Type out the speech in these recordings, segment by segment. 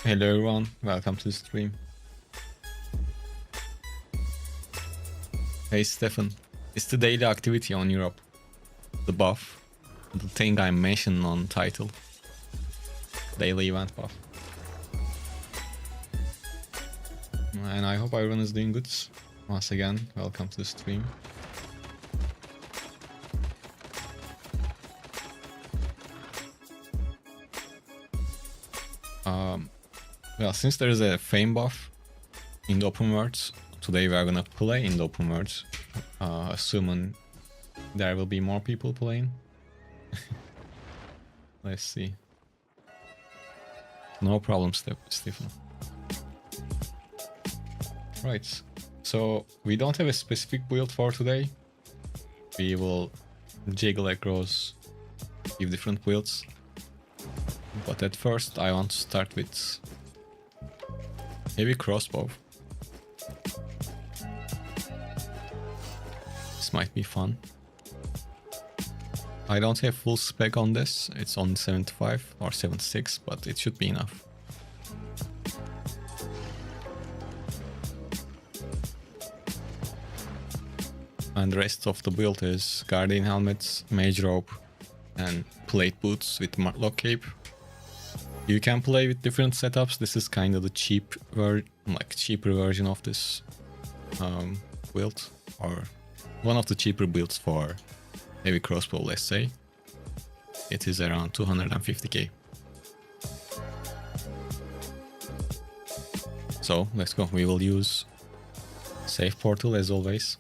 Hello everyone, welcome to the stream. Hey Stefan, it's the daily activity on Europe. The buff, the thing I mentioned on title. Daily event buff. And I hope everyone is doing good. Once again, welcome to the stream. Well, since there is a fame buff in the open world, today we are gonna play in the open world, assuming there will be more people playing. Let's see. No problem, Stephen. Right, so we don't have a specific build for today. We will jiggle across few different builds. But at first I want to start with heavy crossbow. This might be fun. I don't have full spec on this, it's on 75 or 76, but it should be enough. And the rest of the build is Guardian helmets, Mage robe, and plate boots with Martlock cape. You can play with different setups. This is kind of the cheaper version of this build, or one of the cheaper builds for heavy crossbow, let's say. It is around 250k. So let's go. We will use safe portal as always.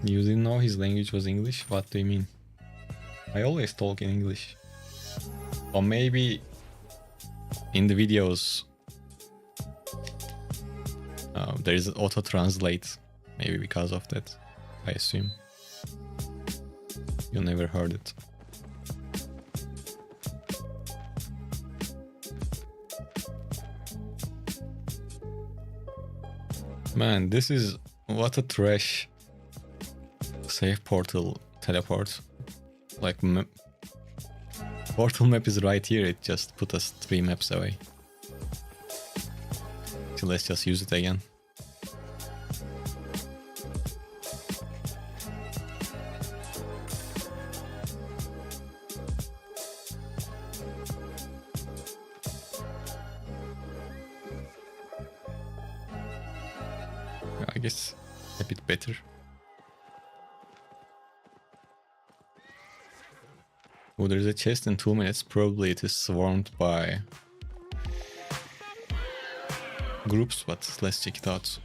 You didn't know his language was English? What do you mean? I always talk in English. Or maybe in the videos there is auto-translate. Maybe because of that, I assume. You never heard it. Man, this is... what a trash. Safe portal teleport. Like, portal map is right here, it just put us 3 maps away. So let's just use it again. I guess a bit better. Oh, there's a chest in 2 minutes. Probably it is swarmed by groups, but let's check it out.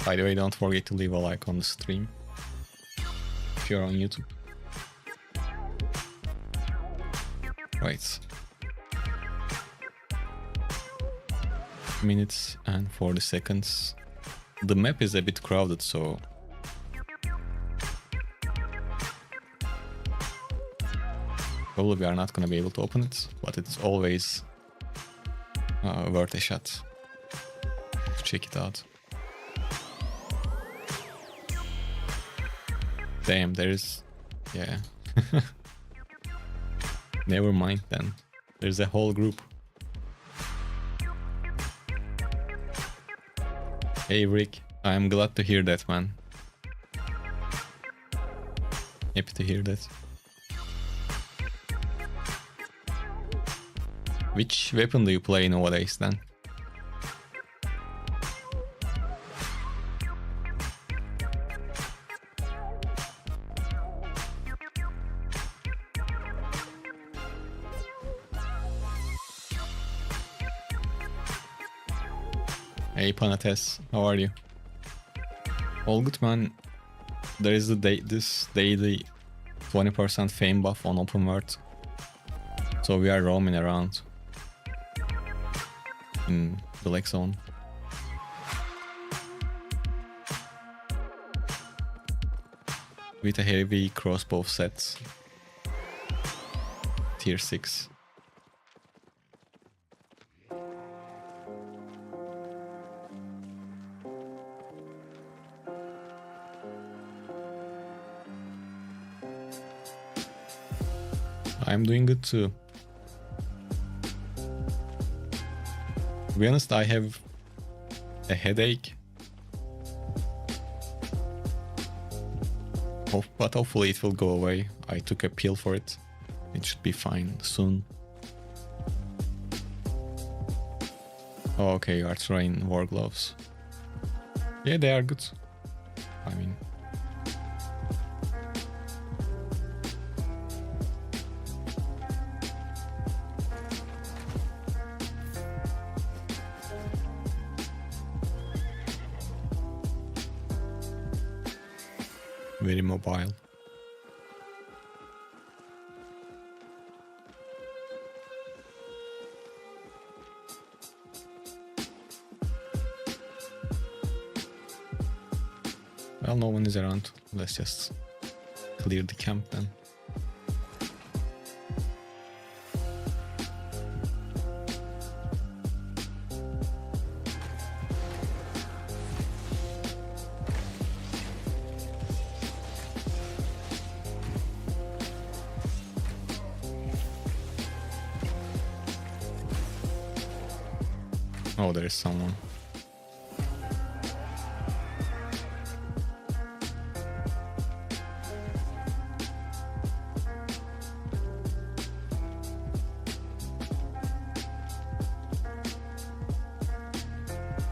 By the way, don't forget to leave a like on the stream if you're on YouTube. Right. Minutes and 40 seconds. The map is a bit crowded, so probably we are not gonna be able to open it, but it's always worth a shot to check it out. Damn, there's... yeah. Never mind then. There's a whole group. Hey Rick, I'm glad to hear that, man. Happy to hear that. Which weapon do you play nowadays then? Hey Panates, how are you? All good, man. There is this daily 20% fame buff on open world, so we are roaming around in the lake zone. With a heavy crossbow set. tier 6. I'm doing good too. To be honest, I have a headache. But hopefully it will go away. I took a pill for it. It should be fine soon. Oh, okay, you are throwing war gloves. Yeah, they are good. I mean... very mobile. Well, no one is around. Let's just clear the camp then. Oh, there is someone.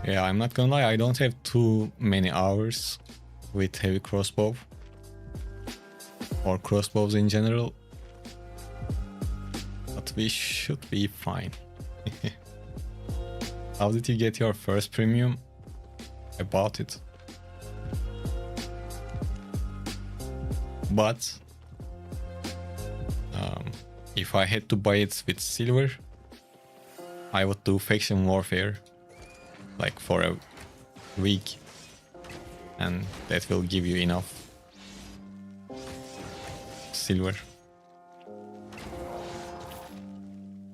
Yeah, I'm not gonna lie, I don't have too many hours with heavy crossbow. Or crossbows in general. But we should be fine. How did you get your first premium? I bought it. But if I had to buy it with silver, I would do faction warfare like for a week, and that will give you enough silver.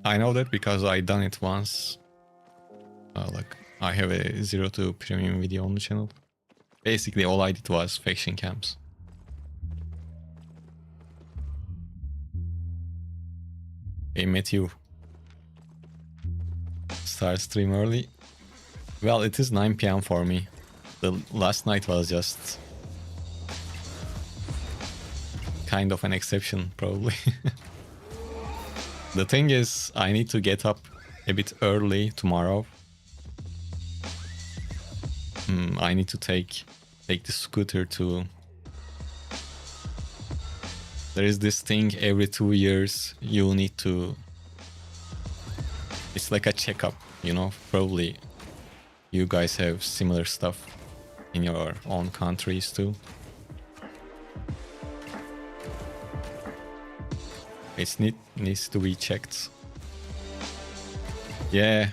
I know that because I done it once. Like I have a 0 to premium video on the channel. Basically all I did was faction camps. Hey Matthew. Start stream early. Well, it is 9 PM for me. The last night was just kind of an exception, probably. The thing is, I need to get up a bit early tomorrow. I need to take the scooter to... There is this thing every 2 years you need to... It's like a checkup, you know? Probably you guys have similar stuff in your own countries too. It needs to be checked. Yeah.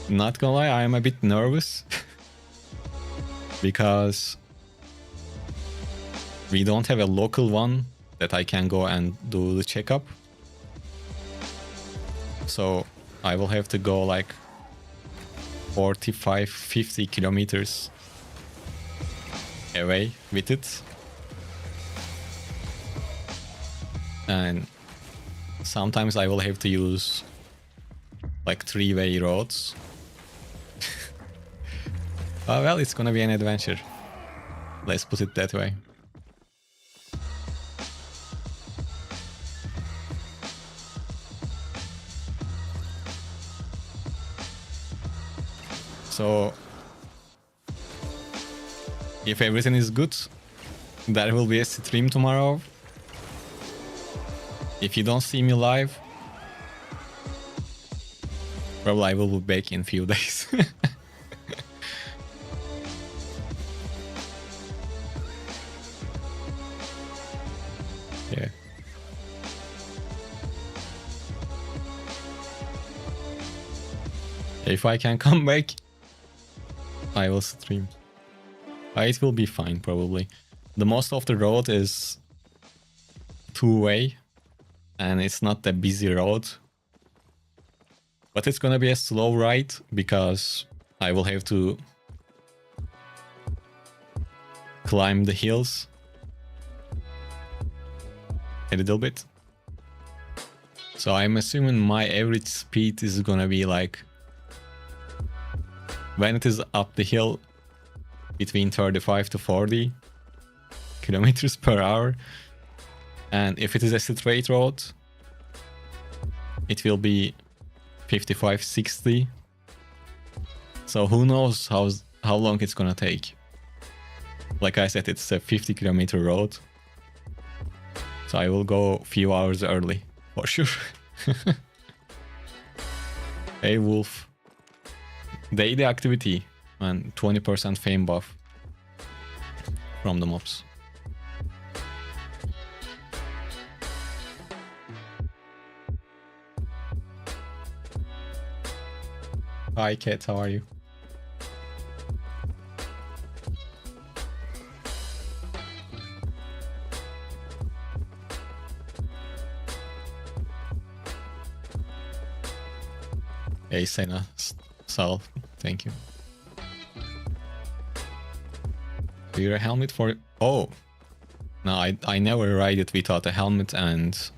Not gonna lie, I'm a bit nervous. Because we don't have a local one that I can go and do the checkup. So I will have to go like 45-50 kilometers away with it. And sometimes I will have to use like 3-way roads. Well, it's gonna be an adventure. Let's put it that way. So, if everything is good, there will be a stream tomorrow. If you don't see me live, probably I will be back in a few days. Yeah. If I can come back, I will stream. It will be fine, probably. The most of the road is two-way, and it's not a busy road. But it's gonna be a slow ride because I will have to climb the hills a little bit. So I'm assuming my average speed is gonna be like, when it is up the hill, between 35 to 40 kilometers per hour. And if it is a straight road, it will be 55, 60. So who knows how long it's gonna take. Like I said, it's a 50-kilometer road. So I will go a few hours early, for sure. Hey Wolf. Daily activity and 20% fame buff from the mobs. Hi Kat, how are you? Hey Sena, Sal, thank you. Do you have a helmet for it? Oh! No, I never ride it without a helmet and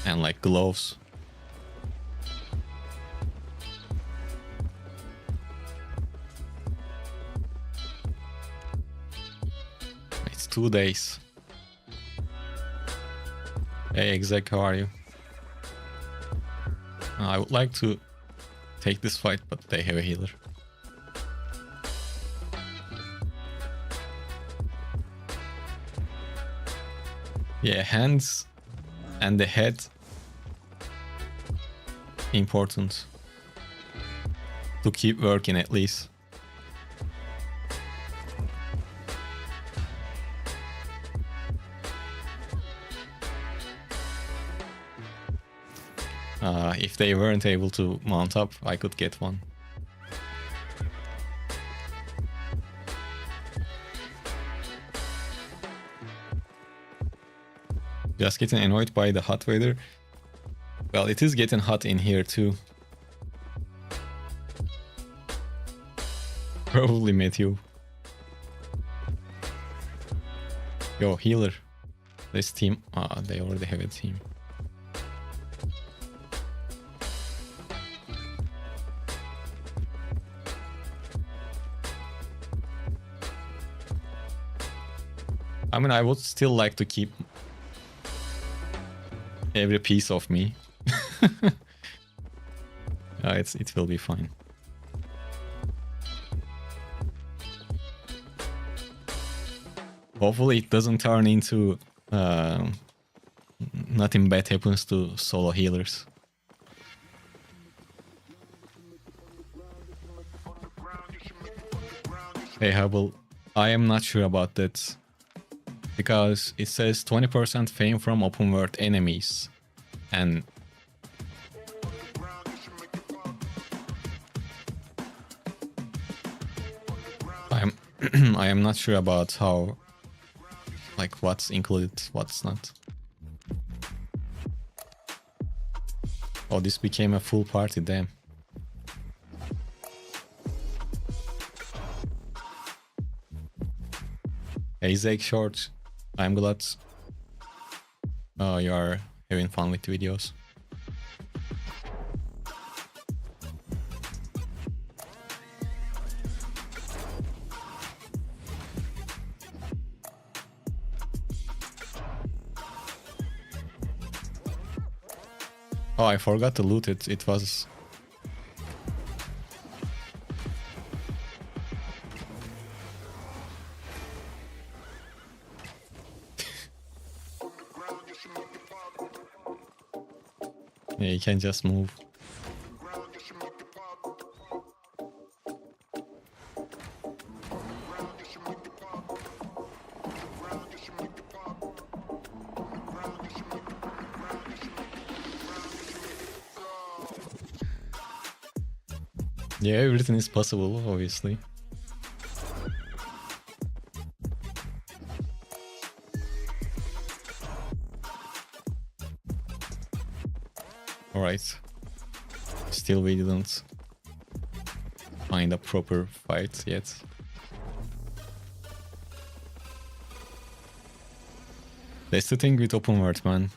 like gloves. It's 2 days. Hey Exec, how are you? I would like to take this fight, but they have a healer. Yeah, hands and the head important to keep working at least. If they weren't able to mount up, I could get one. Just getting annoyed by the hot weather. Well, it is getting hot in here too. Probably Matthew. Yo, healer. This team. They already have a team. I mean, I would still like to keep every piece of me. It will be fine. Hopefully it doesn't turn into nothing bad happens to solo healers. Hey Hubble, I am not sure about that. Because it says 20% fame from open world enemies. And I am not sure about how, like, what's included, what's not. Oh, this became a full party, damn. Hey Zach Short, I'm glad you are having fun with videos. Oh, I forgot to loot it. It was... Yeah, you can just move. Yeah, everything is possible, obviously. Alright. Still we didn't find a proper fight yet. That's the thing with open world, man.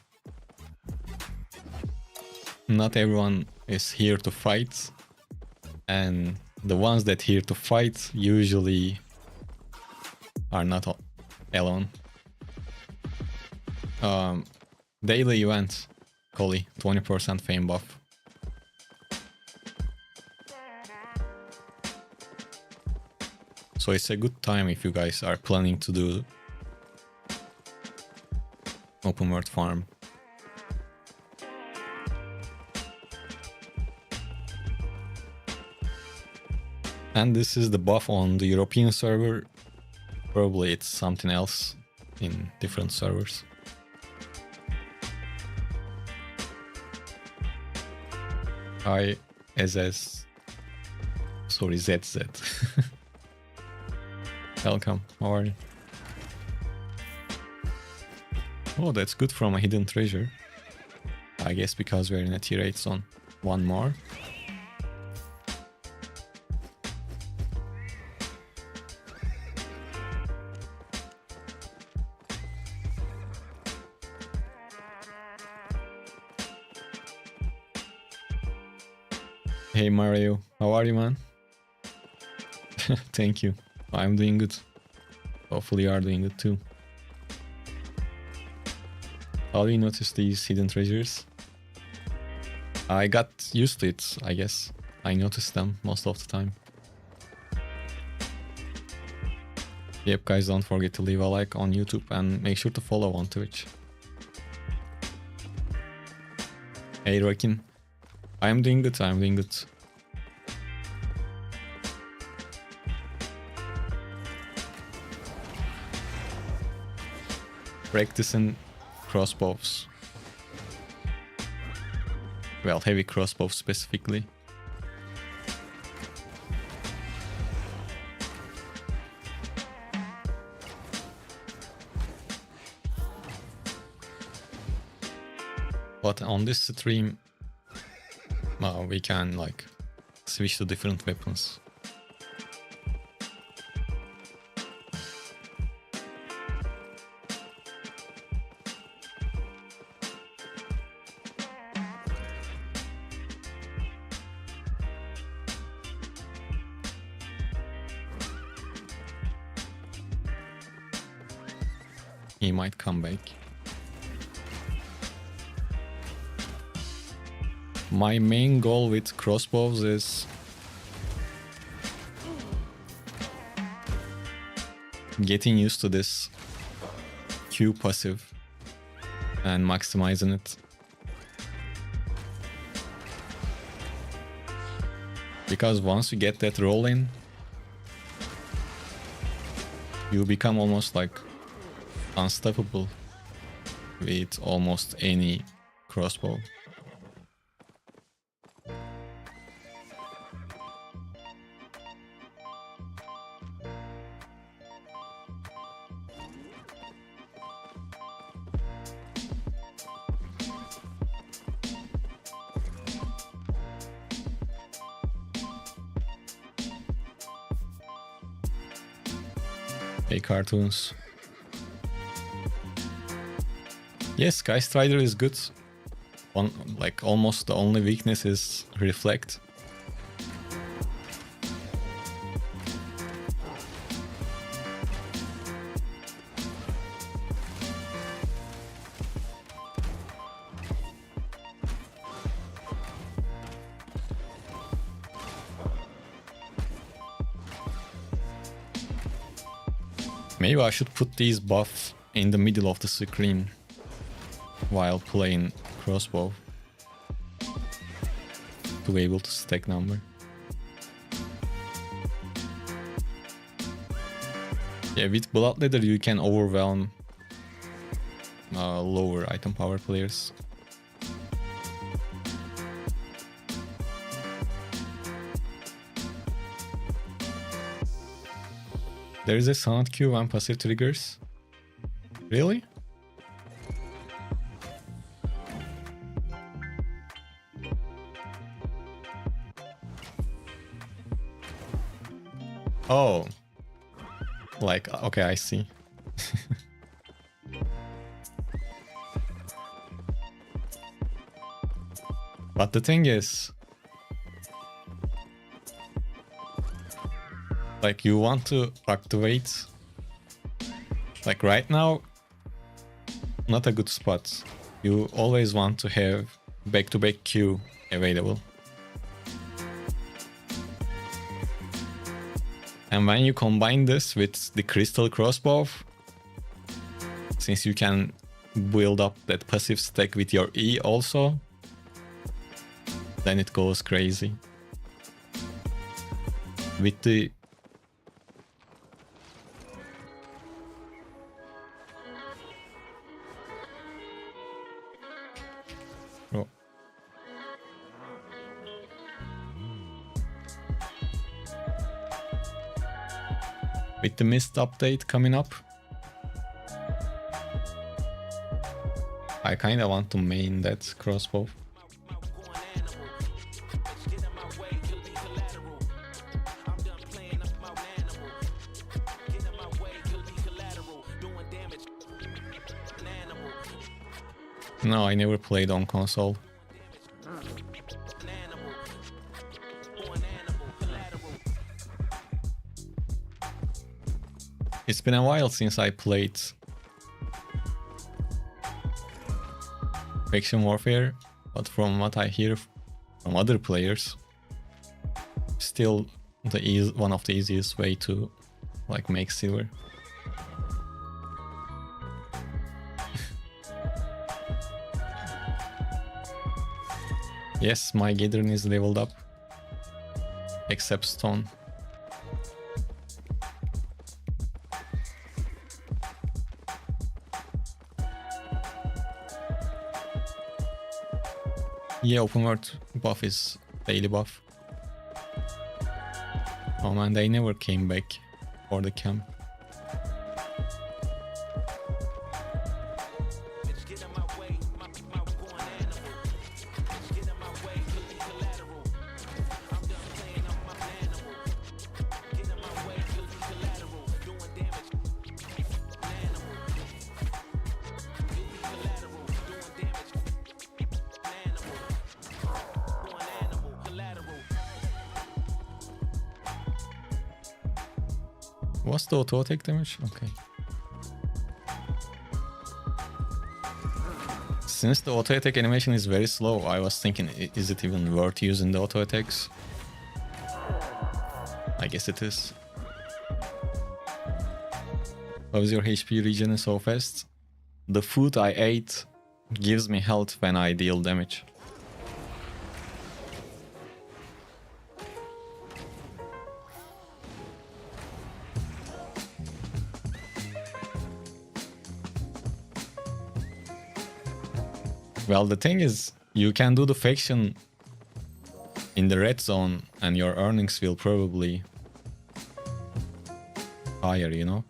Not everyone is here to fight, and the ones that here to fight usually are not alone. Daily event, Collie, 20% fame buff. So it's a good time if you guys are planning to do open world farm. And this is the buff on the European server. Probably it's something else in different servers. Hi, SS. Sorry, ZZ. Welcome, how are you? Oh, that's good from a hidden treasure. I guess because we're in a tier 8 zone. One more. Hey Mario, how are you, man? Thank you. I'm doing good. Hopefully you are doing good too. How do you notice these hidden treasures? I got used to it, I guess. I noticed them most of the time. Yep, guys, don't forget to leave a like on YouTube and make sure to follow on Twitch. Hey Rokin. I'm doing good, I'm doing good. Practicing crossbows. Well, heavy crossbows specifically. But on this stream, we can like switch to different weapons. He might come back. My main goal with crossbows is getting used to this Q passive and maximizing it. Because once you get that roll in, you become almost like unstoppable with almost any crossbow. Hey cartoons. Yes, Sky Strider is good. One, like almost the only weakness is reflect. Maybe I should put these buffs in the middle of the screen while playing crossbow to be able to stack number. Yeah, with Blood Leather you can overwhelm lower item power players. There is a sound cue when passive triggers. Really? Oh. Like, okay, I see. But the thing is, like, you want to activate, like right now, not a good spot. You always want to have back-to-back Q available. And when you combine this with the crystal crossbow, since you can build up that passive stack with your E also, then it goes crazy. With the oh. With the mist update coming up, I kinda want to main that crossbow. No, I never played on console. It's been a while since I played Faction Warfare, but from what I hear from other players, still one of the easiest way to like make silver. Yes, my Gideon is leveled up, except stone. Yeah, open world buff is daily buff. Oh man, they never came back for the camp. What's the auto attack damage? Okay. Since the auto attack animation is very slow, I was thinking, is it even worth using the auto attacks? I guess it is. How is your HP regen so fast? The food I ate gives me health when I deal damage. Well, the thing is, you can do the faction in the red zone and your earnings will probably higher, you know?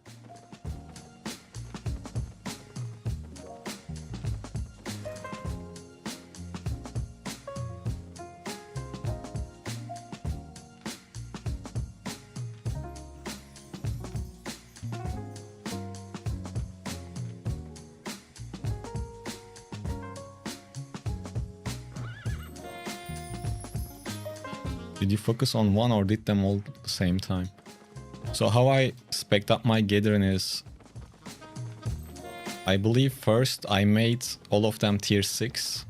Did you focus on one or did them all at the same time? So how I spec'd up my gathering is, I believe first I made all of them tier 6.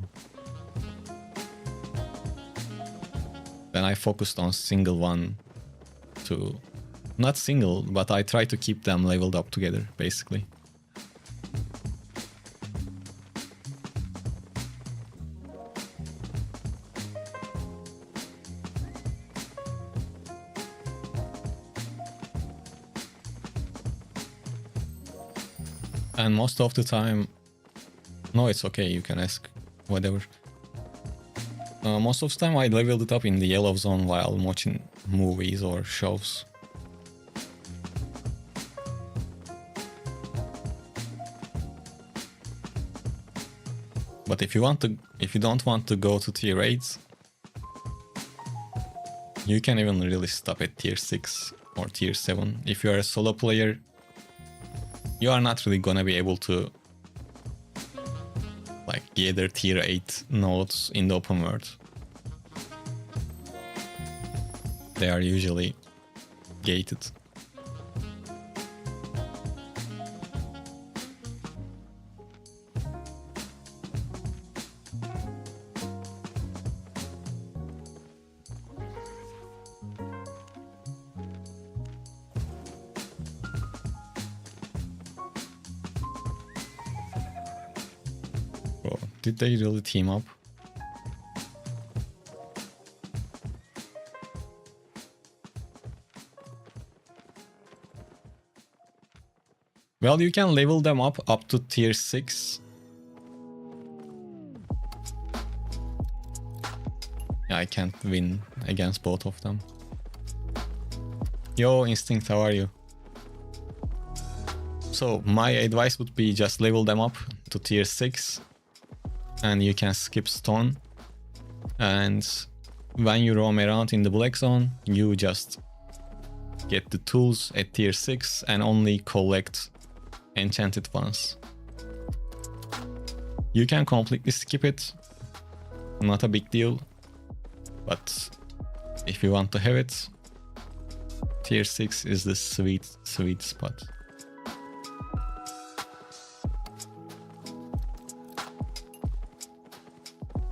Then I focused on single one to, not single, but I try to keep them leveled up together, basically. And most of the time, no, it's okay, you can ask whatever. Most of the time I leveled it up in the yellow zone while watching movies or shows. But if you don't want to go to tier 8, you can even really stop at tier 6 or tier 7. If you are a solo player, you are not really gonna be able to like gather tier 8 nodes in the open world. They are usually gated. Bro, did they really team up? Well, you can level them up to tier 6. Yeah, I can't win against both of them. Yo, Instinct, how are you? So, my advice would be just level them up to tier 6. And you can skip stone. And when you roam around in the black zone, you just get the tools at tier 6 and only collect enchanted ones. You can completely skip it, not a big deal, but if you want to have it, tier 6 is the sweet spot.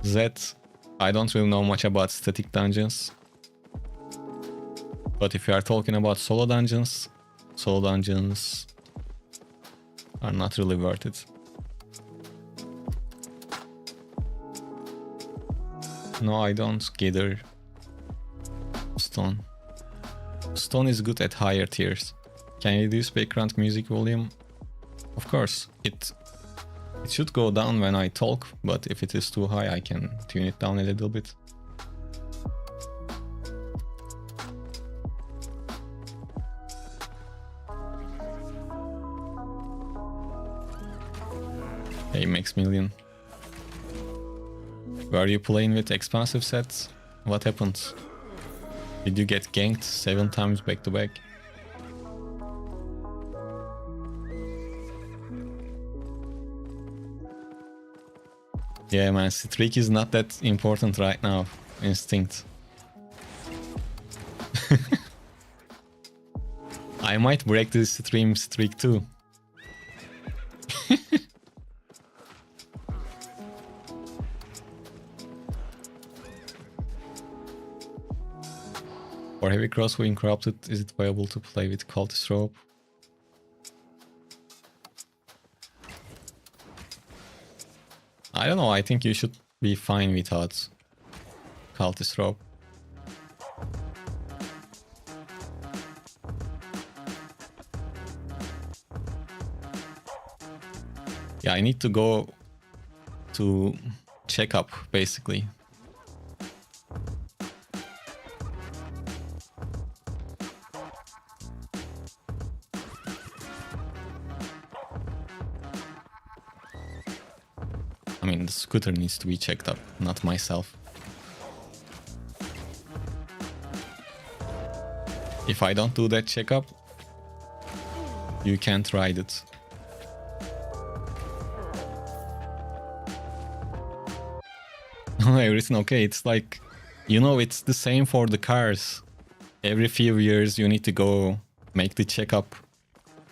Zed, I don't really know much about static dungeons, but if you are talking about solo dungeons are not really worth it. No, I don't gather stone. Stone is good at higher tiers. Can you reduce background music volume? Of course, it should go down when I talk, but if it is too high, I can tune it down a little bit. Hey, Maximilian. Were you playing with expensive sets? What happened? Did you get ganked 7 times back to back? Yeah, man, streak is not that important right now. Instinct. I might break this stream streak too. For heavy crossbow corrupted, is it viable to play with cultist rope? I don't know, I think you should be fine without cultist rope. Yeah, I need to go to check up, basically. I mean, the scooter needs to be checked up, not myself. If I don't do that checkup, you can't ride it. Everything okay? It's like, you know, it's the same for the cars. Every few years you need to go make the checkup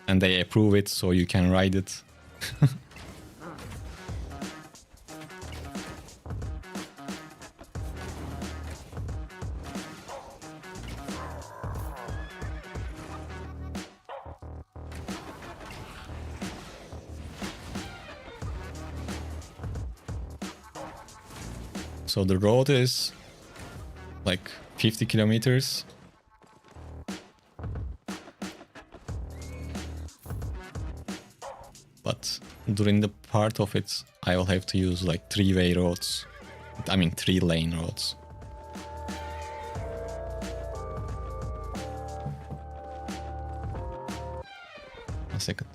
and they approve it so you can ride it. So the road is like 50 kilometers. But during the part of it, I will have to use like 3-way roads. I mean 3-lane roads. A second.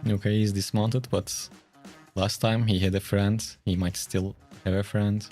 Okay, he's dismounted, but last time he had a friend. He might still have a friend.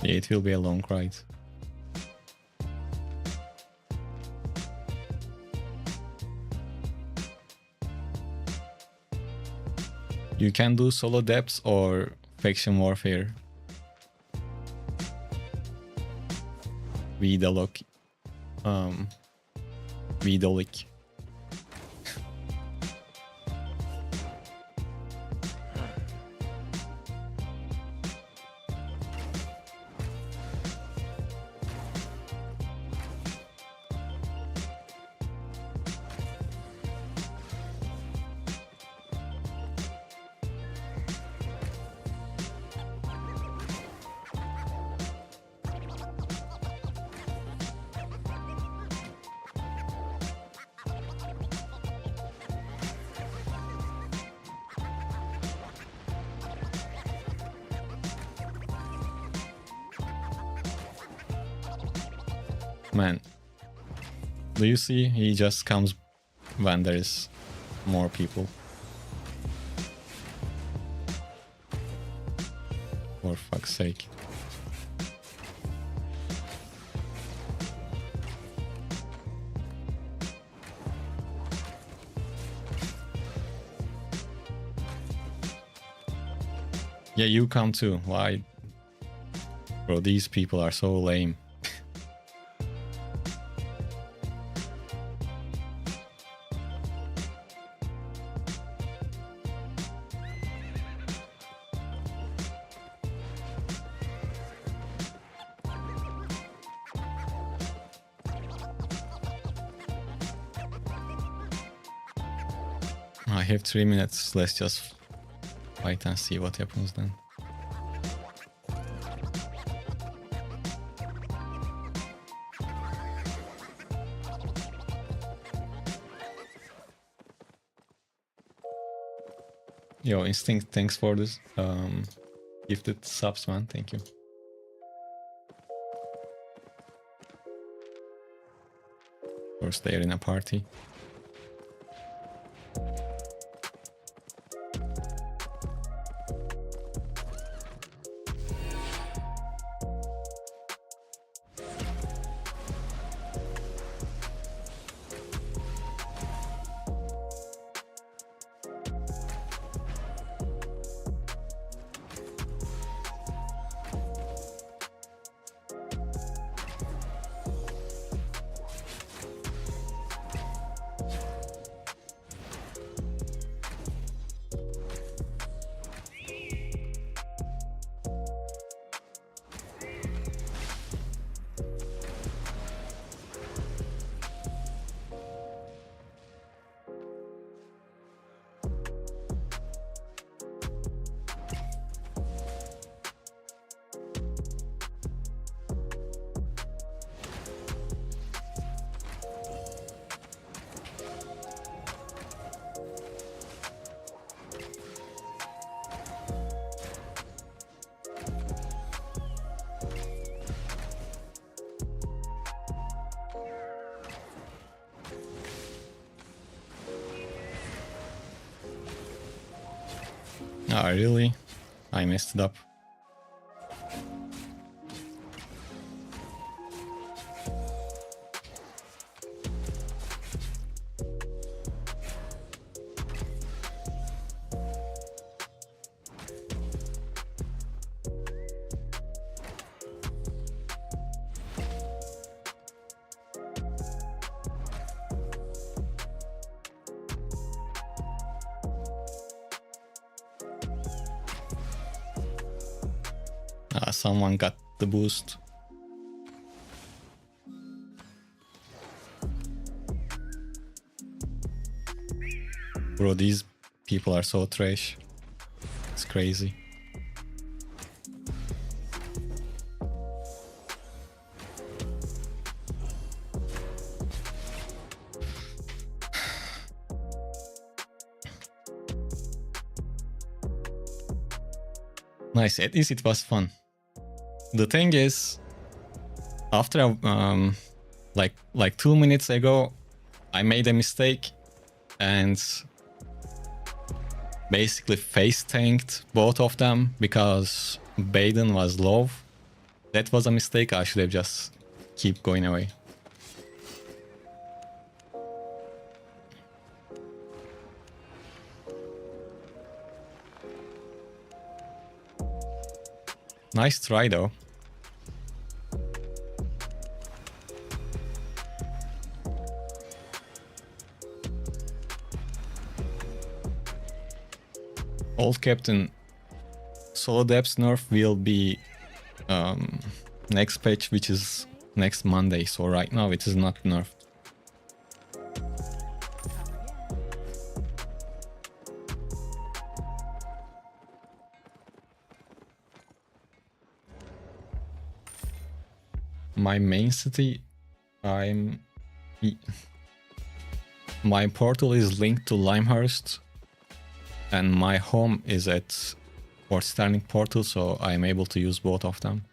Yeah, it will be a long ride. You can do solo depths or faction warfare. Vidalok. Vidolik. Man, do you see? He just comes when there is more people. For fuck's sake. Yeah, you come too. Why? Bro, these people are so lame. I have 3 minutes. Let's just fight and see what happens then. Yo, Instinct, thanks for this gifted subs, man. Thank you. Of course, they're in a party. Oh, really? I messed it up. someone got the boost. Bro, these people are so trash. It's crazy. Nice, at least it was fun. The thing is, after like 2 minutes ago, I made a mistake and basically face tanked both of them because Baden was low. That was a mistake. I should have just keep going away. Nice try though. Old Captain, solo depths nerf will be next patch, which is next Monday. So right now it is not nerfed. My main city, my portal is linked to Limehurst. And my home is at Port Sterling Portal, so I'm able to use both of them.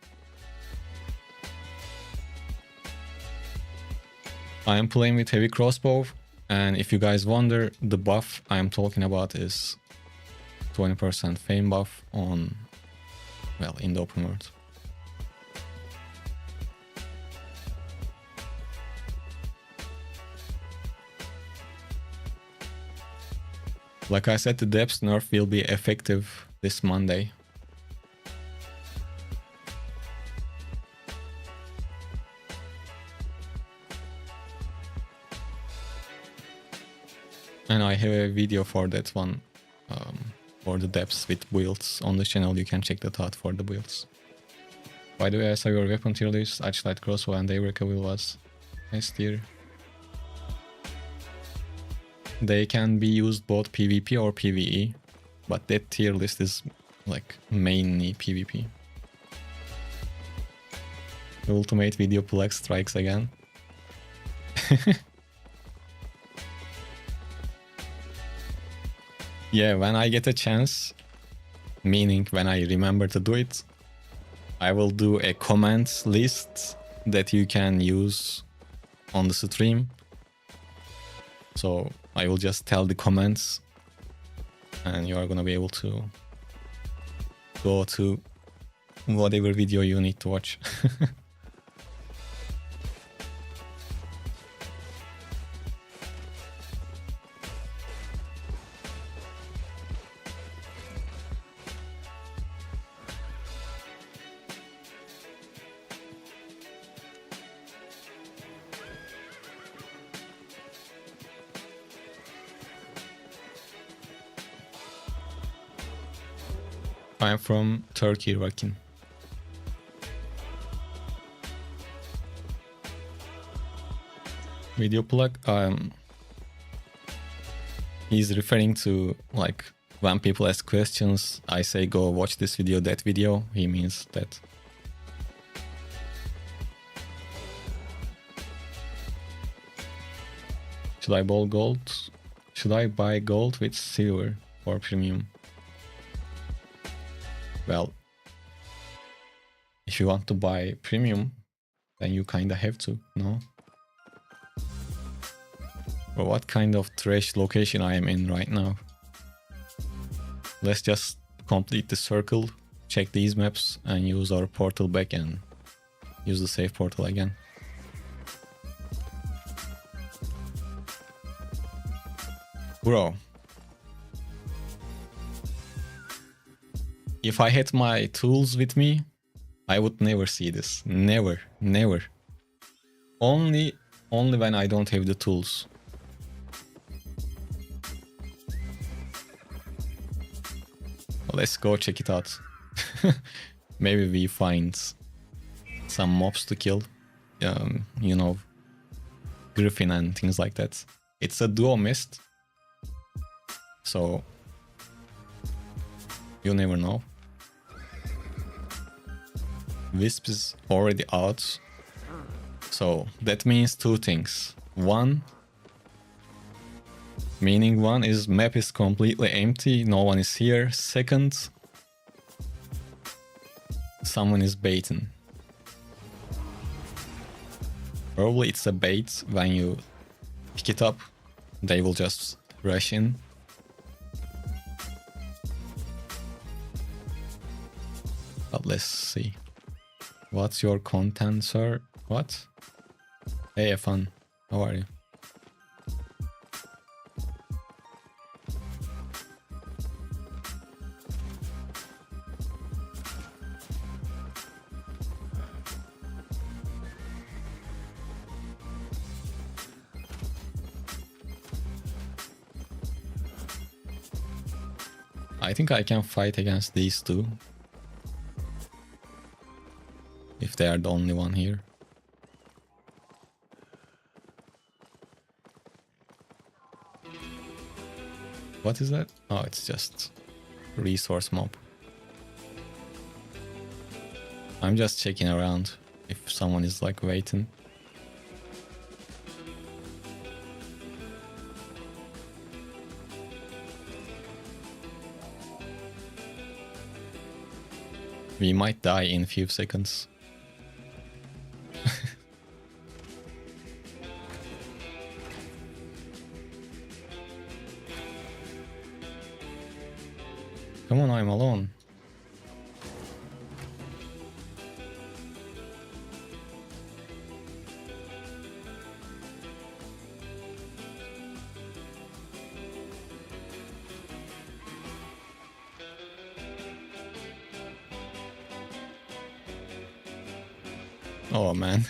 I am playing with heavy crossbow, and if you guys wonder, the buff I'm talking about is 20% fame buff on, well, in the open world. Like I said, the depth nerf will be effective this Monday. And I have a video for that one, for the depths with builds on the channel. You can check that out for the builds. By the way, I saw your weapon tier list. Archlight crossbow and Daybreak will was nice tier. They can be used both PvP or PvE, but that tier list is like mainly PvP. The ultimate video plug strikes again. Yeah, when I get a chance, meaning when I remember to do it, I will do a comments list that you can use on the stream. So I will just tell the comments and you are gonna be able to go to whatever video you need to watch. I'm from Turkey, Rakin. Video plug, he's referring to like when people ask questions, I say go watch this video, that video, he means that. Should I buy gold? Should I buy gold with silver or premium? Well, if you want to buy premium, then you kinda have to, no? But what kind of trash location I am in right now? Let's just complete the circle, check these maps, and use our portal back and use the save portal again. Bro. If I had my tools with me, I would never see this. Never, never. Only when I don't have the tools. Let's go check it out. Maybe we find some mobs to kill. You know, Griffin and things like that. It's a duo mist, so you never know. Wisp is already out, so that means two things. One is map is completely empty, no one is here. Second, someone is baiting. Probably it's a bait. When you pick it up, they will just rush in. But let's see. What's your content, sir? What? Hey, fun. How are you? I think I can fight against these two. If they are the only one here. What is that? Oh, it's just resource mob. I'm just checking around if someone is like waiting. We might die in a few seconds. Come on, I'm alone. Oh man.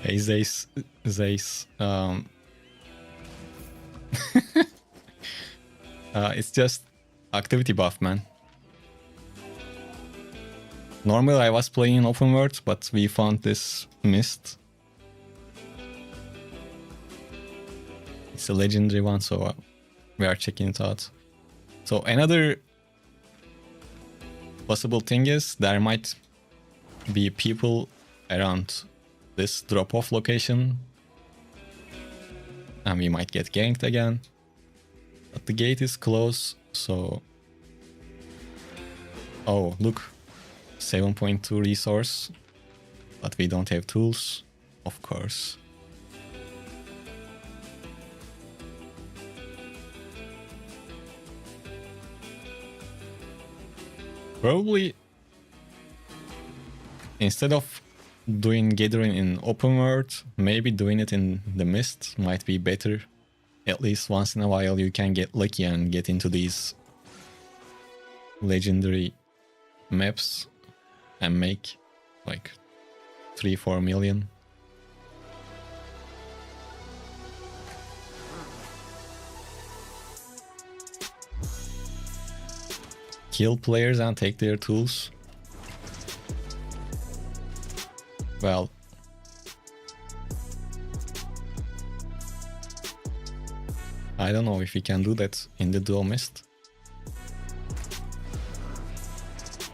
Hey Zace. It's just activity buff, man. Normally I was playing in open world, but we found this mist. It's a legendary one, so we are checking it out. So another possible thing is there might be people around this drop-off location, and we might get ganked again. But the gate is closed, so... Oh, look. 7.2 resource. But we don't have tools, of course. Probably instead of doing gathering in open world, maybe doing it in the mist might be better. At least once in a while you can get lucky and get into these legendary maps and make like 3-4 million. Kill players and take their tools. Well, I don't know if we can do that in the dual mist.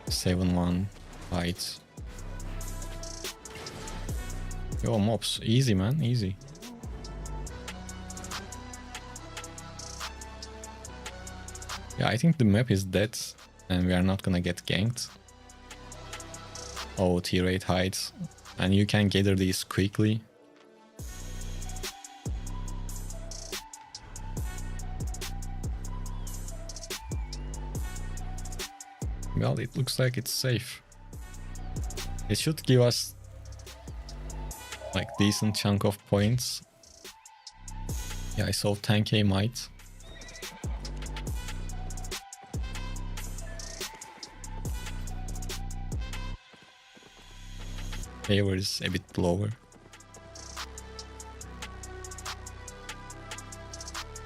7-1 fight. Yo, mobs, easy man, easy. Yeah, I think the map is dead and we are not gonna get ganked. Oh, tier 8 hides. And you can gather these quickly. Well, it looks like it's safe. It should give us like decent chunk of points. Yeah, I saw 10k might. Favor is a bit lower.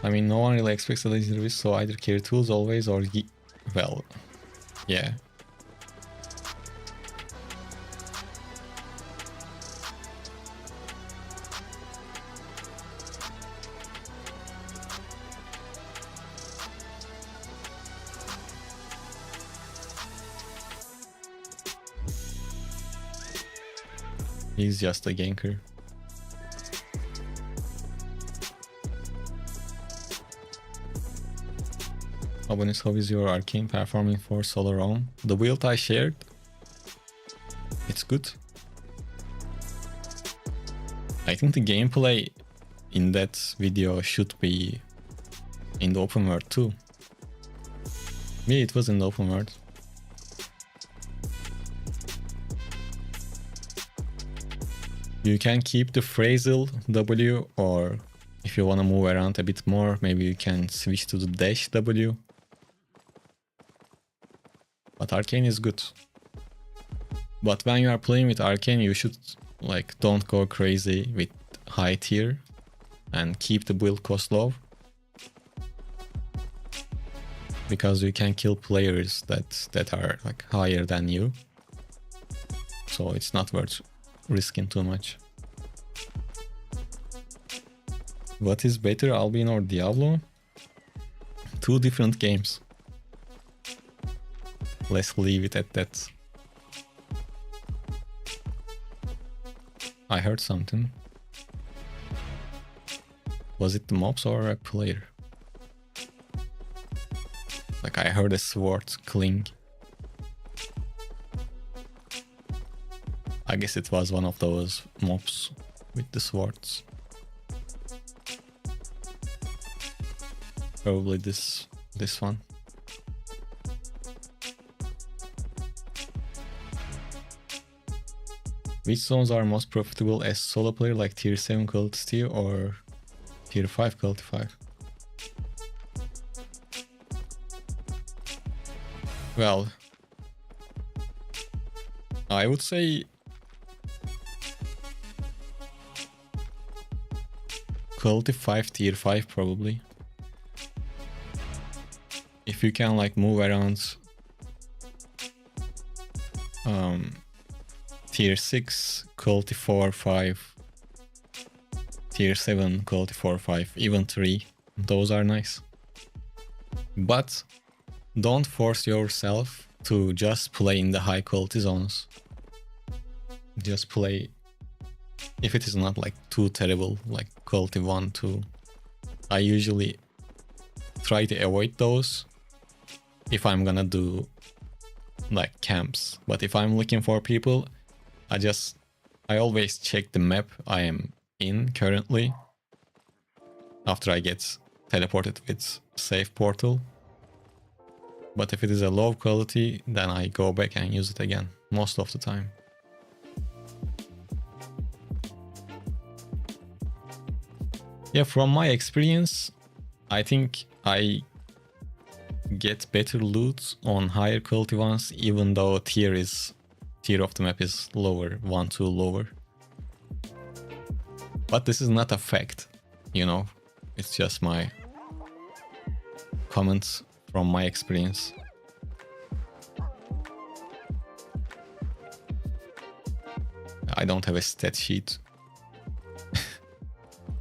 I mean, no one really expects a legendary, so either carry tools always or... well, yeah. He's just a ganker. Abonis, how is your arcane performing for solo roam? The build I shared, it's good. I think the gameplay in that video should be in the open world too. Yeah, it was in the open world. You can keep the phrasal W, or if you want to move around a bit more, maybe you can switch to the dash W. But arcane is good. But when you are playing with arcane, you should like don't go crazy with high tier and keep the build cost low, because you can kill players that are like higher than you, so it's not worth risking too much. What is better, Albion or Diablo? Two different games. Let's leave it at that. I heard something. Was it the mobs or a player? Like I heard a sword cling. I guess it was one of those mobs with the swords. Probably this one. Which zones are most profitable as solo player, like tier 7 quality steel or tier 5 quality 5? Well, I would say quality 5, tier 5 probably. If you can like move around tier 6, quality 4, 5, tier 7, quality 4, 5, even 3, those are nice. But don't force yourself to just play in the high quality zones. Just play, if it is not like too terrible, like quality 1, 2. I usually try to avoid those if I'm gonna do like camps. But if I'm looking for people, I always check the map I am in currently after I get teleported with save portal. But if it is a low quality, then I go back and use it again most of the time. Yeah, from my experience, I think I get better loot on higher quality ones, even though tier of the map is lower, 1, 2 lower. But this is not a fact, you know, it's just my comments from my experience. I don't have a stat sheet.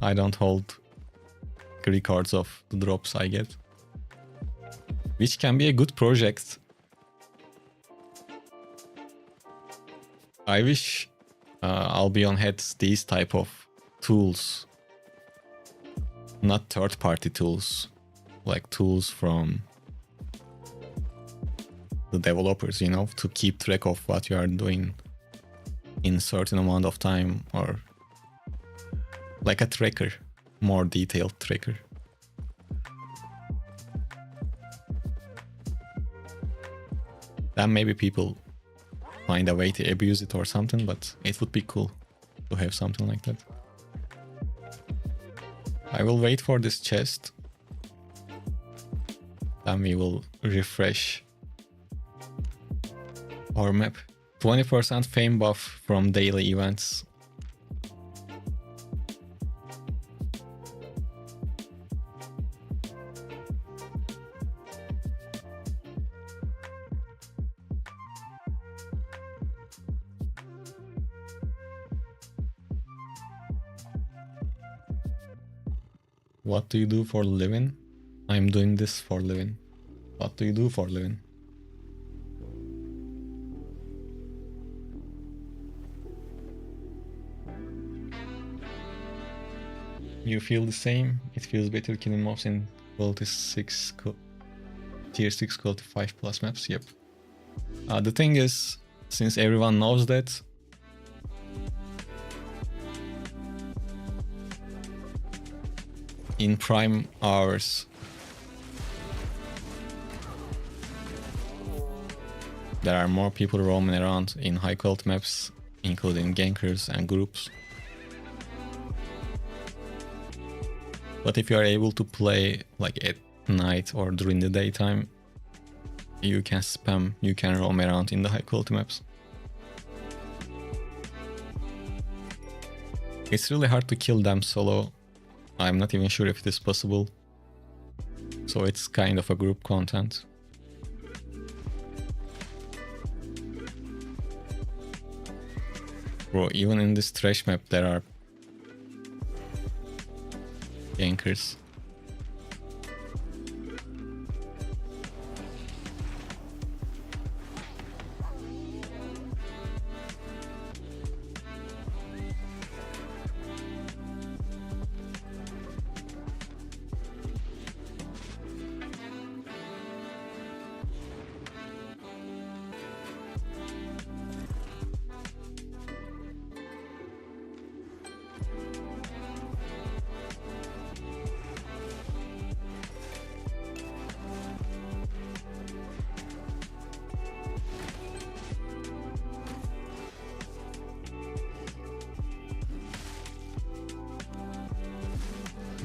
I don't hold records of the drops I get, which can be a good project. I wish Albion had these type of tools, not third-party tools, like tools from the developers, you know, to keep track of what you are doing in certain amount of time, or like a tracker, more detailed tracker. Then maybe people find a way to abuse it or something, but it would be cool to have something like that. I will wait for this chest. Then we will refresh our map. 20% fame buff from daily events. What do you do for a living? I'm doing this for a living. What do you do for a living? You feel the same? It feels better killing mobs in quality 6, tier 6 quality 5 plus maps? Yep. The thing is, since everyone knows that, in prime hours, there are more people roaming around in high quality maps, including gankers and groups. But if you are able to play like at night or during the daytime, you can spam, you can roam around in the high quality maps. It's really hard to kill them solo. I'm not even sure if it is possible. So it's kind of a group content. Bro, even in this trash map there are gankers.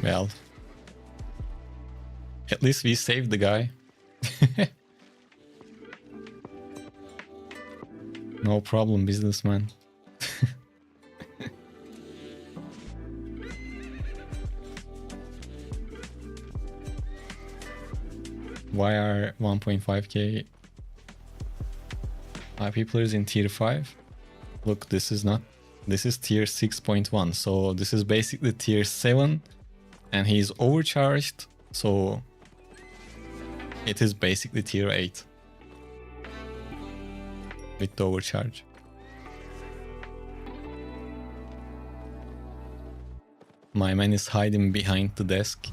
Well, at least we saved the guy. No problem, businessman. Why are 1.5k IP players in tier 5? Look, this is tier 6.1, so this is basically tier 7. And he's overcharged, so it is basically tier 8 with the overcharge. My man is hiding behind the desk.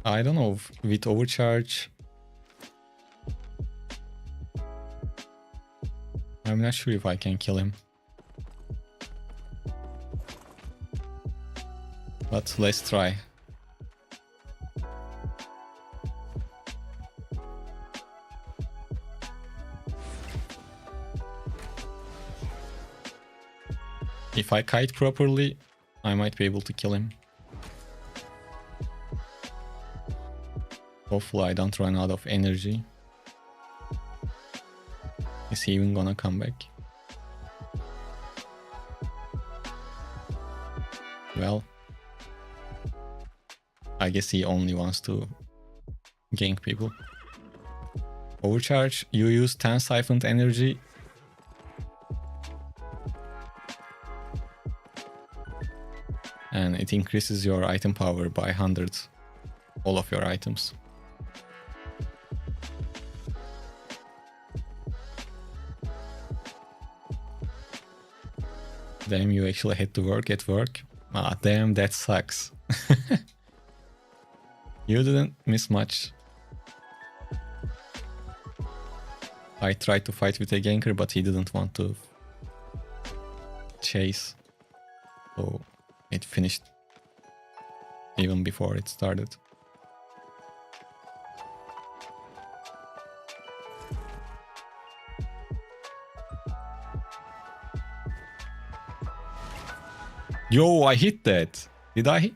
I don't know, with overcharge, I'm not sure if I can kill him. But let's try. If I kite properly, I might be able to kill him. Hopefully I don't run out of energy. Is he even gonna come back? Well, I guess he only wants to gank people. Overcharge, you use 10 siphoned energy. And it increases your item power by 100. All of your items. Damn, you actually had to work at work? Ah, damn, that sucks. You didn't miss much. I tried to fight with a ganker, but he didn't want to chase. So it finished even before it started. Yo, I hit that. Did I hit?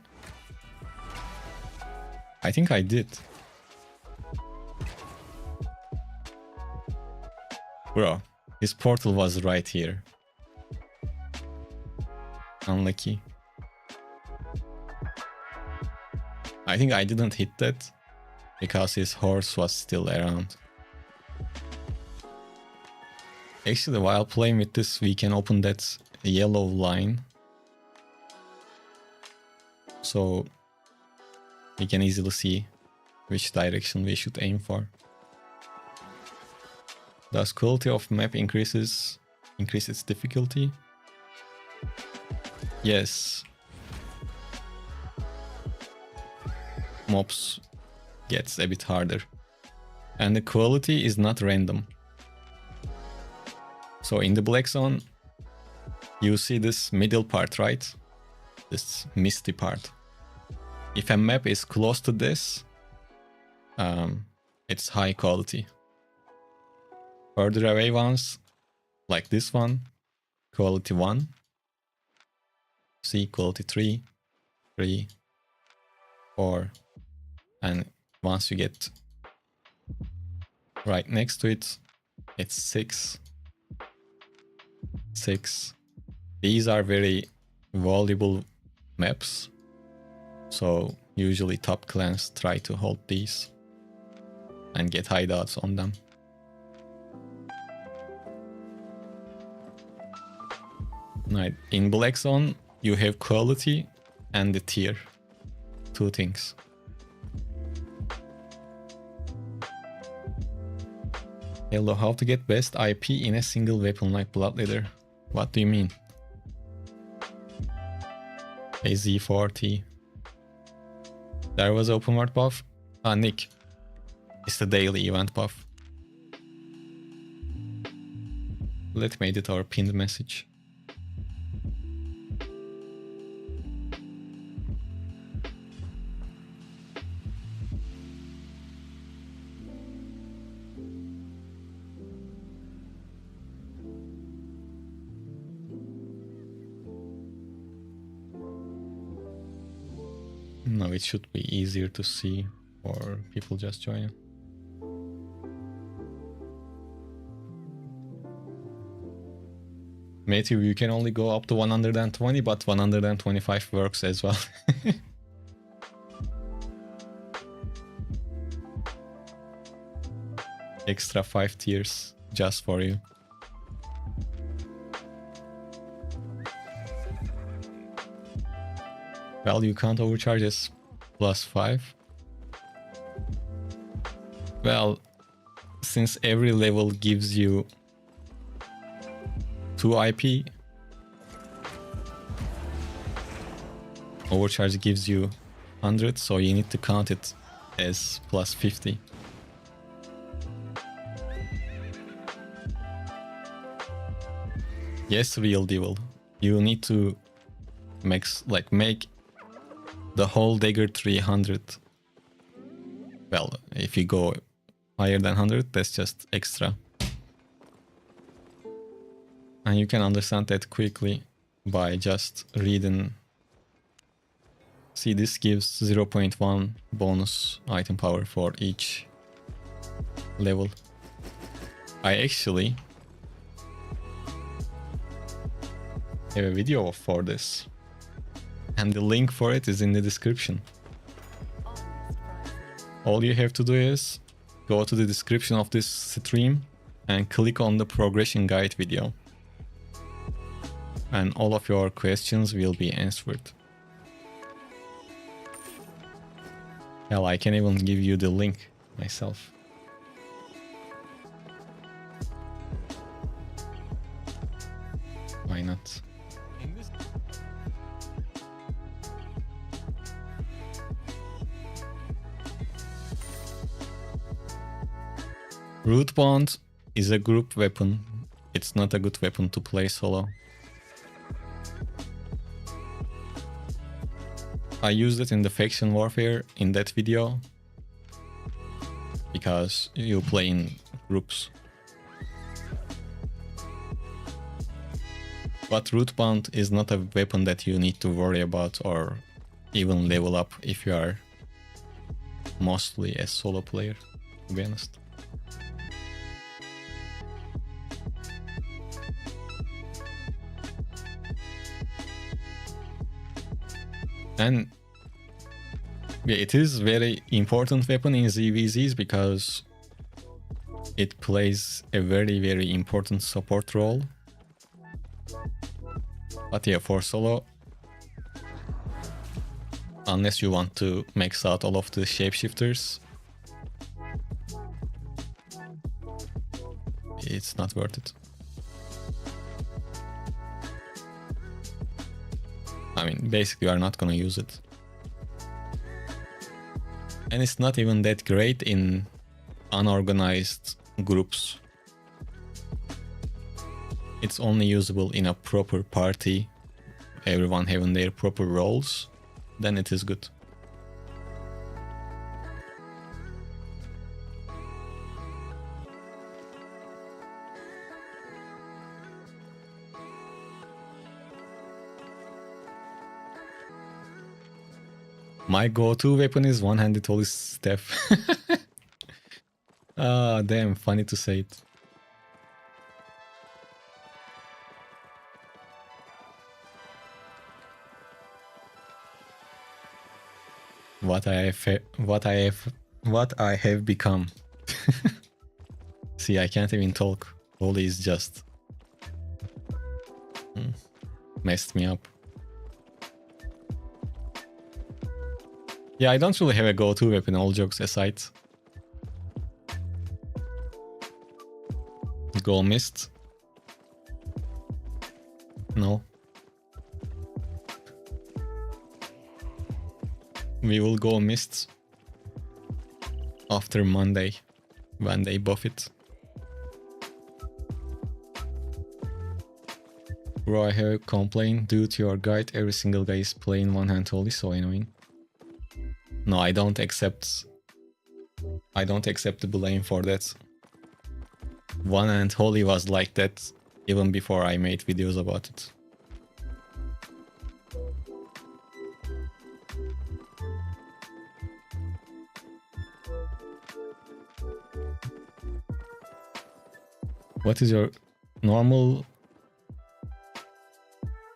I think I did. Bro, his portal was right here. Unlucky. I think I didn't hit that because his horse was still around. Actually, while playing with this, we can open that yellow line. So we can easily see which direction we should aim for. Does quality of map increase its difficulty? Yes. Mobs gets a bit harder. And the quality is not random. So in the black zone, you see this middle part, right? This misty part. If a map is close to this, it's high quality. Further away ones, like this one, quality 1. See, quality 3, 3, 4. And once you get right next to it, it's 6. 6. These are very valuable maps. So usually top clans try to hold these and get hideouts on them. Right, in black zone you have quality and the tier. 2 things. Hello, how to get best IP in a single weapon like Bloodleader? What do you mean? AZ40. There was open world buff. Nick. It's the daily event buff. Let me edit our pinned message. No, it should be easier to see for people just joining. Matthew, you can only go up to 120, but 125 works as well. Extra 5 tiers just for you. Well, you can't overcharge as +5. Well, since every level gives you 2 IP, overcharge gives you 100, so you need to count it as +50. Yes, real devil. You need to make the whole dagger 300. Well, if you go higher than 100, that's just extra. And you can understand that quickly by just reading. See, this gives 0.1 bonus item power for each level. I actually have a video for this, and the link for it is in the description. All you have to do is go to the description of this stream and click on the progression guide video, and all of your questions will be answered. Hell, I can even give you the link myself. Why not? Root Bond is a group weapon. It's not a good weapon to play solo. I used it in the faction warfare in that video because you play in groups. But Root Bond is not a weapon that you need to worry about or even level up if you are mostly a solo player, to be honest. And yeah, it is very important weapon in ZVZs because It plays a very, very important support role. But yeah, for solo, unless you want to max out all of the shapeshifters, it's not worth it. I mean, basically you are not gonna use it. And it's not even that great in unorganized groups. It's only usable in a proper party, everyone having their proper roles, then it is good. My go-to weapon is one-handed holy staff. Ah, damn, funny to say it. What I have become. See, I can't even talk. Holy is just messed me up. Yeah, I don't really have a go-to weapon, all jokes aside. Go mist. No. We will go mist after Monday when they buff it. Bro, I have a complaint. Due to your guide, every single guy is playing one-hand holy, so annoying. No, I don't accept the blame for that. One-hand holy was like that even before I made videos about it. What is your normal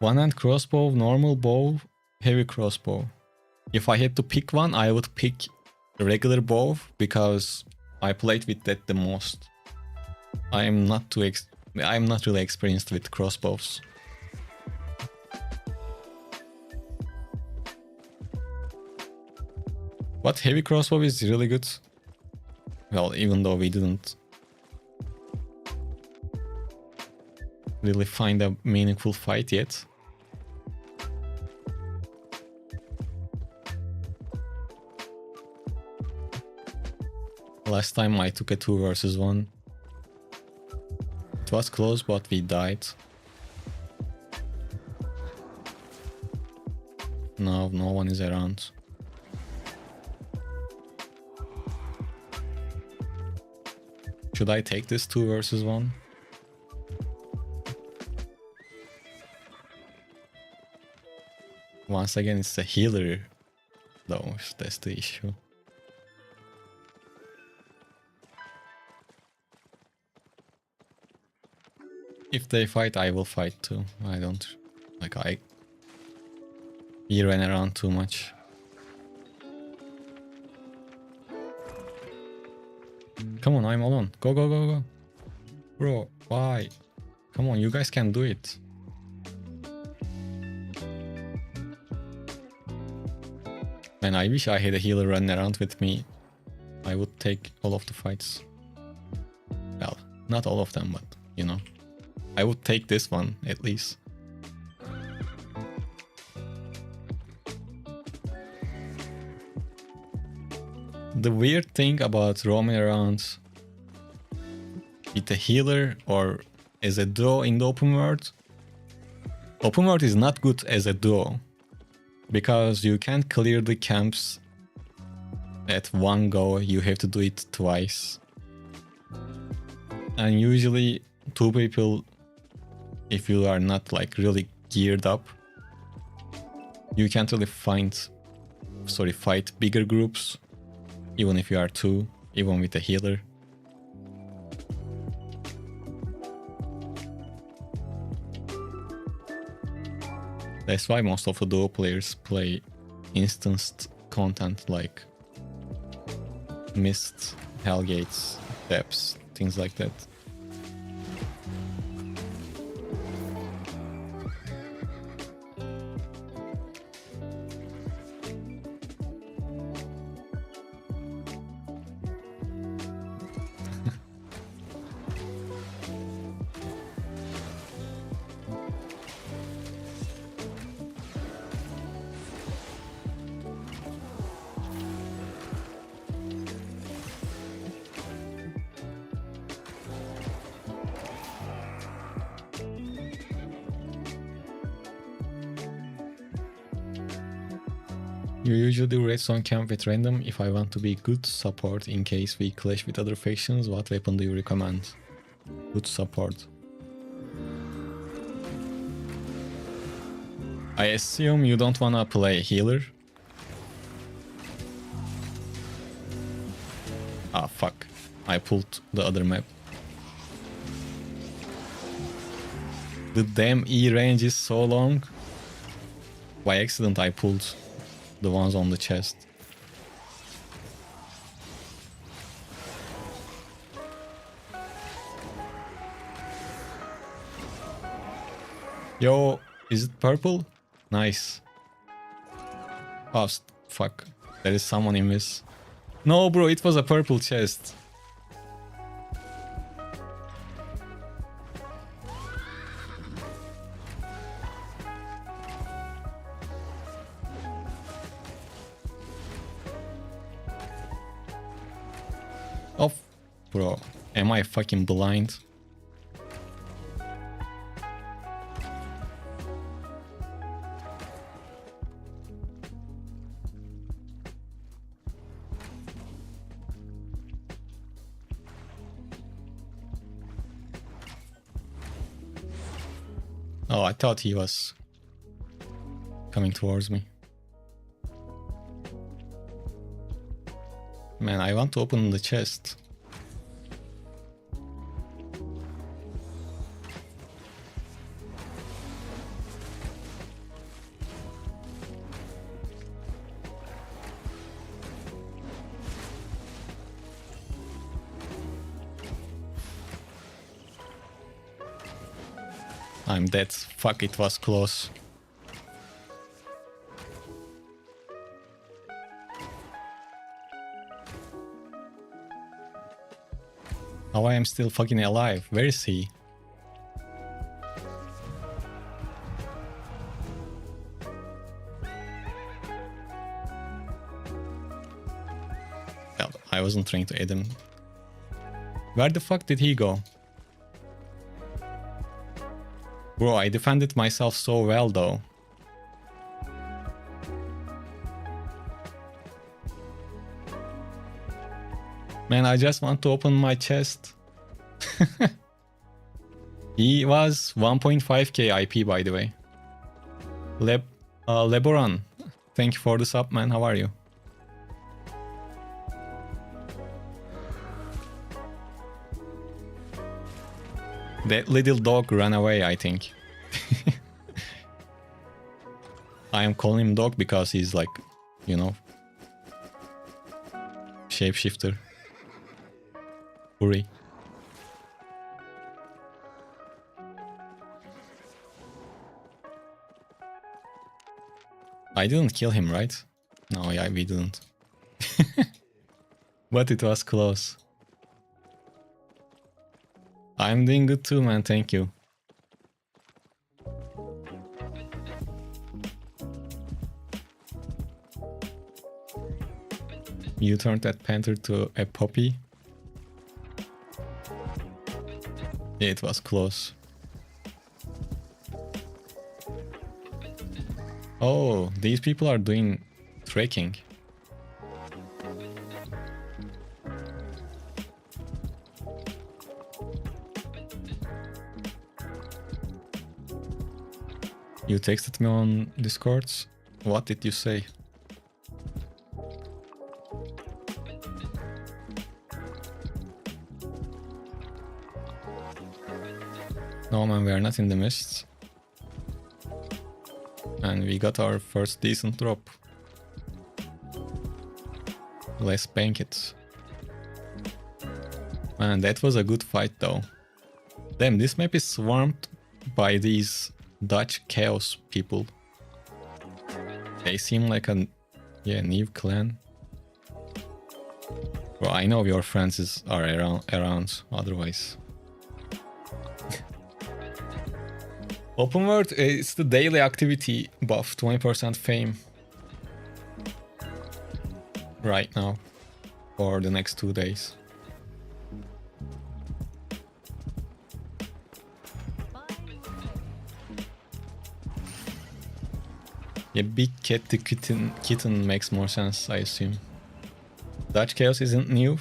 one-hand crossbow, normal bow, heavy crossbow? If I had to pick one, I would pick a regular bow because I played with that the most. I'm not really experienced with crossbows. But heavy crossbow is really good. Well, even though we didn't really find a meaningful fight yet. Last time I took a 2 versus 1. It was close, but we died. Now no one is around. Should I take this 2 versus 1? Once again, it's a healer, though, that's the issue. If they fight, I will fight too. I don't... He ran around too much. Come on, I'm alone. Go, go, go, go. Bro, why? Come on, you guys can do it. Man, I wish I had a healer running around with me. I would take all of the fights. Well, not all of them, but, you know. I would take this one, at least. The weird thing about roaming around with a healer or as a duo in the open world is not good as a duo. Because you can't clear the camps at one go, you have to do it twice. And usually 2 people, if you are not like really geared up, you can't really fight bigger groups, even if you are 2, even with a healer. That's why most of the duo players play instanced content like Mist, Hellgates, Depths, things like that. You usually do redstone camp with random. If I want to be good support in case we clash with other factions, what weapon do you recommend? Good support. I assume you don't wanna play healer. Ah, fuck. I pulled the other map. The damn E range is so long. By accident I pulled the ones on the chest. Yo, is it purple? Nice. Oh, fuck. There is someone in this. No, bro, it was a purple chest. Oh, bro, am I fucking blind? Oh, I thought he was coming towards me. Man, I want to open the chest. I'm dead. Fuck, it was close. How I am still fucking alive? Where is he? Well, I wasn't trying to aid him. Where the fuck did he go? Bro, I defended myself so well though. Man, I just want to open my chest. He was 1.5k IP, by the way. Leboran, thank you for the sub, man. How are you? That little dog ran away, I think. I am calling him dog because he's like, you know, shapeshifter. Hurry. I didn't kill him, right? No, yeah, we didn't. But it was close. I'm doing good too, man. Thank you. You turned that panther to a puppy. Yeah, it was close. Oh, these people are doing trekking. You texted me on Discords? What did you say? No man, we are not in the mists. And we got our first decent drop. Let's bank it. Man, that was a good fight though. Damn, this map is swarmed by these Dutch chaos people. They seem like a new clan. Well, I know your friends are around otherwise. Open world, it's the daily activity buff, 20% fame. Right now, for the next 2 days. Yeah, big cat to kitten makes more sense, I assume. Dutch Chaos isn't new.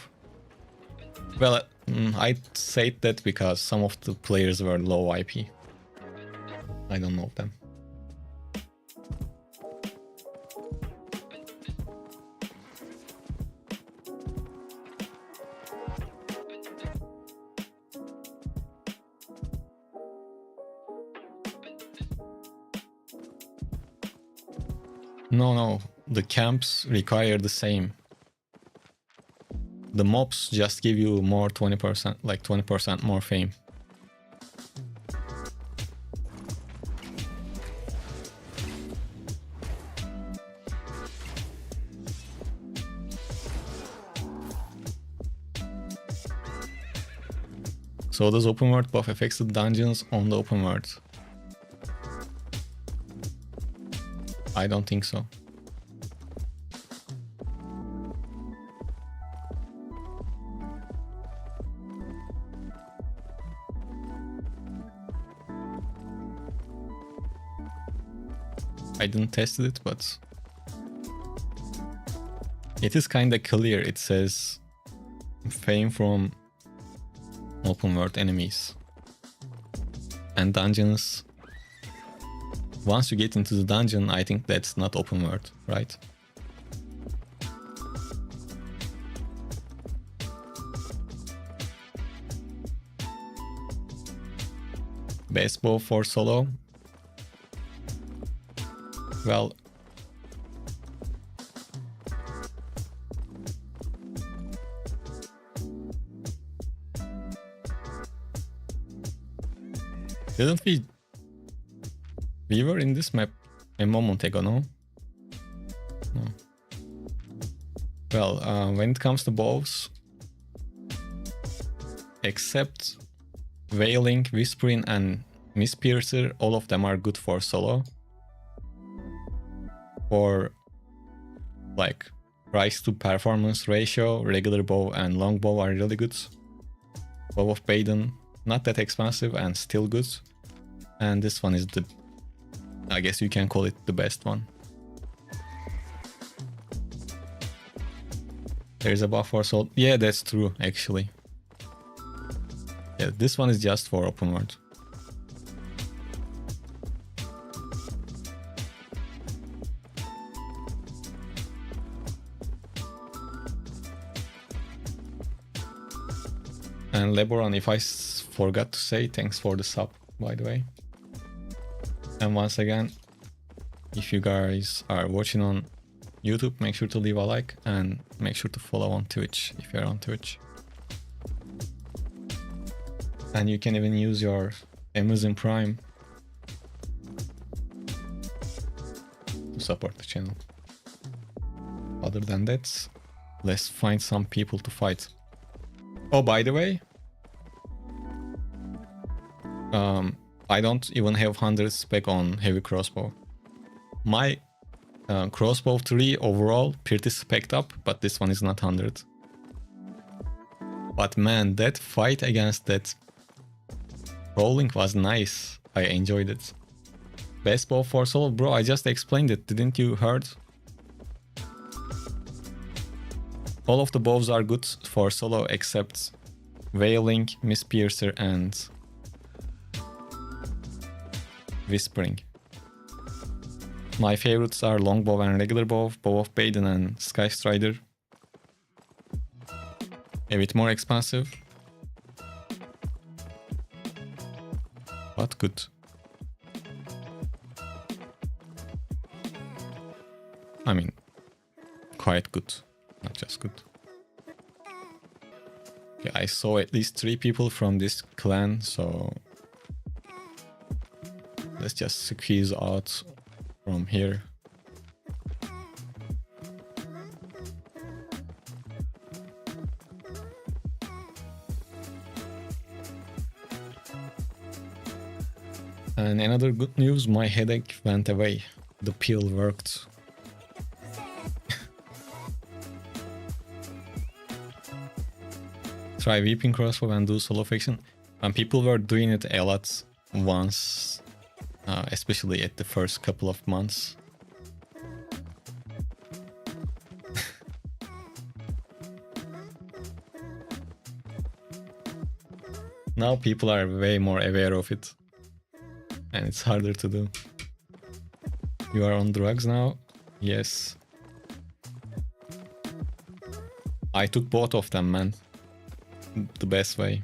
Well, I'd say that because some of the players were low IP. I don't know them. No, the camps require the same. The mobs just give you more 20%, like 20% more fame. So does open world buff affects the dungeons on the open world? I don't think so. I didn't test it, but it is kinda clear. It says fame from open world enemies and dungeons. Once you get into the dungeon, I think that's not open world, right? Best bow for solo? Well, didn't we were in this map a moment ago, no? No. Well, when it comes to bows, except Wailing, Whispering and Misspiercer, all of them are good for solo. For like price to performance ratio, regular bow and long bow are really good. Bow of Baden, not that expensive and still good. And this one is the, I guess you can call it the best one. There's a buff for soul. Yeah, that's true actually. Yeah, this one is just for open world. And Leboran, if I forgot to say, thanks for the sub, by the way. And once again, if you guys are watching on YouTube, make sure to leave a like and make sure to follow on Twitch if you're on Twitch. And you can even use your Amazon Prime to support the channel. Other than that, let's find some people to fight. Oh, by the way, I don't even have 100 spec on heavy crossbow. My crossbow 3 overall pretty spec'd up, but this one is not 100. But man, that fight against that rolling was nice. I enjoyed it. Best bow for solo, bro. I just explained it. Didn't you heard? All of the bows are good for solo except Wailing, Misspiercer and Whispering. My favorites are longbow and regular bow, bow of Baden and Sky Strider. A bit more expensive, but good. I mean, quite good, not just good. Okay, I saw at least 3 people from this clan, so let's just squeeze out from here. And another good news, my headache went away. The pill worked. Try weeping crossbow and do solo faction. And people were doing it a lot once, especially at the first couple of months. Now people are way more aware of it. And it's harder to do. You are on drugs now? Yes. I took both of them, man. The best way.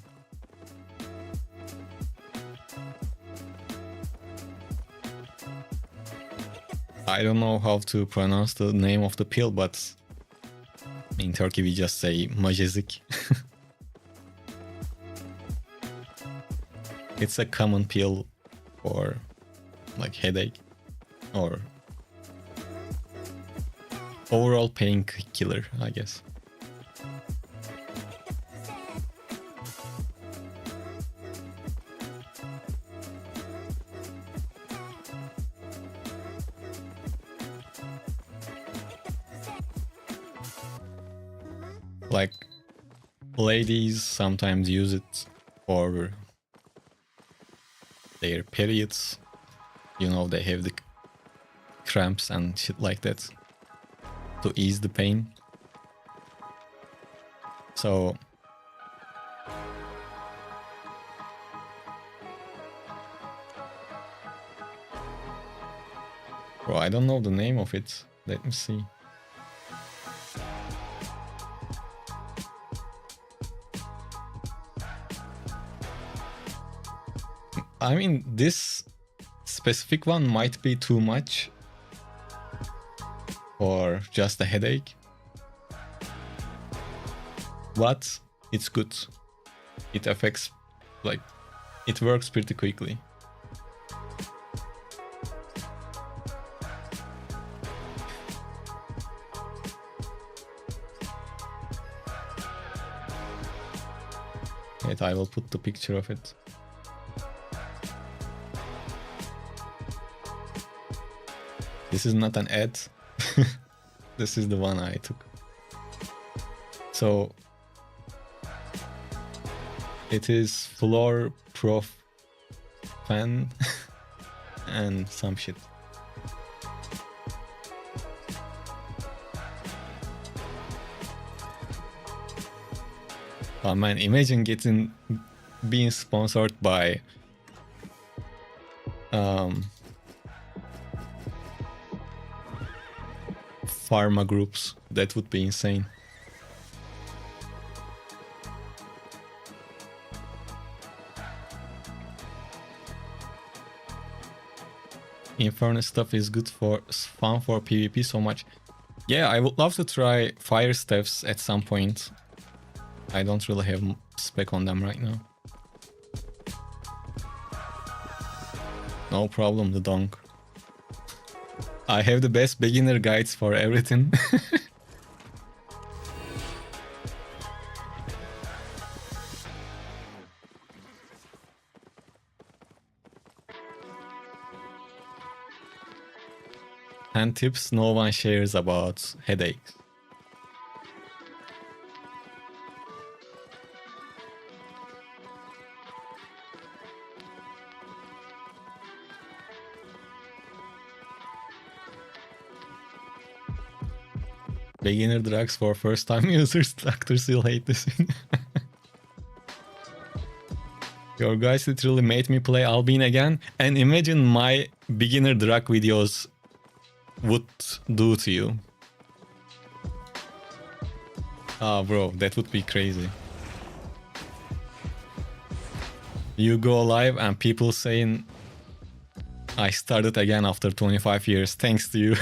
I don't know how to pronounce the name of the pill, but in Turkey we just say majezik. It's a common pill for like headache or overall painkiller, I guess. Like ladies sometimes use it for their periods. You know, they have the cramps and shit like that to ease the pain. So bro, I don't know the name of it. Let me see. I mean, this specific one might be too much or just a headache, but it's good. It affects, like, it works pretty quickly. Wait, I will put the picture of it. This is not an ad. This is the one I took. So it is floor prof fan and some shit. Oh man, imagine being sponsored by pharma groups. That would be insane. Inferno stuff is good for fun for PvP so much. Yeah, I would love to try fire staffs at some point. I don't really have spec on them right now. No problem, the donk. I have the best beginner guides for everything. And tips no one shares about headaches. Beginner drugs for first time users. Doctors still hate this. Your guys literally made me play Albion again, and imagine my beginner drug videos would do to you. Ah, bro, that would be crazy. You go live and people saying, I started again after 25 years, thanks to you.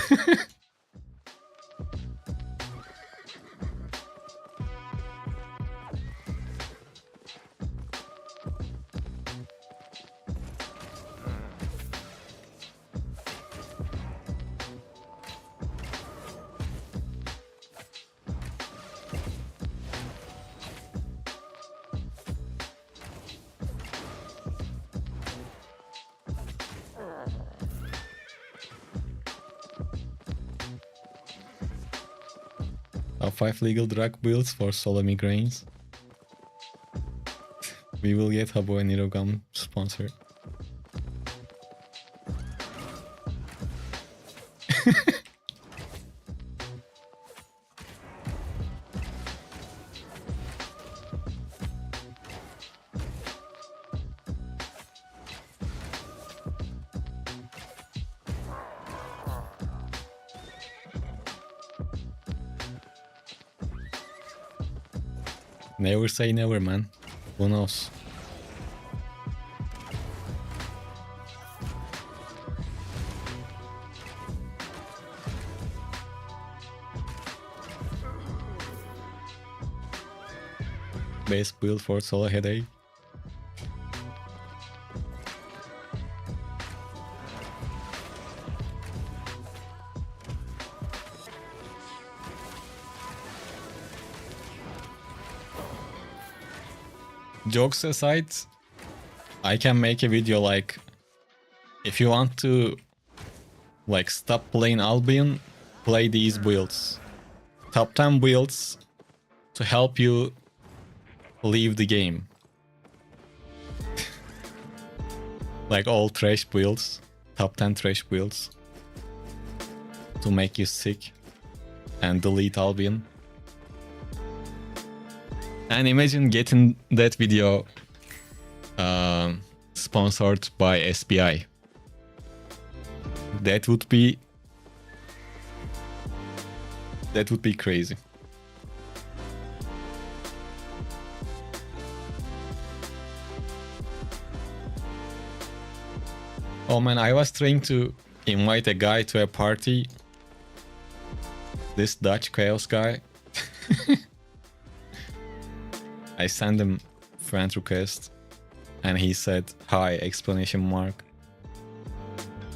Top 5 legal drug builds for solo migraines. We will get Habo and Nirogam sponsored. Never say never, man. Who knows? Best build for solo headache. Jokes aside, I can make a video like, if you want to like stop playing Albion, play these builds. Top 10 builds to help you leave the game. Like all trash builds, top 10 trash builds to make you sick and delete Albion. And imagine getting that video sponsored by SBI. That would be crazy. Oh man, I was trying to invite a guy to a party. This Dutch chaos guy. I sent him friend request and he said hi exclamation mark.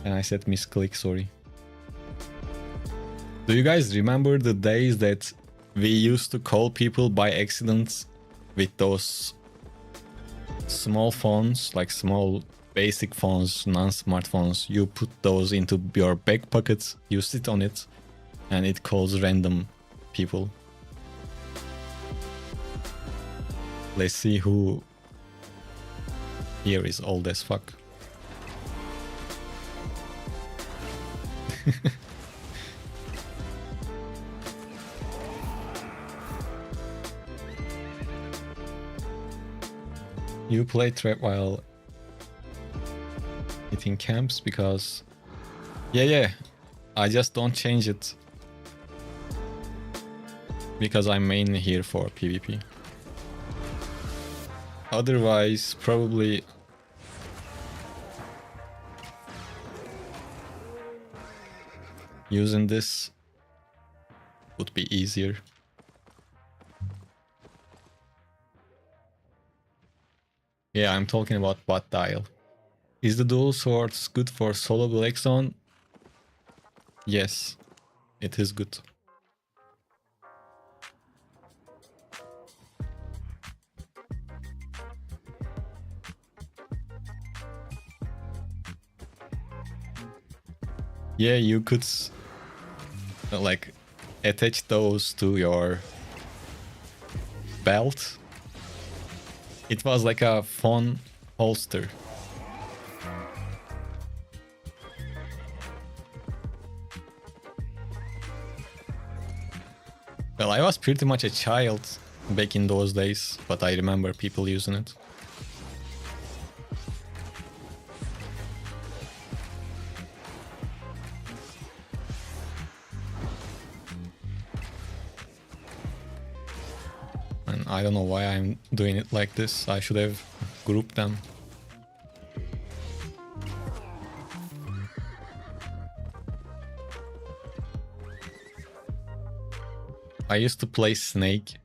And I said misclick, sorry. Do you guys remember the days that we used to call people by accident with those small phones, like small basic phones, non-smartphones? You put those into your back pocket, you sit on it, and it calls random people. Let's see who here is old as fuck. You play trap while hitting camps because... Yeah, I just don't change it. Because I'm mainly here for PvP. Otherwise, probably... using this would be easier. Yeah, I'm talking about bot dial. Is the dual swords good for solo Black Zone? Yes, it is good. Yeah, you could like attach those to your belt. It was like a phone holster. Well, I was pretty much a child back in those days, but I remember people using it. And I don't know why I'm doing it like this. I should have grouped them. I used to play Snake.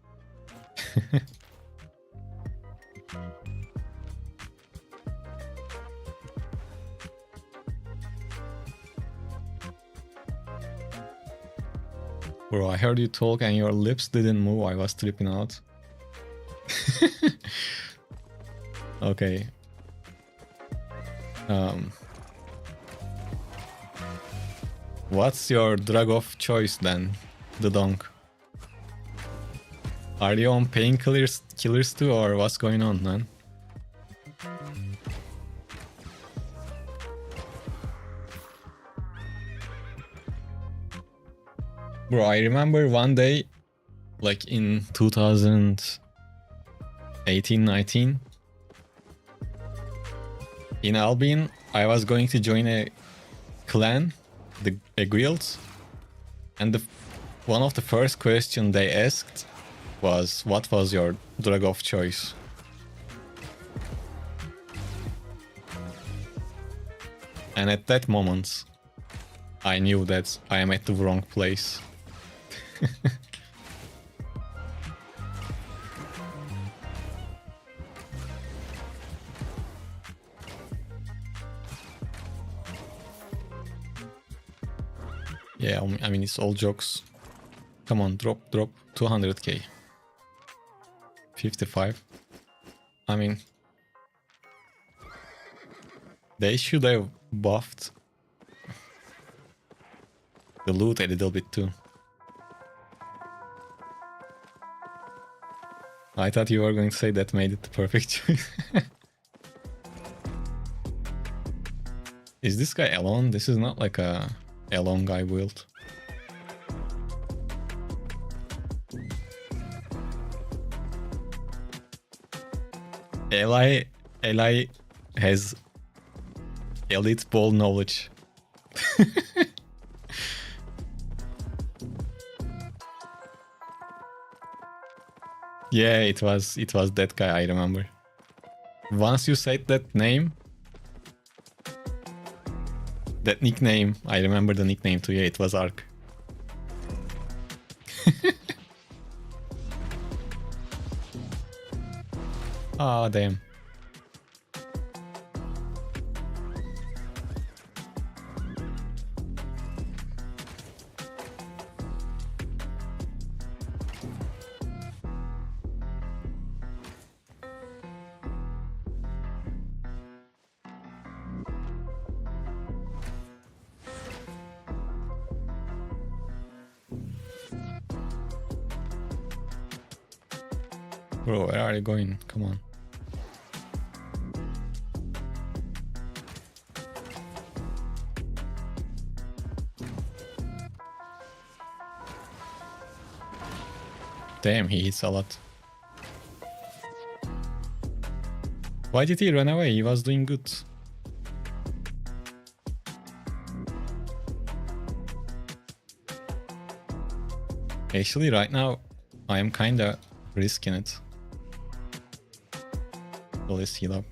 Bro, I heard you talk and your lips didn't move. I was tripping out. Okay. What's your drug of choice then? The donk. Are you on killers too, or what's going on, man? Bro, I remember one day, like in 2018-19, in Albion, I was going to join a clan, a guild, and one of the first questions they asked was, what was your drug of choice? And at that moment, I knew that I am at the wrong place. Yeah, I mean, it's all jokes. Come on, drop 200k. 55. I mean, they should have buffed the loot a little bit too. I thought you were going to say that made it the perfect choice. Is this guy alone? This is not like a alone guy build. Eli has elite ball knowledge. Yeah, it was that guy, I remember. Once you said that name, that nickname, I remember the nickname too. Yeah, it was Ark. Ah, damn. Bro, where are you going? Come on. Damn, he hits a lot. Why did he run away? He was doing good. Actually, right now, I am kinda risking it. So let's heal up.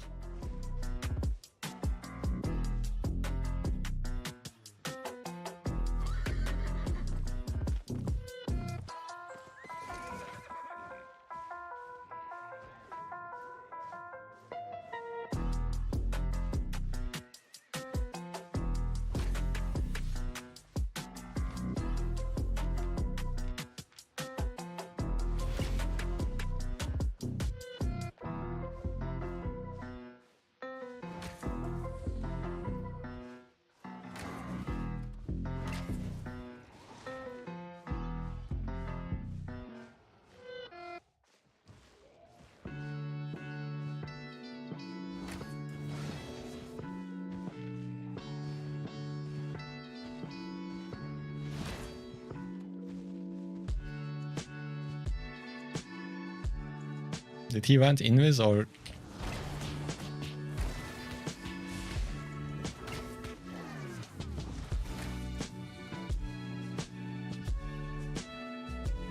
Did he want invis or?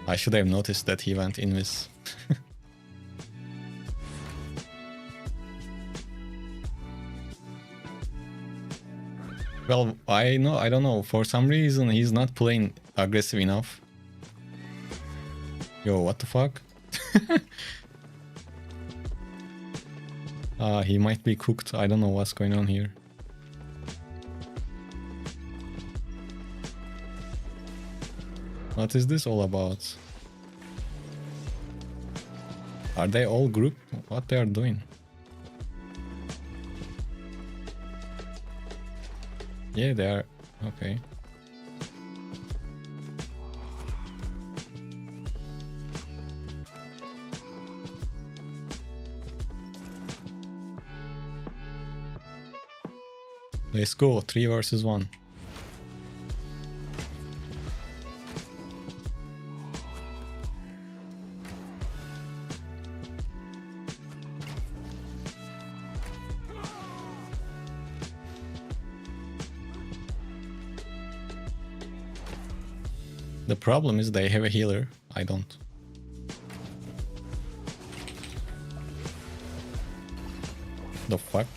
I should have noticed that he went invis. Well, I don't know. For some reason, he's not playing aggressive enough. Yo, what the fuck? He might be cooked. I don't know what's going on here. What is this all about? Are they all group? What they are doing? Yeah, they are. Okay. Let's go, 3 versus 1. The problem is they have a healer, I don't. The fuck?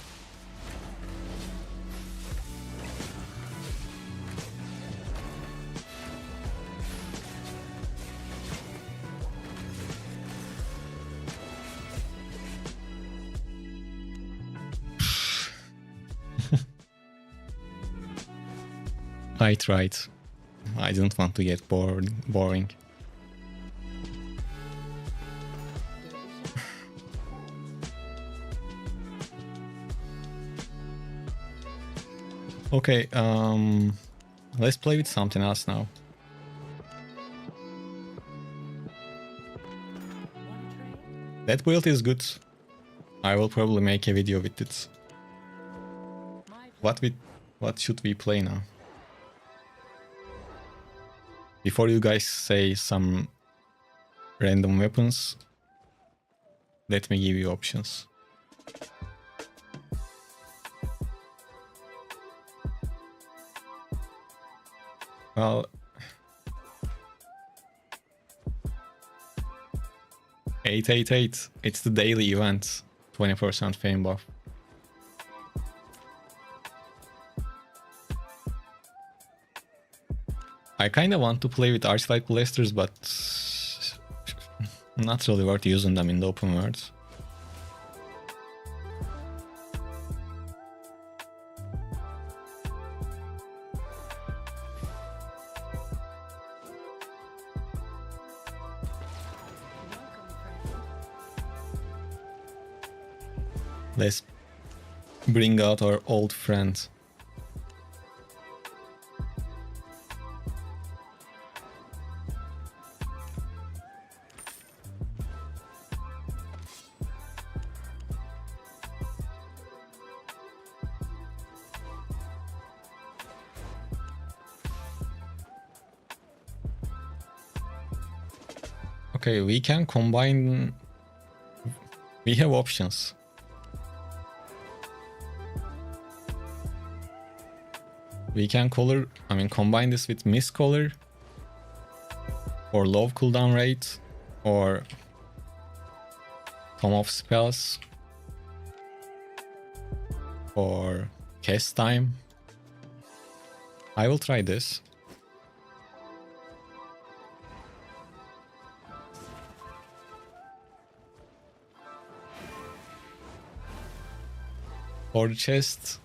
I tried. I didn't want to get boring. Okay, let's play with something else now. That build is good. I will probably make a video with it. What should we play now? Before you guys say some random weapons, let me give you options. Well, 888, it's the daily event, 20% fame buff. I kinda want to play with Archlight Blasters, but not really worth using them in the open world. Let's bring out our old friend. Okay, we can combine. We have options. We can combine this with Mist Color, or low cooldown rate, or Tome of Spells, or cast time. I will try this. For the chest,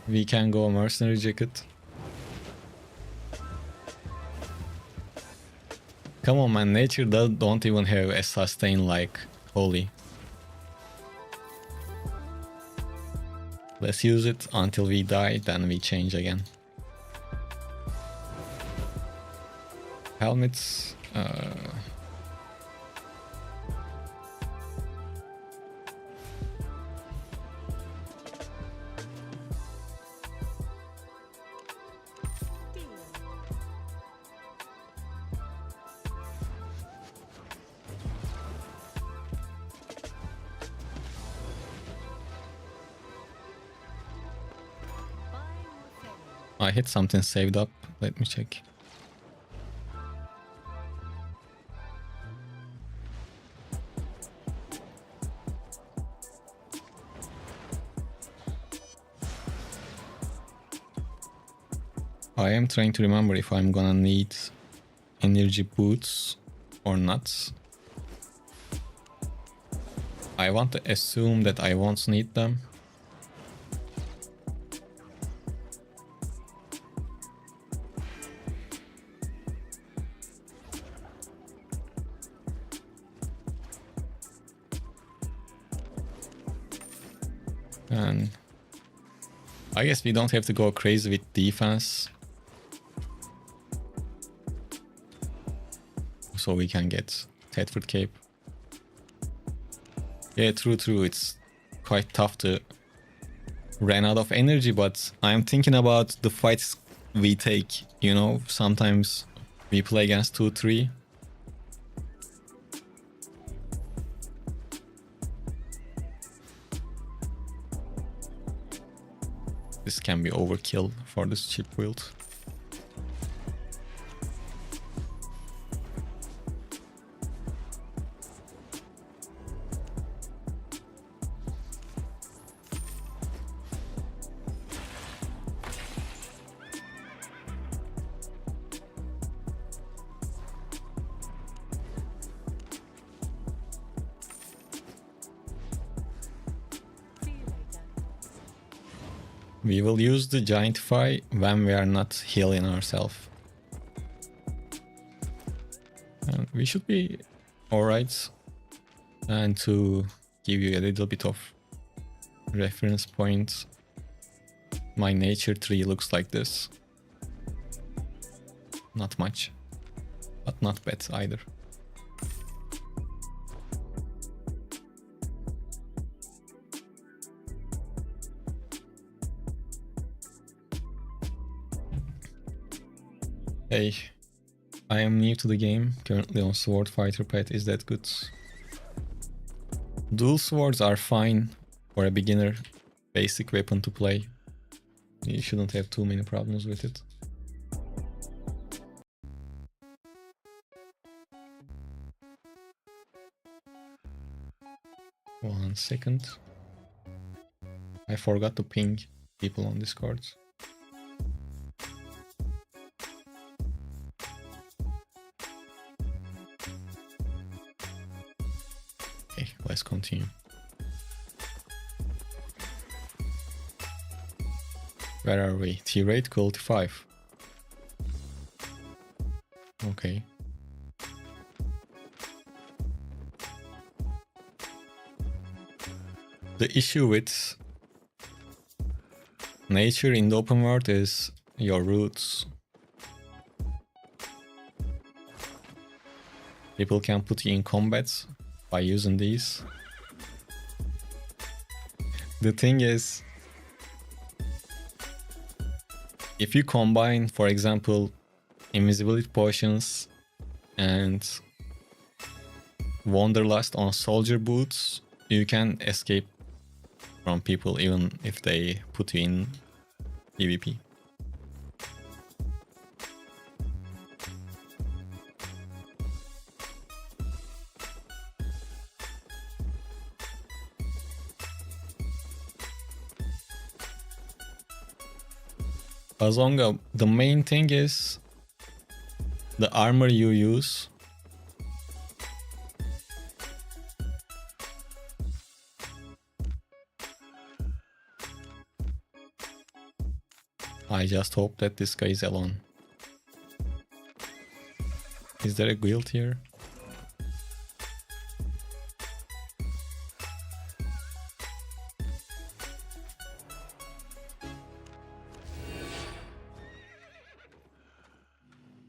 we can go Mercenary Jacket. Come on man, nature don't even have a sustain like Holy. Let's use it until we die, then we change again. Helmets, I hit something saved up. Let me check. I am trying to remember if I'm gonna need energy boots or not. I want to assume that I won't need them. And I guess we don't have to go crazy with defense, so we can get Thetford Cape. Yeah, true, it's quite tough to run out of energy, but I'm thinking about the fights we take, you know, sometimes we play against 2-3. This can be overkill for this chip build. We will use the Giantify when we are not healing ourselves. And we should be alright. And to give you a little bit of reference point, my nature tree looks like this. Not much, but not bad either. Hey, I am new to the game, currently on Sword Fighter Pet. Is that good? Dual swords are fine for a beginner, basic weapon to play. You shouldn't have too many problems with it. One second. I forgot to ping people on Discord. Okay, let's continue. Where are we? T-rate, quality 5. Okay. The issue with nature in the open world is your roots. People can put you in combat by using these. The thing is, if you combine, for example, invisibility potions and wanderlust on soldier boots, you can escape from people even if they put you in PvP. Azonga, the main thing is the armor you use. I just hope that this guy is alone. Is there a guild here?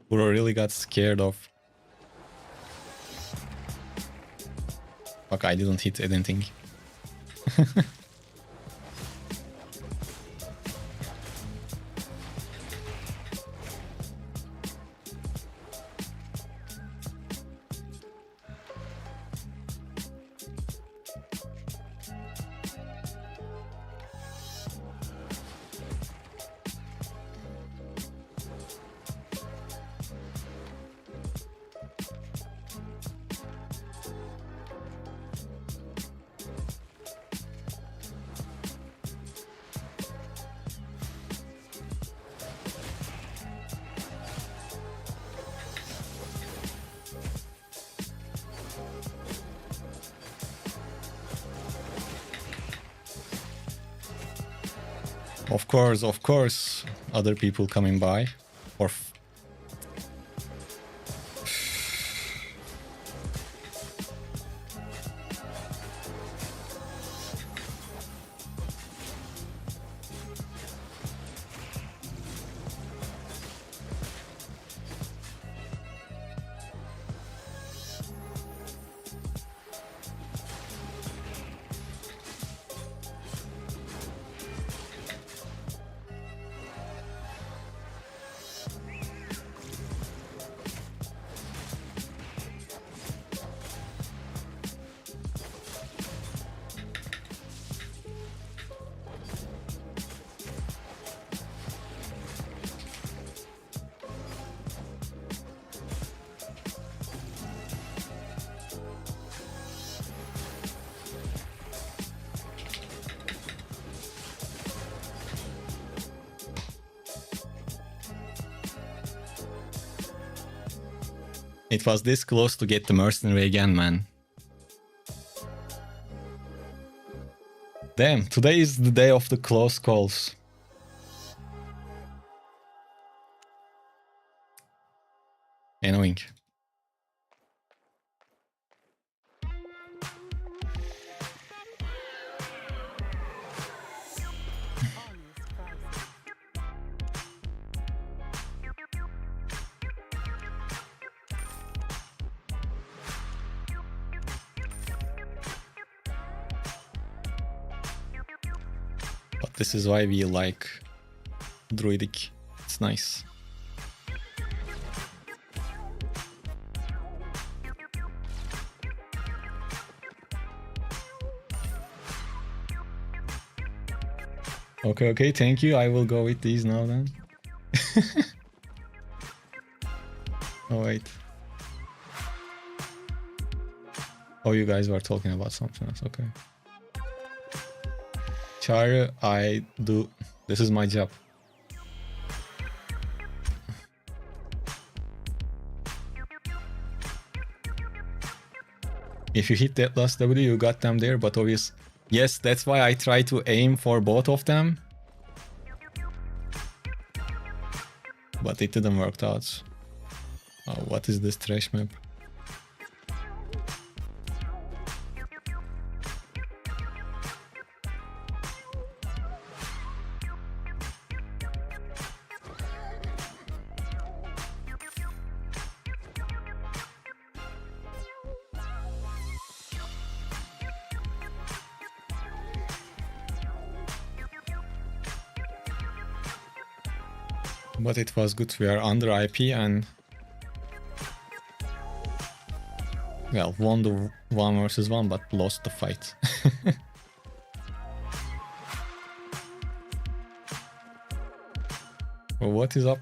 Bro really got scared of... Fuck, I didn't hit anything. Of course, other people coming by. Or It was this close to get the mercenary again, man. Damn, today is the day of the close calls. Annoying. But this is why we like Druidic. It's nice. Okay, thank you. I will go with these now then. Oh, wait. Oh, you guys were talking about something else. Okay. Charu, I do. This is my job. If you hit that last W, you got them there, but obvious. Yes, that's why I try to aim for both of them. But it didn't work out. Oh, what is this trash map? But it was good. We are under IP and well, won the 1 versus 1, but lost the fight. Well, what is up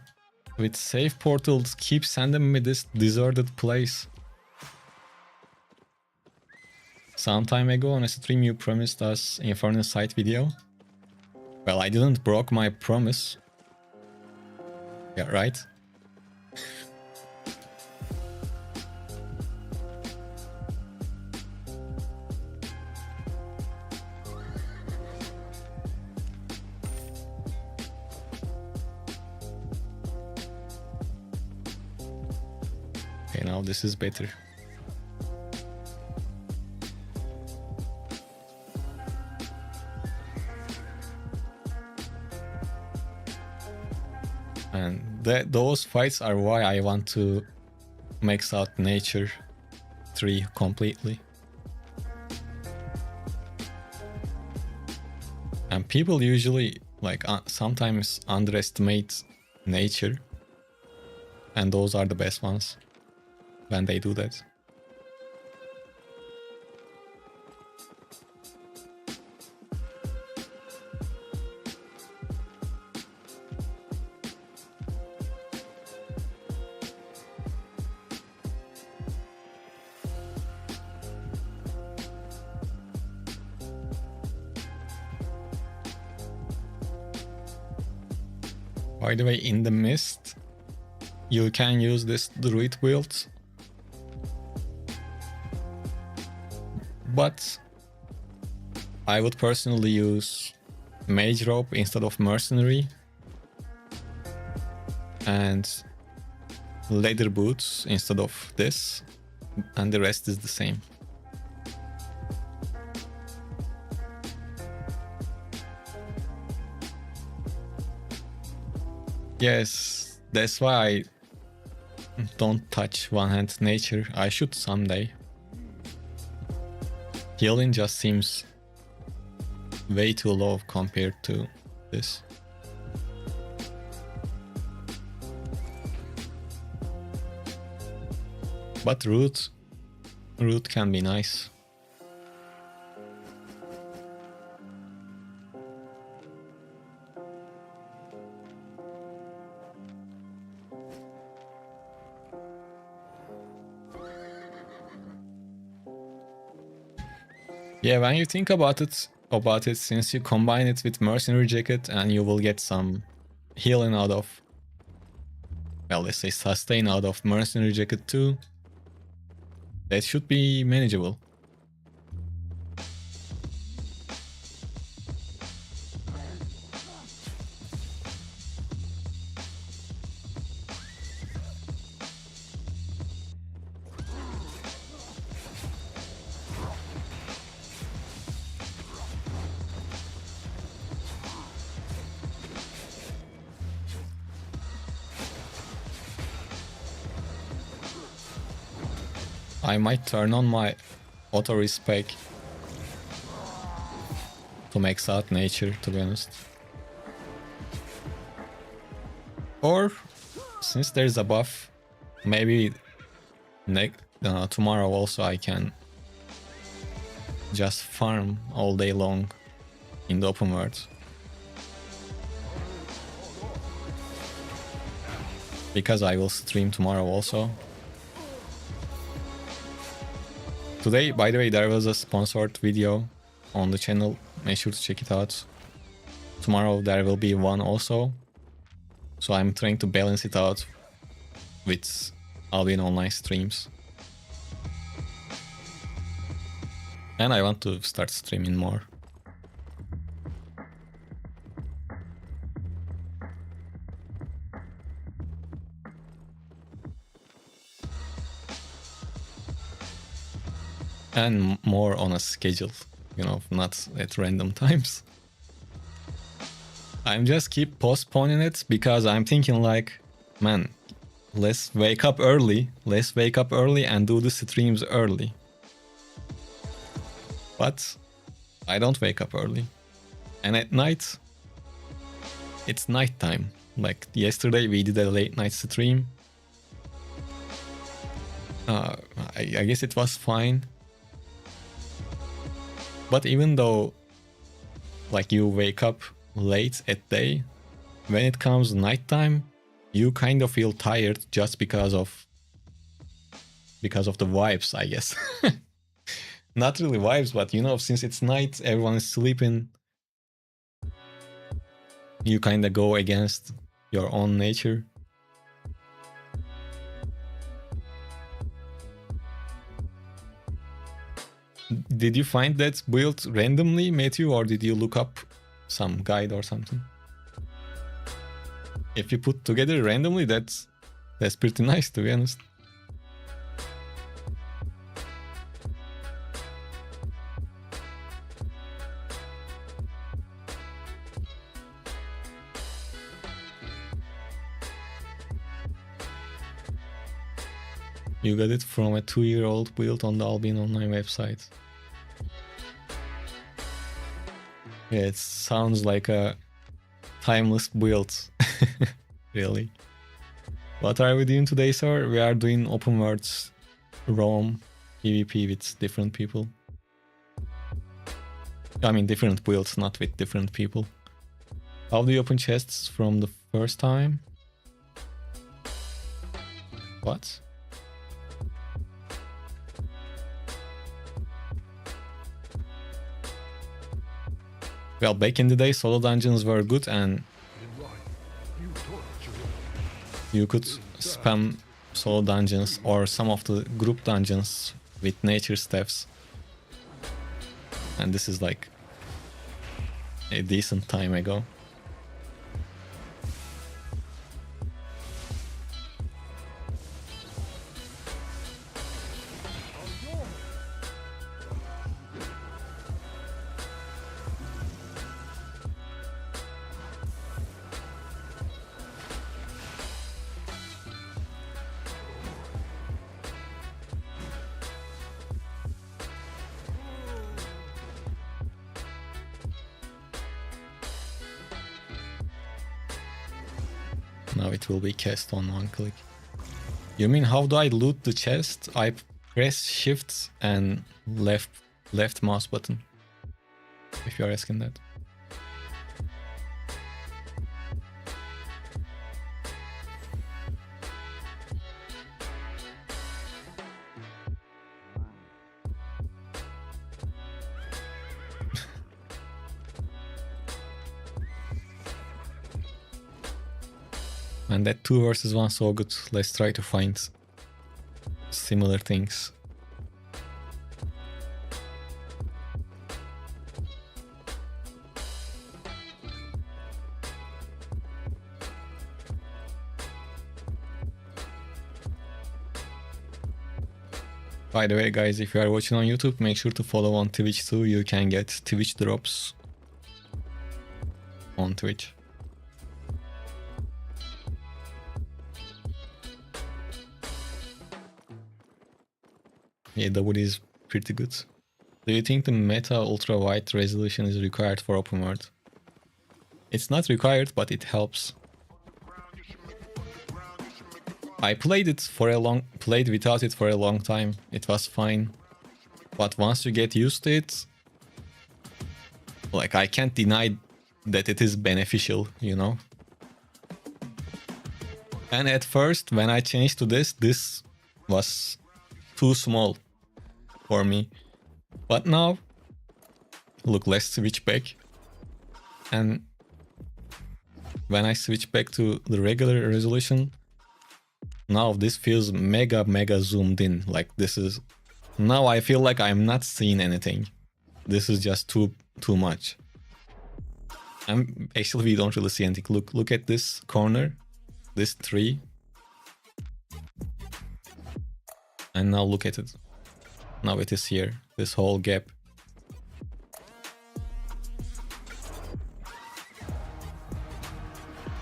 with save portals? Keep sending me this deserted place. Some time ago on a stream you promised us Inferno site video. Well, I didn't broke my promise. Yeah, right? Okay, now this is better. And those fights are why I want to max out Nature 3 completely. And people usually like sometimes underestimate Nature, and those are the best ones when they do that. By the way, in the mist, you can use this druid build, but I would personally use mage rope instead of mercenary, and leather boots instead of this, and the rest is the same. Yes, that's why I don't touch one-hand nature. I should someday. Healing just seems way too low compared to this. But root can be nice. Yeah, when you think about it, since you combine it with Mercenary Jacket and you will get some healing out of, well, let's say sustain out of Mercenary Jacket too, That should be manageable. I might turn on my auto respec to max out nature, to be honest. Or since there's a buff, maybe tomorrow also I can just farm all day long in the open world. Because I will stream tomorrow also. Today, by the way, there was a sponsored video on the channel. Make sure to check it out. Tomorrow there will be one also. So I'm trying to balance it out with Albion Online streams. And I want to start streaming more. And more on a schedule, you know, not at random times. I'm just keep postponing it because I'm thinking like, man, let's wake up early and do the streams early. But I don't wake up early. And at night, it's nighttime. Like yesterday we did a late night stream. I guess it was fine. But even though like you wake up late at day, when it comes nighttime, you kind of feel tired just because of the vibes, I guess. Not really vibes, but you know, since it's night, everyone is sleeping. You kind of go against your own nature. Did you find that build randomly, Matthew, or did you look up some guide or something? If you put together randomly, that's pretty nice, to be honest. You got it from a 2-year-old build on the Albion Online website. Yeah, it sounds like a timeless build. Really. What are we doing today, sir? We are doing open worlds, roam, PvP with different people. I mean different builds, not with different people. How do you open chests from the first time? What? Well, back in the day, solo dungeons were good and you could spam solo dungeons or some of the group dungeons with nature staffs. And this is like a decent time ago. Now it will be cast on one click. You mean how do I loot the chest? I press shift and left mouse button. If you are asking that. And that 2 versus 1 so good. Let's try to find similar things. By the way, guys, if you are watching on YouTube, make sure to follow on Twitch too. You can get Twitch drops on Twitch. Yeah, W is pretty good. Do you think the meta ultra-wide resolution is required for open world? It's not required, but it helps. I played without it for a long time. It was fine. But once you get used to it, like, I can't deny that it is beneficial, you know? And at first, when I changed to this was too small for me. But now, look, let's switch back. And when I switch back to the regular resolution, now this feels mega zoomed in. Like, this is... Now I feel like I'm not seeing anything. This is just too much. Actually, we don't really see anything. Look at this corner, this tree. And now look at it. Now it is here, this whole gap.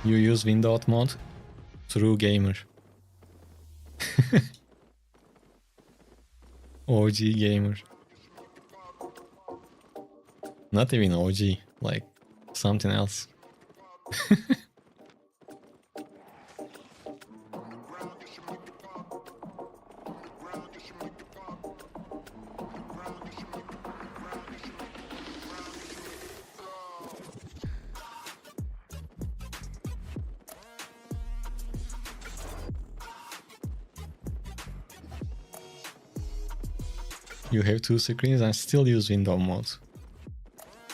You use windowed mode? True gamer. OG gamer. Not even OG, like something else. You have two screens and still use window mode.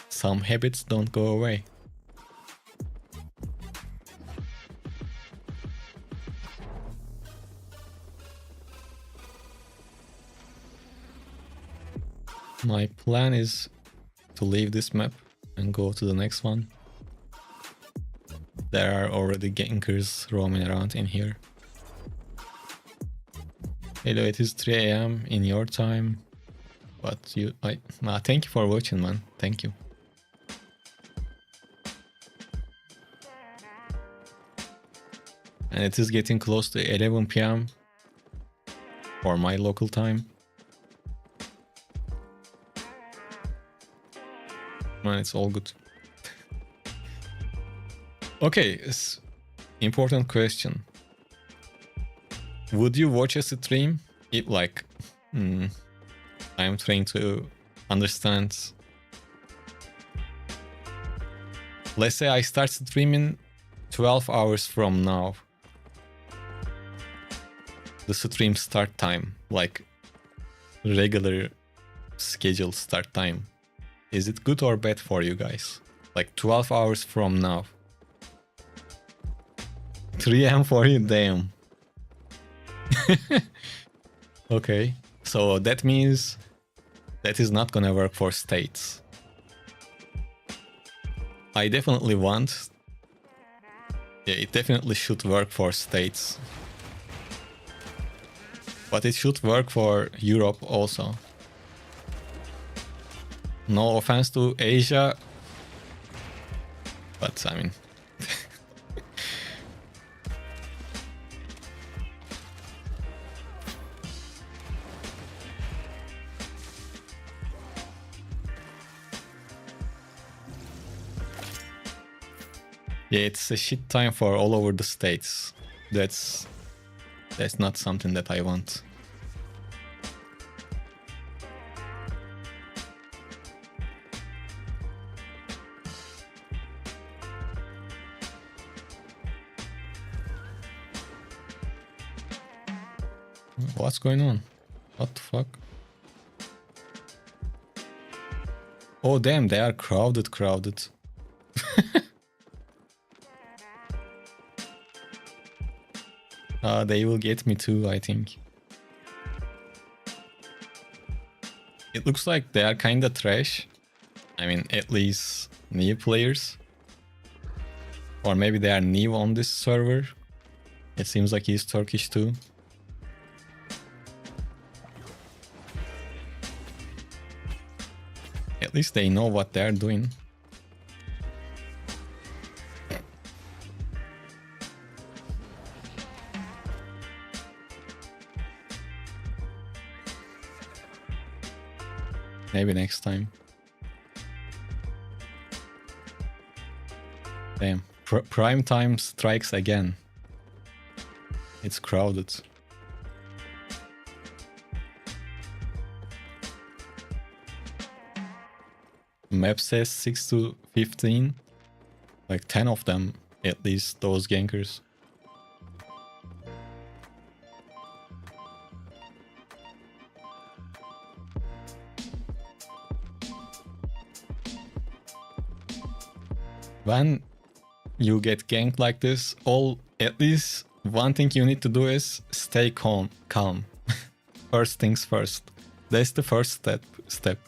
Some habits don't go away. My plan is to leave this map and go to the next one. There are already gankers roaming around in here. Hello, it is 3 AM in your time. But thank you for watching, man. Thank you. And it is getting close to 11 PM for my local time. Man, it's all good. Okay, important question. Would you watch a stream if, like, I'm trying to understand. Let's say I start streaming 12 hours from now. The stream start time, like regular scheduled start time. Is it good or bad for you guys? Like 12 hours from now. 3 AM for you? Damn. Okay. So that means that is not gonna work for states. I definitely want... Yeah, it definitely should work for states. But it should work for Europe also. No offense to Asia. But I mean... Yeah, it's a shit time for all over the states. That's not something that I want. What's going on? What the fuck? Oh damn, they are crowded. They will get me too, I think. It looks like they are kinda trash. I mean, at least new players. Or maybe they are new on this server. It seems like he's Turkish too. At least they know what they're doing. Maybe next time. Damn. Prime time strikes again. It's crowded. Map says 6 to 15. Like 10 of them, at least, those gankers. When you get ganked like this, at least one thing you need to do is stay calm. First things first. That's the first step.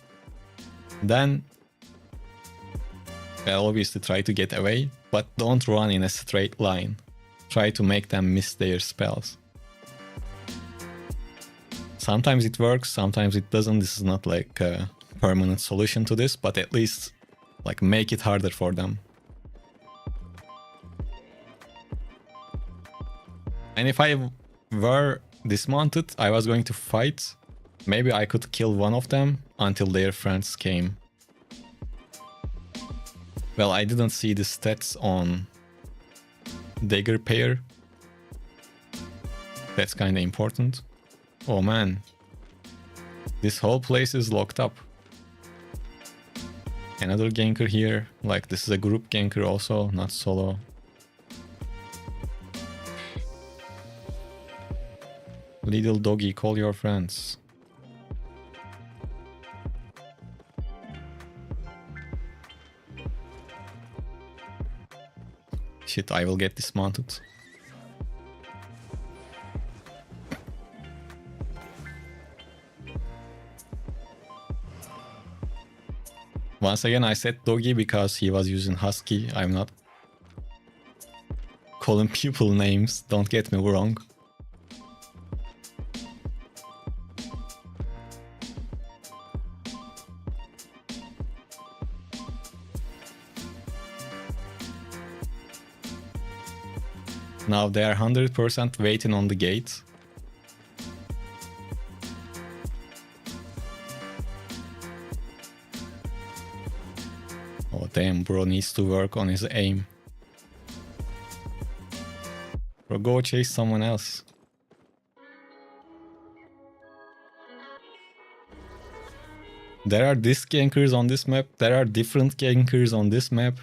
Then, well, obviously try to get away, but don't run in a straight line. Try to make them miss their spells. Sometimes it works, sometimes it doesn't. This is not like a permanent solution to this, but at least like make it harder for them. And if I were dismounted, I was going to fight. Maybe I could kill one of them until their friends came. Well, I didn't see the stats on dagger pair. That's kinda important. Oh man. This whole place is locked up. Another ganker here. Like, this is a group ganker also, not solo. Little doggy, call your friends. Shit, I will get dismounted. Once again, I said doggy because he was using husky. I'm not calling people names, don't get me wrong. Now they are 100% waiting on the gate. Oh damn, bro needs to work on his aim. Bro, go chase someone else. There are disc gankers on this map. There are different gankers on this map.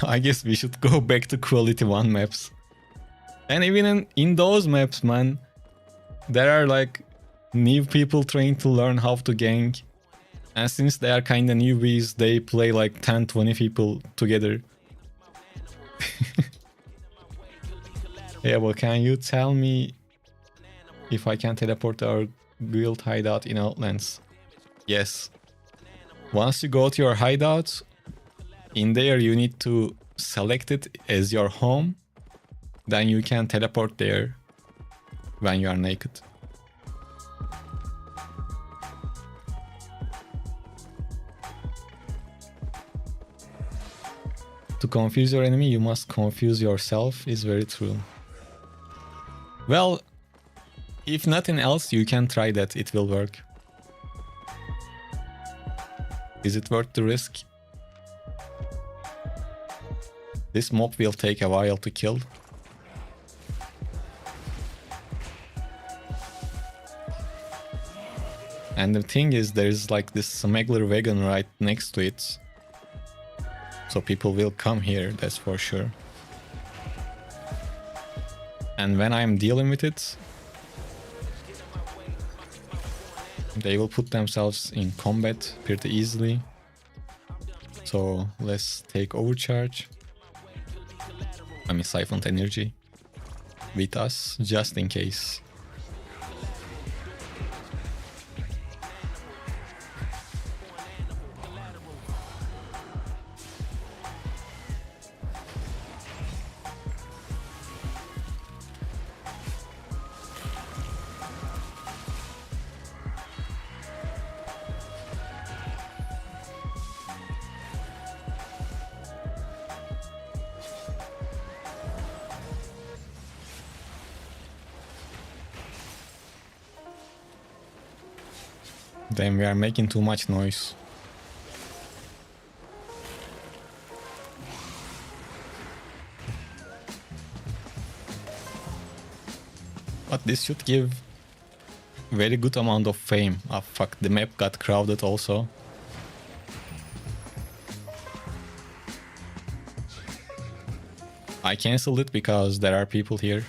I guess we should go back to quality 1 maps. And even in those maps, man, there are like new people trying to learn how to gank. And since they are kinda newbies, they play like 10-20 people together. Yeah, well, can you tell me if I can teleport our guild hideout in Outlands? Yes. Once you go to your hideout, in there you need to select it as your home. Then you can teleport there when you are naked. To confuse your enemy, you must confuse yourself, is very true. Well, if nothing else, you can try that, it will work. Is it worth the risk? This mob will take a while to kill. And the thing is, there's like this smuggler wagon right next to it. So people will come here, that's for sure. And when I'm dealing with it, they will put themselves in combat pretty easily. So let's take overcharge. I mean siphoned energy with us, just in case. Then we are making too much noise. But this should give very good amount of fame. Ah fuck, the map got crowded also. I cancelled it because there are people here.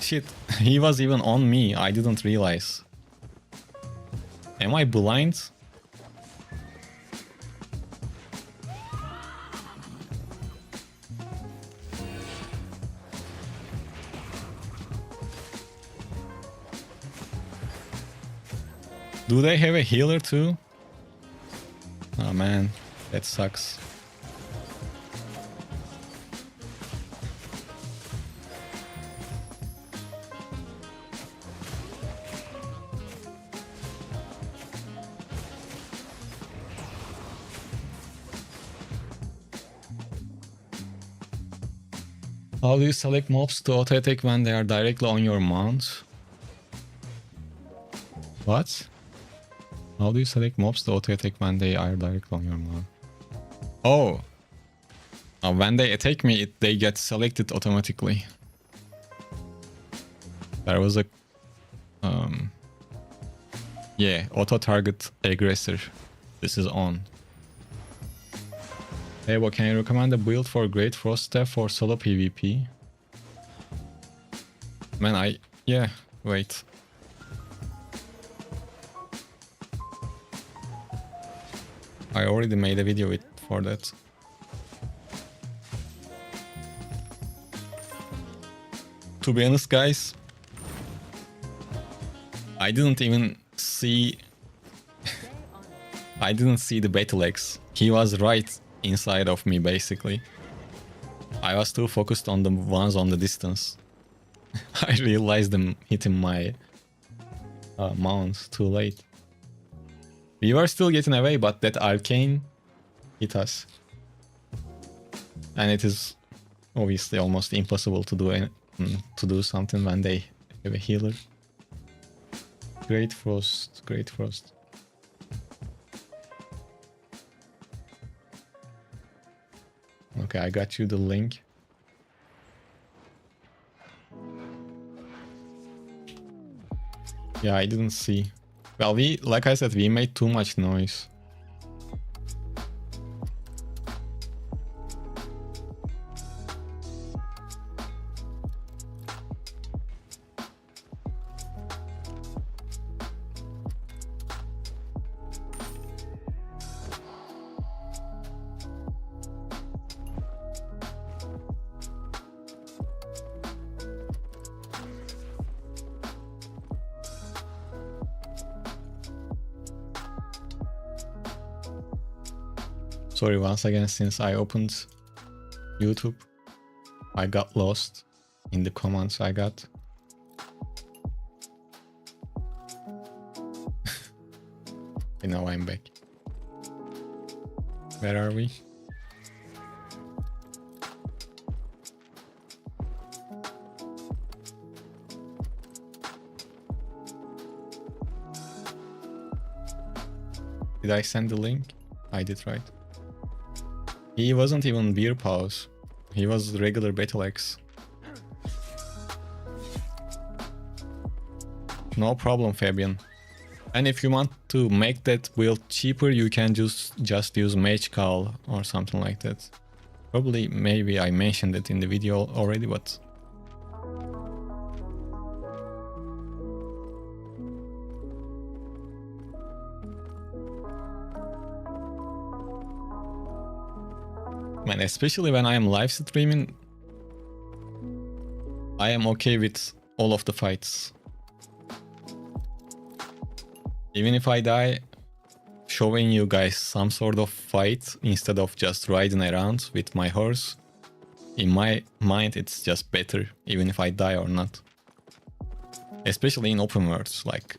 Shit, he was even on me, I didn't realize. Am I blind? Do they have a healer too? Oh man, that sucks. How do you select mobs to auto attack when they are directly on your mount? What? How do you select mobs to auto attack when they are directly on your mount? Oh! When they attack me, they get selected automatically. There was a... yeah, auto target aggressor. This is on. Hey, what can you recommend a build for Great Frost Staff for solo PvP? Man, yeah, wait. I already made a video for that. To be honest, guys, I didn't even see... I didn't see the battle axe. He was right inside of me, basically. I was too focused on the ones on the distance. I realized them hitting my mount too late. We were still getting away, but that arcane hit us. And it is obviously almost impossible to do something when they have a healer. Great Frost, Great Frost. Okay, I got you the link. Yeah, I didn't see. Well, like I said, we made too much noise. Sorry once again, since I opened YouTube, I got lost in the comments I got. And now I'm back. Where are we? Did I send the link? I did, right? He wasn't even beer paws. He was regular battle axe. No problem, Fabian. And if you want to make that build cheaper, you can just use Mage Call or something like that. Probably, maybe I mentioned it in the video already, but... Man, especially when I am live streaming, I am okay with all of the fights. Even if I die, showing you guys some sort of fight instead of just riding around with my horse, in my mind it's just better, even if I die or not. Especially in open worlds, like,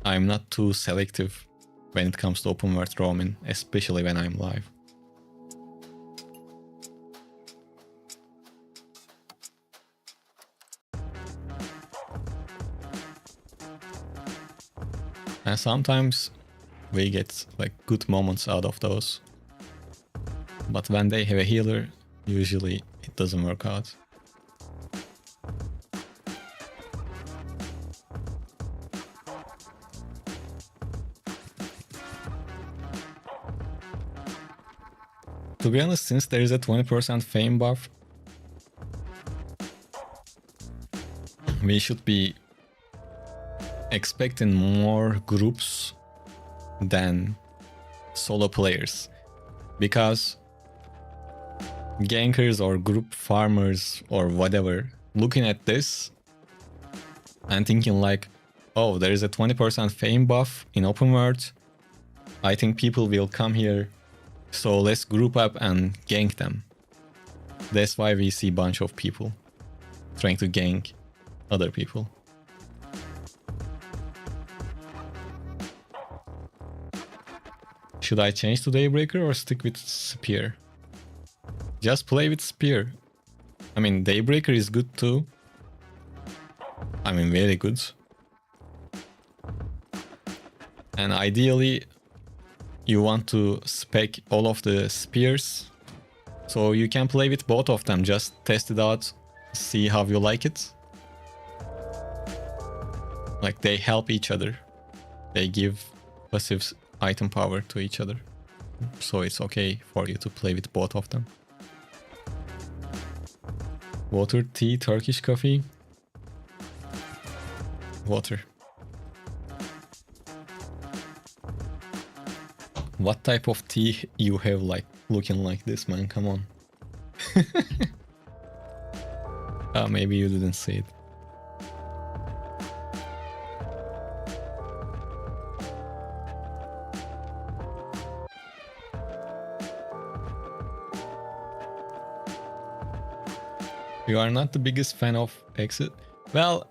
I'm not too selective when it comes to open world roaming, especially when I'm live. And sometimes we get like good moments out of those. But when they have a healer, usually it doesn't work out. To be honest, since there is a 20% fame buff, we should be expecting more groups than solo players. Because gankers or group farmers or whatever looking at this and thinking like, oh, there is a 20% fame buff in open world, I think people will come here, so let's group up and gank them. That's why we see a bunch of people trying to gank other people. Should I change to Daybreaker or stick with Spear? Just play with Spear. I mean, Daybreaker is good too. I mean, very good. And ideally, you want to spec all of the spears. So you can play with both of them. Just test it out, see how you like it. Like, they help each other. They give passive item power to each other. So it's okay for you to play with both of them. Water, tea, Turkish coffee. Water. What type of tea you have, like looking like this, man? Come on. Maybe you didn't see it. You are not the biggest fan of Exit? Well,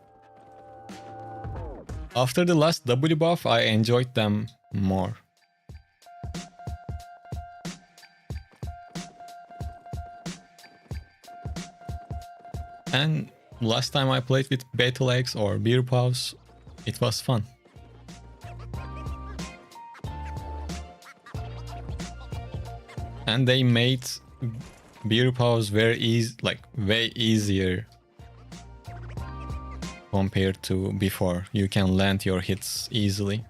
after the last W buff, I enjoyed them more. And last time I played with Battle Eggs or Beer Paws, it was fun. And they made Beer Paws very easy, like way easier compared to before. You can land your hits easily.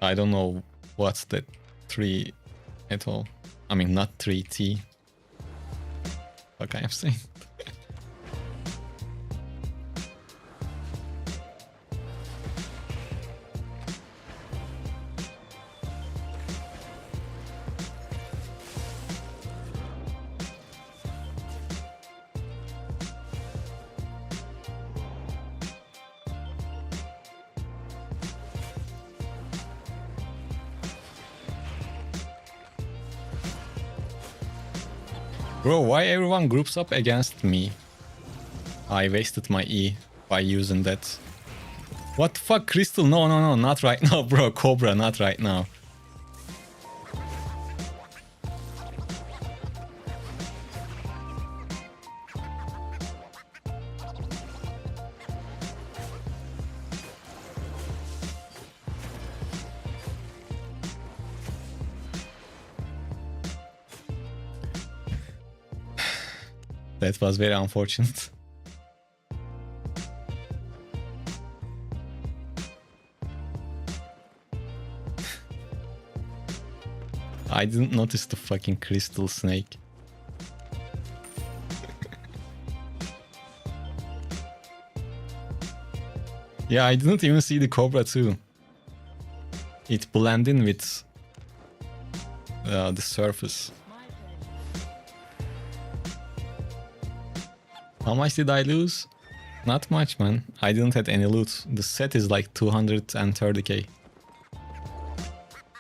I don't know what's that 3 at all. I mean, not 3T. Like I'm saying. Bro, why everyone groups up against me? I wasted my E by using that. What the fuck, Crystal? No, no, no, not right now, bro. Cobra, not right now. That was very unfortunate. I didn't notice the fucking crystal snake. Yeah, I didn't even see the cobra too. It blended in with the surface. How much did I lose? Not much, man. I didn't have any loot. The set is like 230k.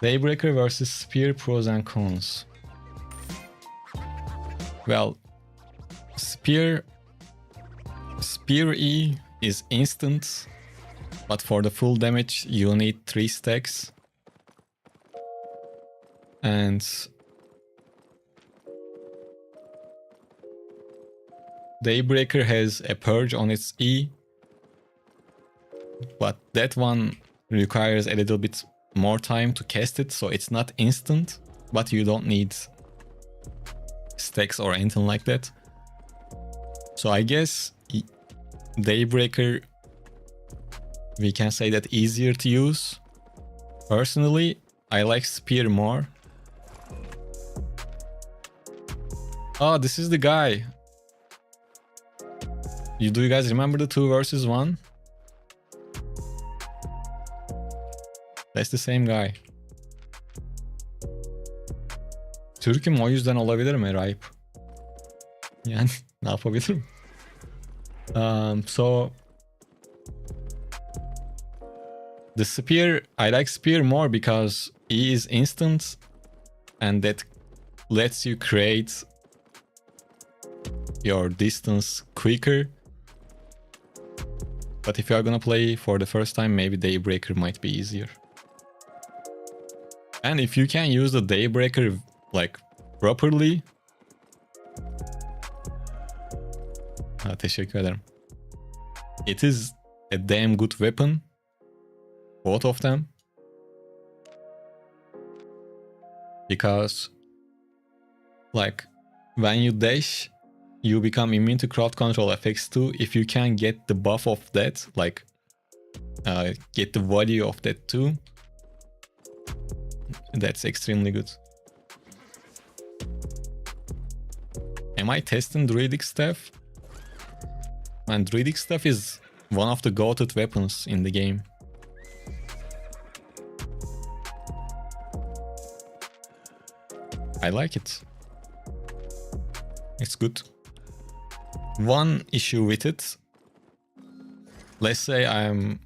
Daybreaker versus Spear, pros and cons. Well, Spear E is instant, but for the full damage you need 3 stacks. And Daybreaker has a purge on its E, but that one requires a little bit more time to cast it, so it's not instant, but you don't need stacks or anything like that. So I guess Daybreaker, we can say that easier to use. Personally, I like Spear more. Oh, this is the guy. Do you guys remember the 2 versus 1? That's the same guy. Türk'üm, o yüzden olabilir mi? Ripe. Yani ne yapabilirim? So the spear, I like spear more because E is instant and that lets you create your distance quicker. But if you are gonna play for the first time, maybe Daybreaker might be easier. And if you can use the Daybreaker like properly... teşekkür ederim. It is a damn good weapon. Both of them. Because like when you dash, you become immune to crowd control effects too. If you can get the buff of that, like get the value of that too, that's extremely good. Am I testing Druidic Staff? And Druidic Staff is one of the goated weapons in the game. I like it. It's good. One issue with it, let's say I'm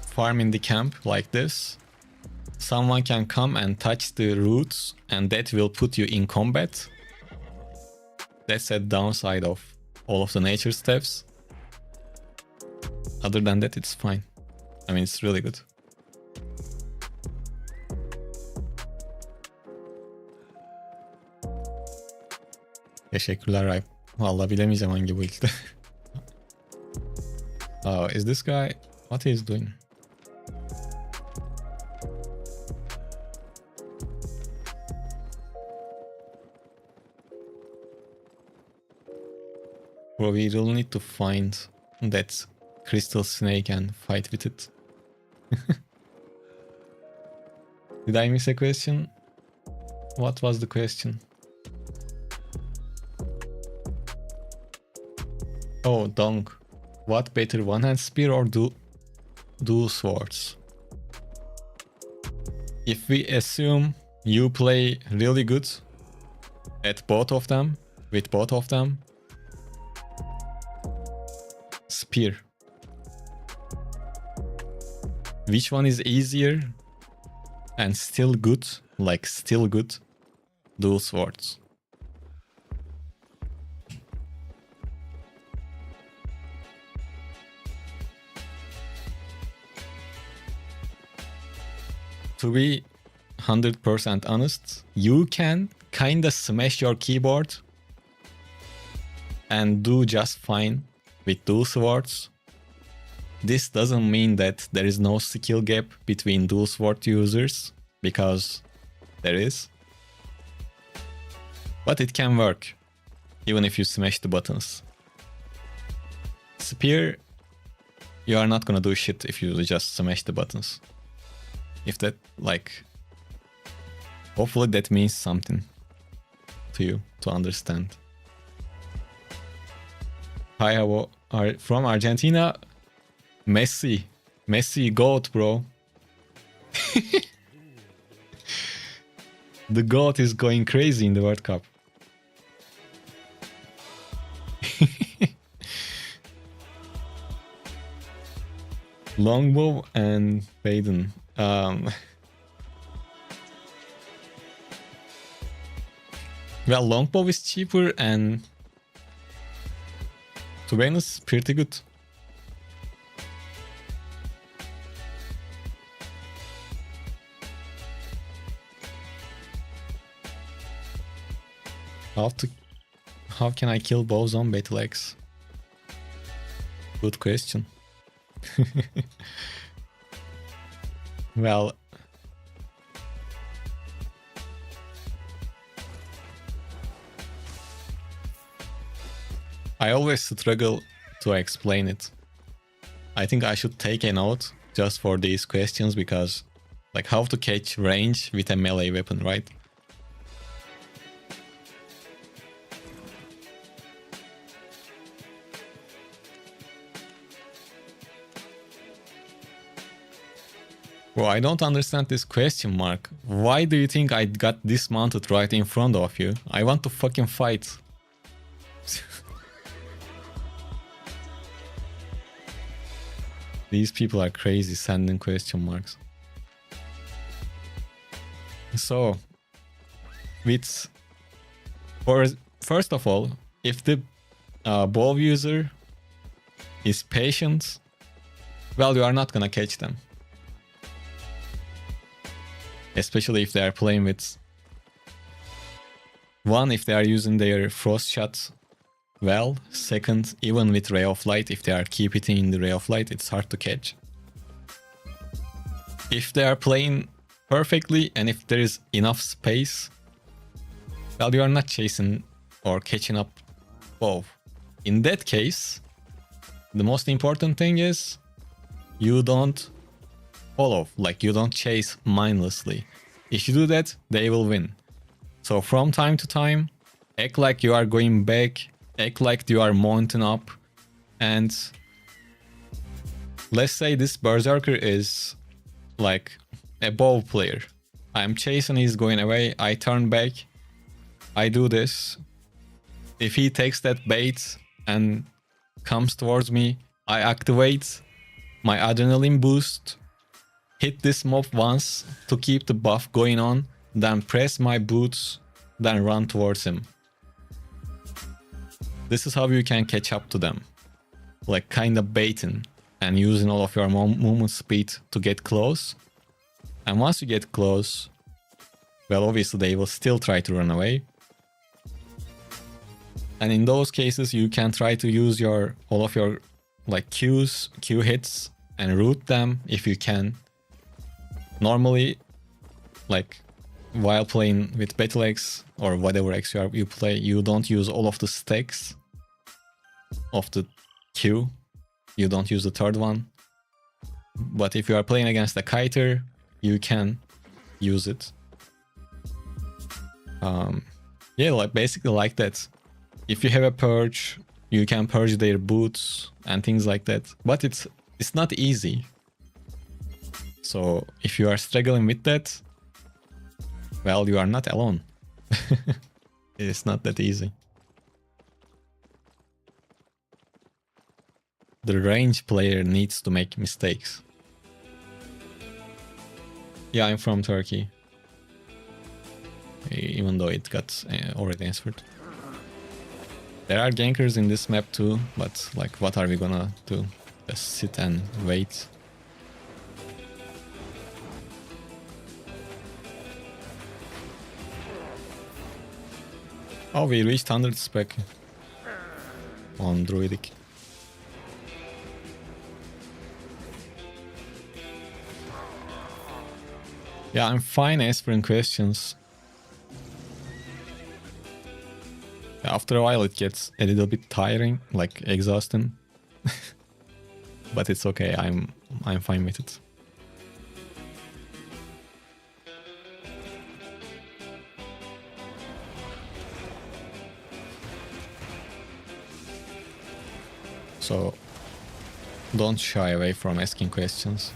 farming the camp like this. Someone can come and touch the roots and that will put you in combat. That's a downside of all of the nature staffs. Other than that, it's fine. I mean, it's really good. Teşekkürler Ripe. Vallahi bilemeyeceğim hangi build'de. Oh, is this guy... What is he doing? Bro, we really need to find that crystal snake and fight with it. Did I miss a question? What was the question? Oh, Dong. What better, one-hand spear or dual swords? If we assume you play really good at both of them, with both of them, spear. Which one is easier and still good, like still good? Dual swords. To be 100% honest, you can kinda smash your keyboard and do just fine with dual swords. This doesn't mean that there is no skill gap between dual sword users, because there is. But it can work, even if you smash the buttons. Spear, you are not gonna do shit if you just smash the buttons. If that, like, hopefully that means something to you to understand. Hi, how are from Argentina? Messi, GOAT, bro. The GOAT is going crazy in the World Cup. Longbow and Baden. Well, Longbow is cheaper and to be honest, pretty good. How to how can I kill bows on Battle Axe? Good question. Well, I always struggle to explain it. I think I should take a note just for these questions, because like how to catch range with a melee weapon, right? Bro, I don't understand this question mark. Why do you think I got dismounted right in front of you? I want to fucking fight. These people are crazy sending question marks. So, first of all, if the bow user is patient, well, you are not gonna catch them. Especially if they are playing with... One, if they are using their frost shot well. Second, even with ray of light, if they are keep hitting in the ray of light, it's hard to catch. If they are playing perfectly and if there is enough space, well, you are not chasing or catching up both. In that case, the most important thing is you don't follow, like you don't chase mindlessly. If you do that, they will win. So from time to time, act like you are going back, act like you are mounting up, and let's say this berserker is like a bow player. I'm chasing, he's going away, I turn back, I do this. If he takes that bait and comes towards me, I activate my adrenaline boost, hit this mob once to keep the buff going on, then press my boots, then run towards him. This is how you can catch up to them. Like kind of baiting and using all of your movement speed to get close. And once you get close, well, obviously they will still try to run away. And in those cases, you can try to use all of your like Q hits and root them if you can. Normally, like while playing with Battle Axe or whatever Axe you play, you don't use all of the stacks of the Q. You don't use the third one. But if you are playing against a kiter, you can use it. Yeah, like basically like that. If you have a purge, you can purge their boots and things like that. But it's not easy. So if you are struggling with that, well, you are not alone. It's not that easy. The range player needs to make mistakes. Yeah, I'm from Turkey. Even though it got already answered. There are gankers in this map too, but like what are we gonna do? Just sit and wait. Oh, we reached 100 spec on Druidic. Yeah, I'm fine answering questions. After a while it gets a little bit tiring, like exhausting. But it's okay, I'm fine with it. So don't shy away from asking questions.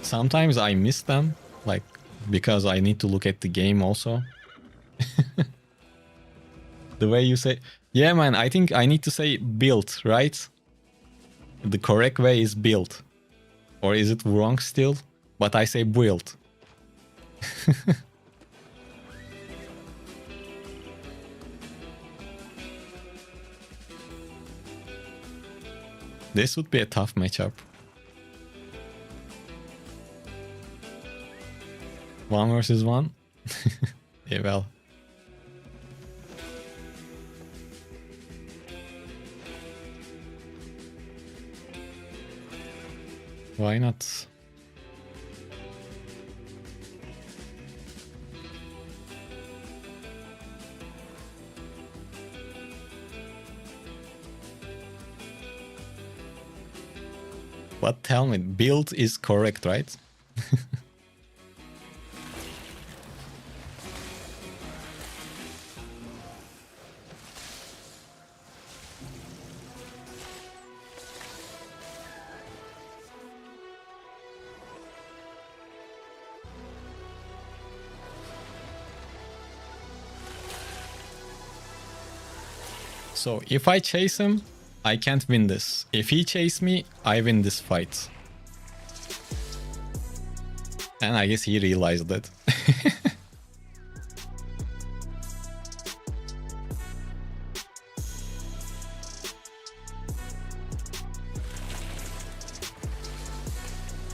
Sometimes I miss them, like because I need to look at the game also. The way you say, yeah man, I think I need to say build, right? The correct way is build. Or is it wrong still? But I say build. This would be a tough matchup. 1 versus 1? Yeah, well. Why not? But tell me, build is correct, right? So if I chase him, I can't win this. If he chases me, I win this fight. And I guess he realized that.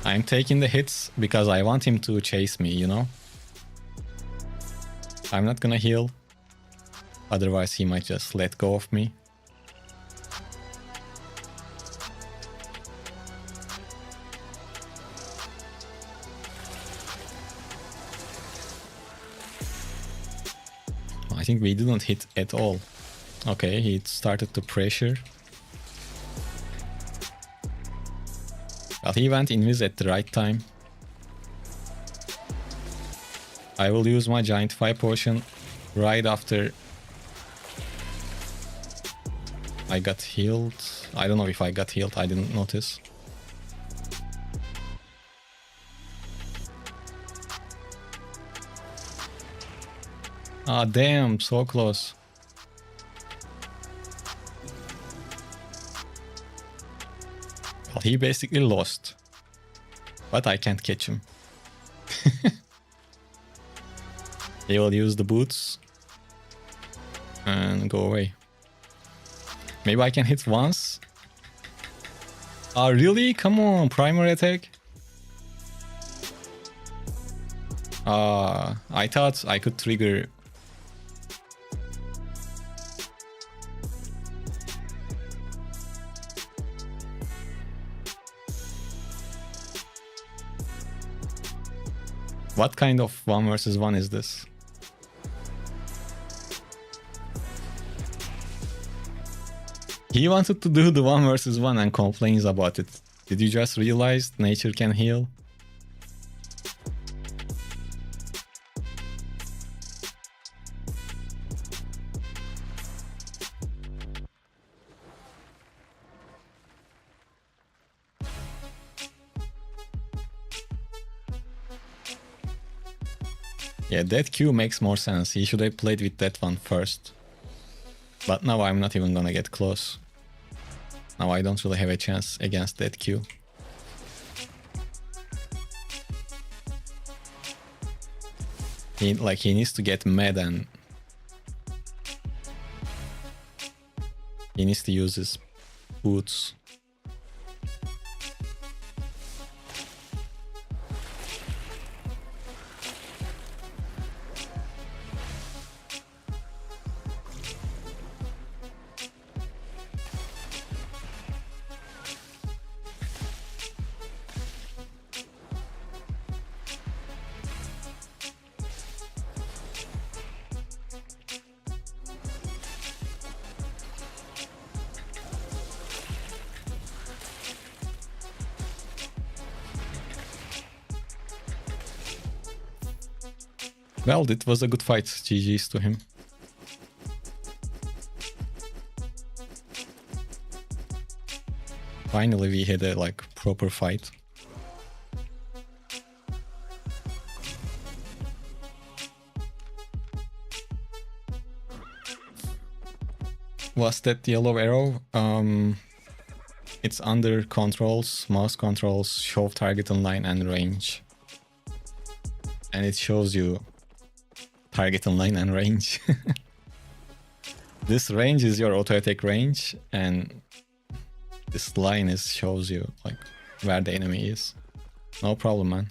I'm taking the hits because I want him to chase me, you know? I'm not gonna heal. Otherwise he might just let go of me. I think we didn't hit at all. Okay, he started to pressure. But he went invis at the right time. I will use my giant fire potion right after I got healed. I don't know if I got healed, I didn't notice. Ah, damn, so close. Well, he basically lost. But I can't catch him. He will use the boots and go away. Maybe I can hit once. Ah, really? Come on, primary attack. I thought I could trigger. What kind of 1 versus 1 is this? He wanted to do the 1 versus 1 and complains about it. Did you just realize nature can heal? Yeah, that Q makes more sense. He should have played with that one first. But now I'm not even gonna get close. Now I don't really have a chance against that Q. He needs to get mad and he needs to use his boots. Well, it was a good fight. GG's to him. Finally, we had a proper fight. Was that yellow arrow? It's under controls, mouse controls, show target online and range. And it shows you target online and range. This range is your auto attack range, and this line shows you where the enemy is. No problem, man.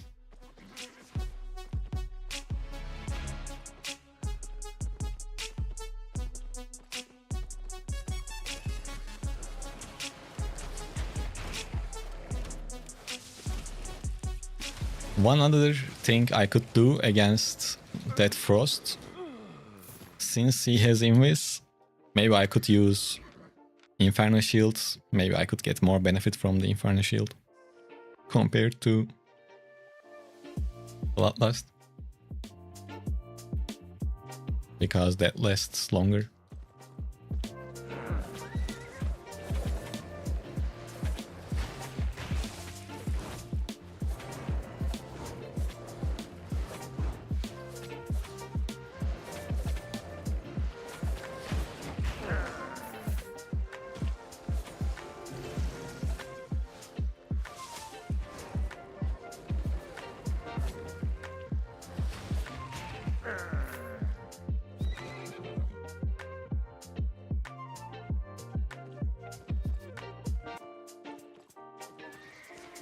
One other thing I could do against that Frost, since he has Invis, maybe I could use Inferno Shields. Maybe I could get more benefit from the Inferno Shield compared to Bloodlust, because that lasts longer.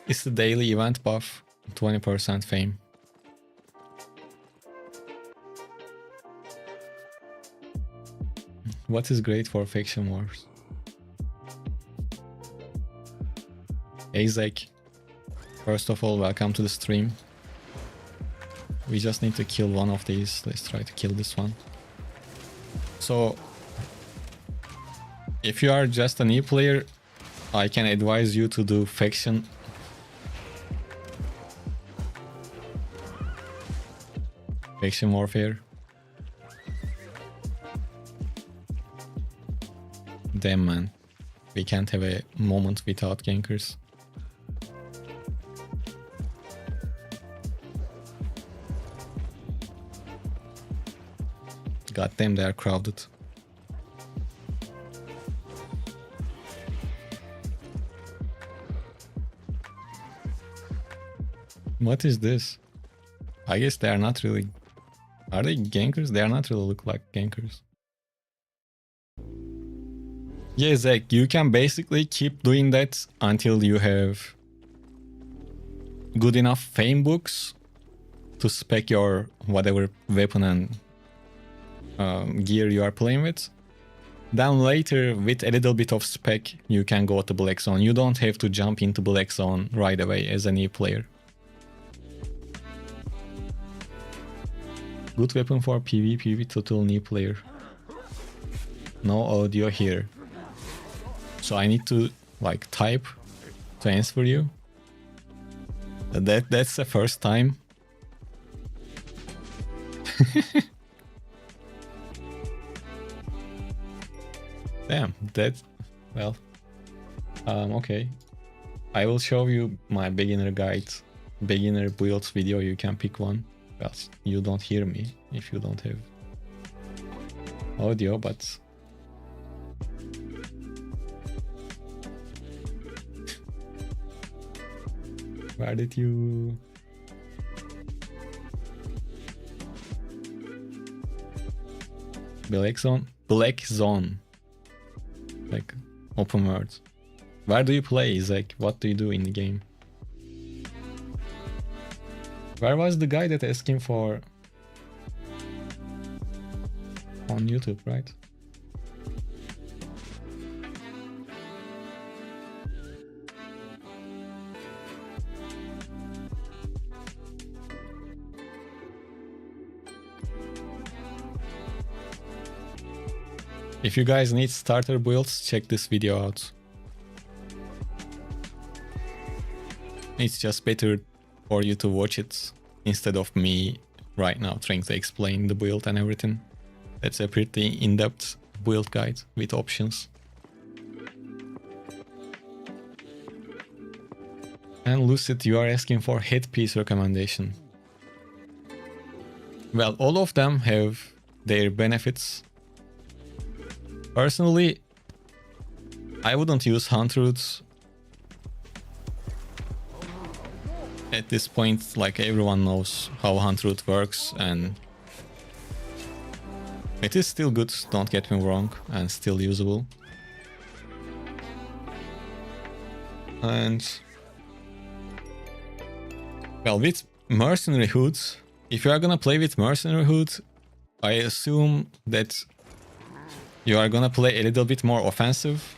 It's the daily event buff, 20% fame. What is great for Faction Wars? Azek, first of all, welcome to the stream. We just need to kill one of these. Let's try to kill this one. So, if you are just a new player, I can advise you to do Faction. Faction Warfare. Damn, man. We can't have a moment without gankers. God damn, they are crowded. What is this? I guess they are not really... Are they gankers? They are not really look like gankers. Yeah, Zach, you can basically keep doing that until you have good enough fame books to spec your whatever weapon and gear you are playing with. Then later, with a little bit of spec, you can go to Black Zone. You don't have to jump into Black Zone right away as a new player. Good weapon for PvP total new player. No audio here. So I need to like type to answer you. That's the first time. Damn, that, well, okay. I will show you my beginner guide, beginner builds video. You can pick one. Well, you don't hear me if you don't have audio, but where did you... Black Zone? Black Zone. Like, open world. Where do you play? Like, what do you do in the game? Where was the guy that asking for on YouTube, right? If you guys need starter builds, check this video out. It's just better for you to watch it instead of me right now trying to explain the build and everything. That's a pretty in-depth build guide with options. And Lucid, you are asking for headpiece recommendation. Well, all of them have their benefits. Personally, I wouldn't use Hunt Roots. At this point, like, everyone knows how Hunt Root works, and it is still good, don't get me wrong, and still usable. And well, with Mercenary Hood, if you are gonna play with Mercenary Hood, I assume that you are gonna play a little bit more offensive,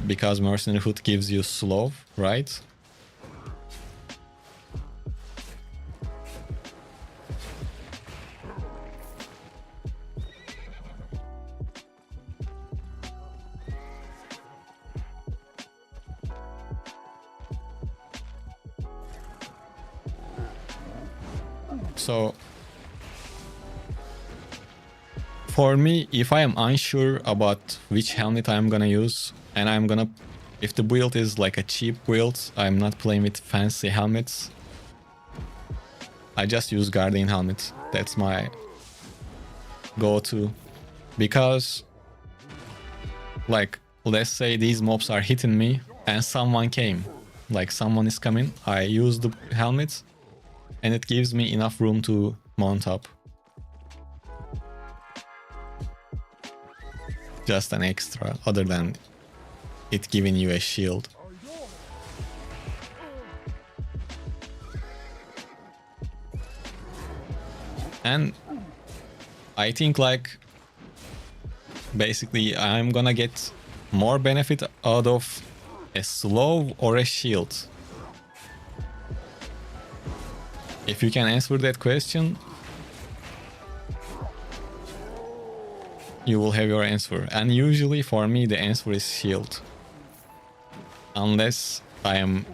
because Mercenary Hood gives you slow, right? So for me, if I am unsure about which helmet I'm gonna use, and if the build is like a cheap build, I'm not playing with fancy helmets, I just use Guardian helmet. That's my go-to. Because, like, let's say these mobs are hitting me and someone came. Like, someone is coming, I use the helmet and it gives me enough room to mount up. Just an extra, other than it giving you a shield. And I think, like, basically I'm gonna get more benefit out of a slow or a shield. If you can answer that question, you will have your answer. And usually for me the answer is shield. Unless I am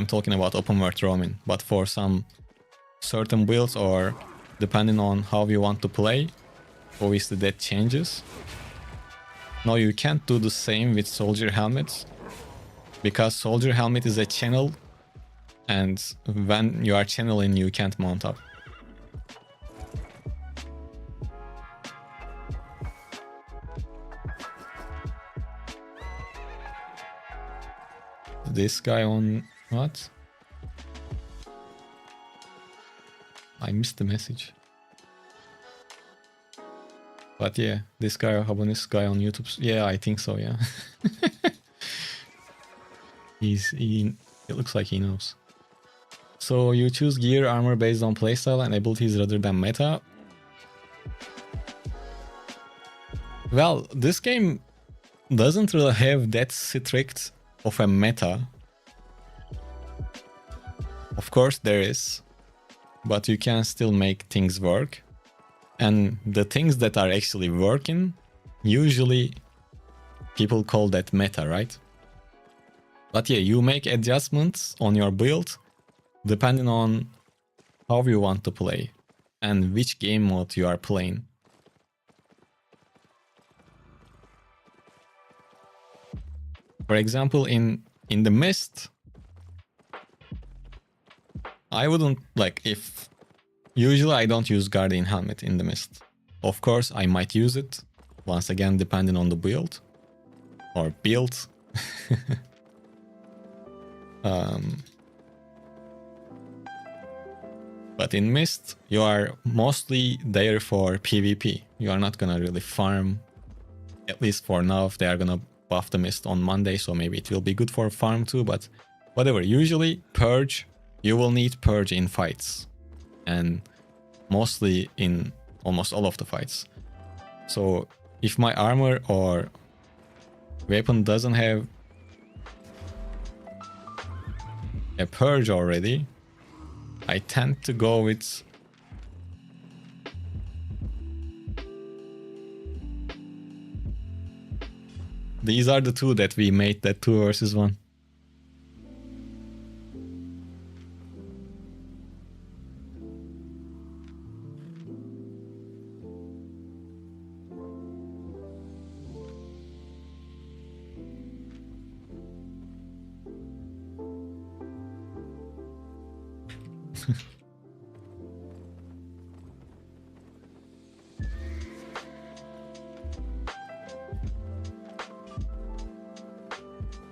talking about open world roaming, but for some certain builds, or depending on how you want to play, obviously that changes. No, you can't do the same with soldier helmets, because soldier helmet is a channel, and when you are channeling you can't mount up. This guy on what? I missed the message. But yeah, this guy, Habonis guy on YouTube. Yeah, I think so, yeah. It looks like he knows. So you choose gear armor based on playstyle and abilities rather than meta. Well, this game doesn't really have that strict of a meta. Of course there is, but you can still make things work. And the things that are actually working, usually people call that meta, right? But yeah, you make adjustments on your build depending on how you want to play and which game mode you are playing. For example, in the Mist, I wouldn't, like, if usually I don't use Guardian helmet in the Mist. Of course I might use it, once again depending on the build or build. But in Mist you are mostly there for PvP. You are not gonna really farm, at least for now. If they are gonna buff the Mist on Monday, so maybe it will be good for farm too, but whatever. Usually Purge, you will need Purge in fights, and mostly in almost all of the fights. So if my armor or weapon doesn't have a Purge already, I tend to go with these are the two that we made that 2 versus 1.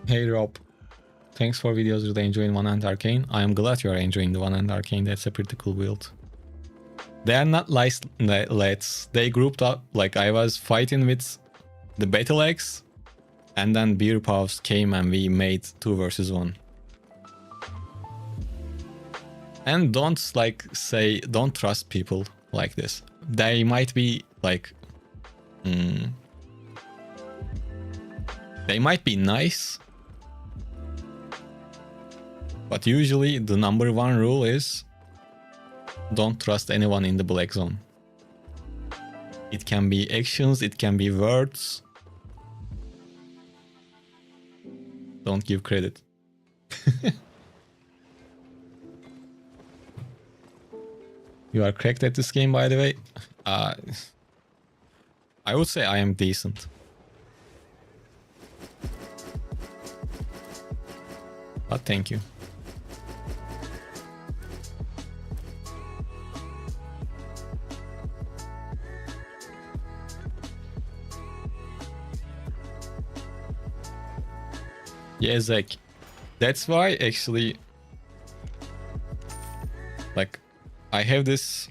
Hey Rob, thanks for videos really enjoying One Hand Arcane. I am glad you are enjoying the One Hand Arcane. That's a pretty cool build. They are not lads. They grouped up. Like, I was fighting with the Battle Axe, and then Beer Paws came and we made 2 versus 1. And don't don't trust people like this. They might be like, they might be nice, but usually the number 1 rule is don't trust anyone in the black zone. It can be actions, it can be words. Don't give credit. You are correct at this game, by the way. I would say I am decent. But thank you. Yeah, Zach. That's why actually, like, I have this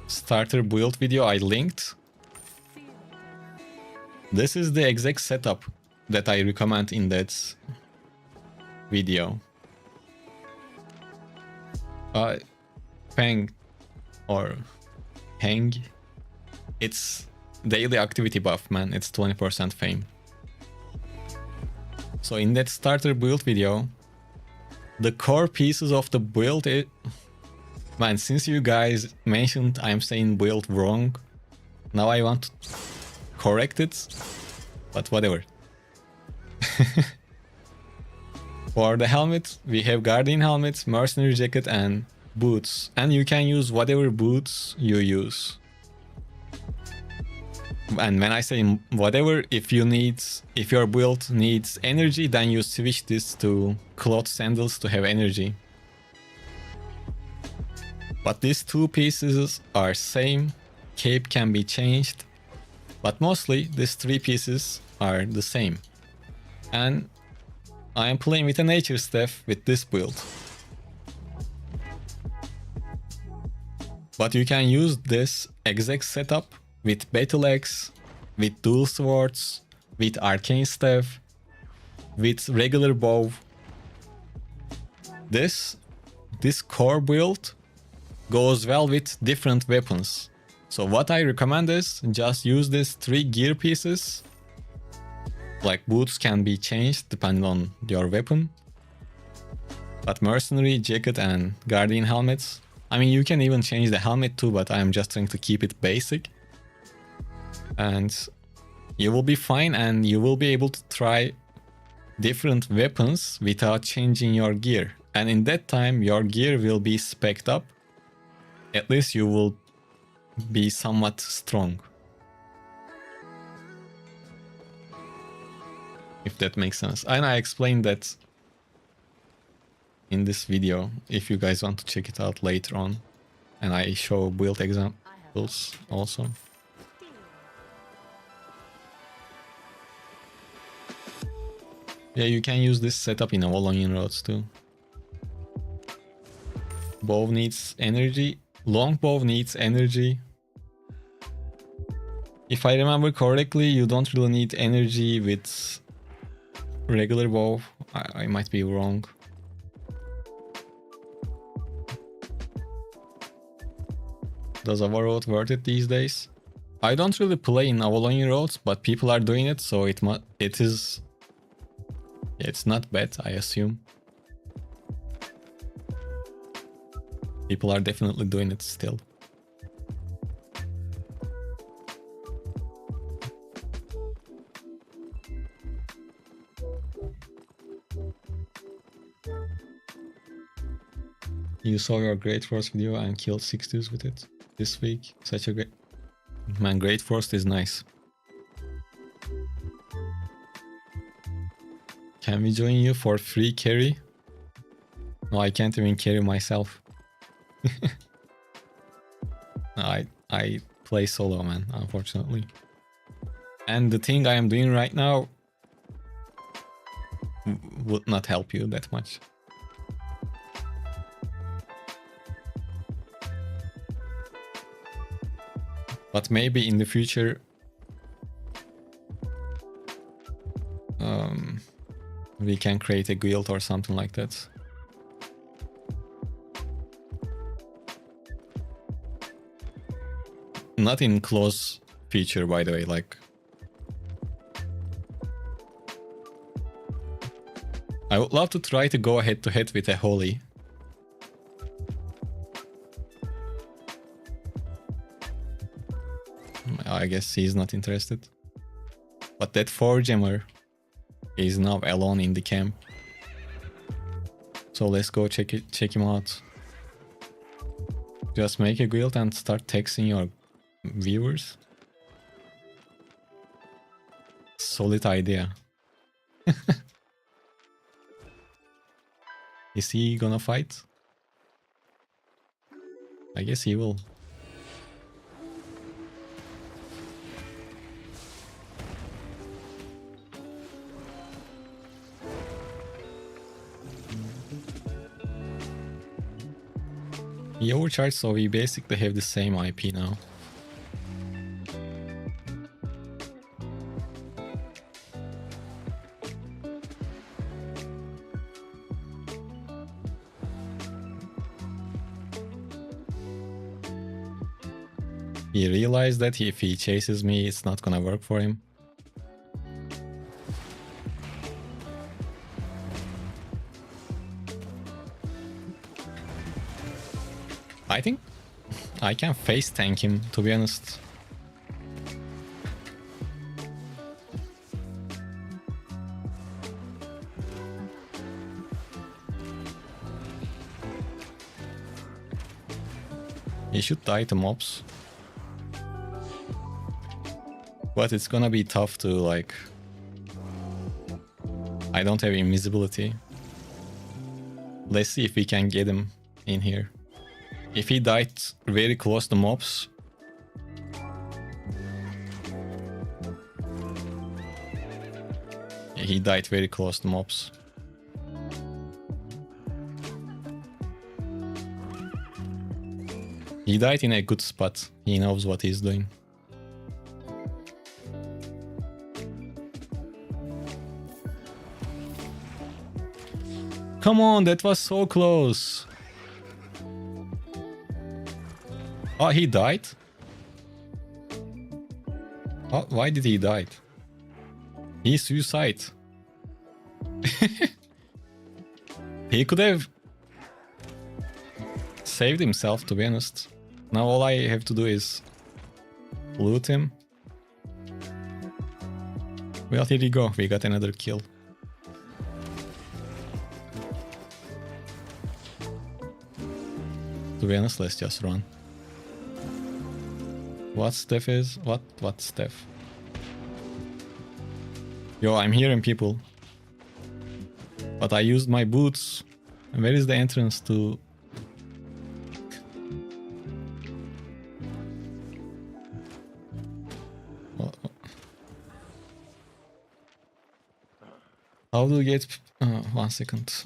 starter build video I linked. This is the exact setup that I recommend in that video. Peng or Hang, it's daily activity buff, man. It's 20% fame. So in that starter build video, the core pieces of the build, man, since you guys mentioned I'm saying build wrong, now I want to correct it, but whatever. For the helmet, we have Guardian helmet, mercenary jacket, and boots. And you can use whatever boots you use. And when I say whatever, if your build needs energy, then you switch this to cloth sandals to have energy. But these two pieces are same. Cape can be changed, but mostly these three pieces are the same. And I am playing with a nature staff with this build. But you can use this exact setup with battle axe, with dual swords, with arcane staff, with regular bow. This core build goes well with different weapons. So what I recommend is just use these three gear pieces. Like boots can be changed depending on your weapon. But mercenary, jacket, and guardian helmets. I mean, you can even change the helmet too, but I'm just trying to keep it basic. And you will be fine, and you will be able to try different weapons without changing your gear. And in that time, your gear will be spec'd up. At least you will be somewhat strong. If that makes sense. And I explained that in this video, if you guys want to check it out later on. And I show build examples also. Yeah, you can use this setup in Avalonian roads too. Bow needs energy. Longbow needs energy. If I remember correctly, you don't really need energy with regular bow. I might be wrong. Does Ava Road worth it these days? I don't really play in Avalonian roads, but people are doing it, so it's not bad, I assume. People are definitely doing it still. You saw your Great Force video and killed 6 dudes with it this week. Such a great... Man, Great Force is nice. Can we join you for free carry? No, I can't even carry myself. I play solo, man, unfortunately. And the thing I am doing right now would not help you that much. But maybe in the future, we can create a guild or something like that. Not in close future, by the way, like... I would love to try to go head to head with a Holy. I guess he's not interested. But that 4-gemmer is now alone in the camp. So let's go check him out. Just make a guild and start texting your viewers. Solid idea. Is he gonna fight? I guess he will. He overcharged, so we basically have the same IP now. He realized that if he chases me, it's not gonna work for him. I think I can face tank him, to be honest. He should die to mobs. But it's gonna be tough to, like... I don't have invisibility. Let's see if we can get him in here. If he died very close to mobs... He died very close to mobs. He died in a good spot. He knows what he's doing. Come on, that was so close. Oh, he died? Oh, why did he die? He suicide. He could have saved himself, to be honest. Now all I have to do is loot him. Well, here we go. We got another kill. To be honest, let's just run. What Steph is? What Steph? Yo, I'm hearing people. But I used my boots. And where is the entrance to... How do we get... 1 second.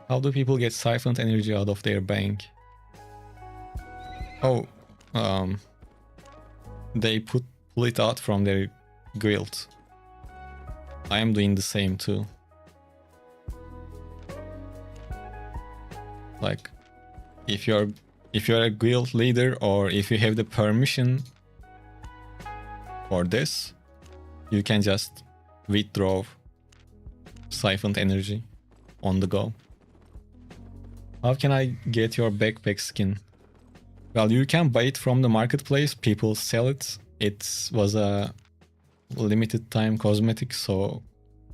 How do people get siphoned energy out of their bank? Oh, they pull it out from their guild. I am doing the same too. Like, if you're a guild leader, or if you have the permission for this, you can just withdraw siphoned energy on the go. How can I get your backpack skin? Well, you can buy it from the marketplace. People sell it. It was a limited time cosmetic, so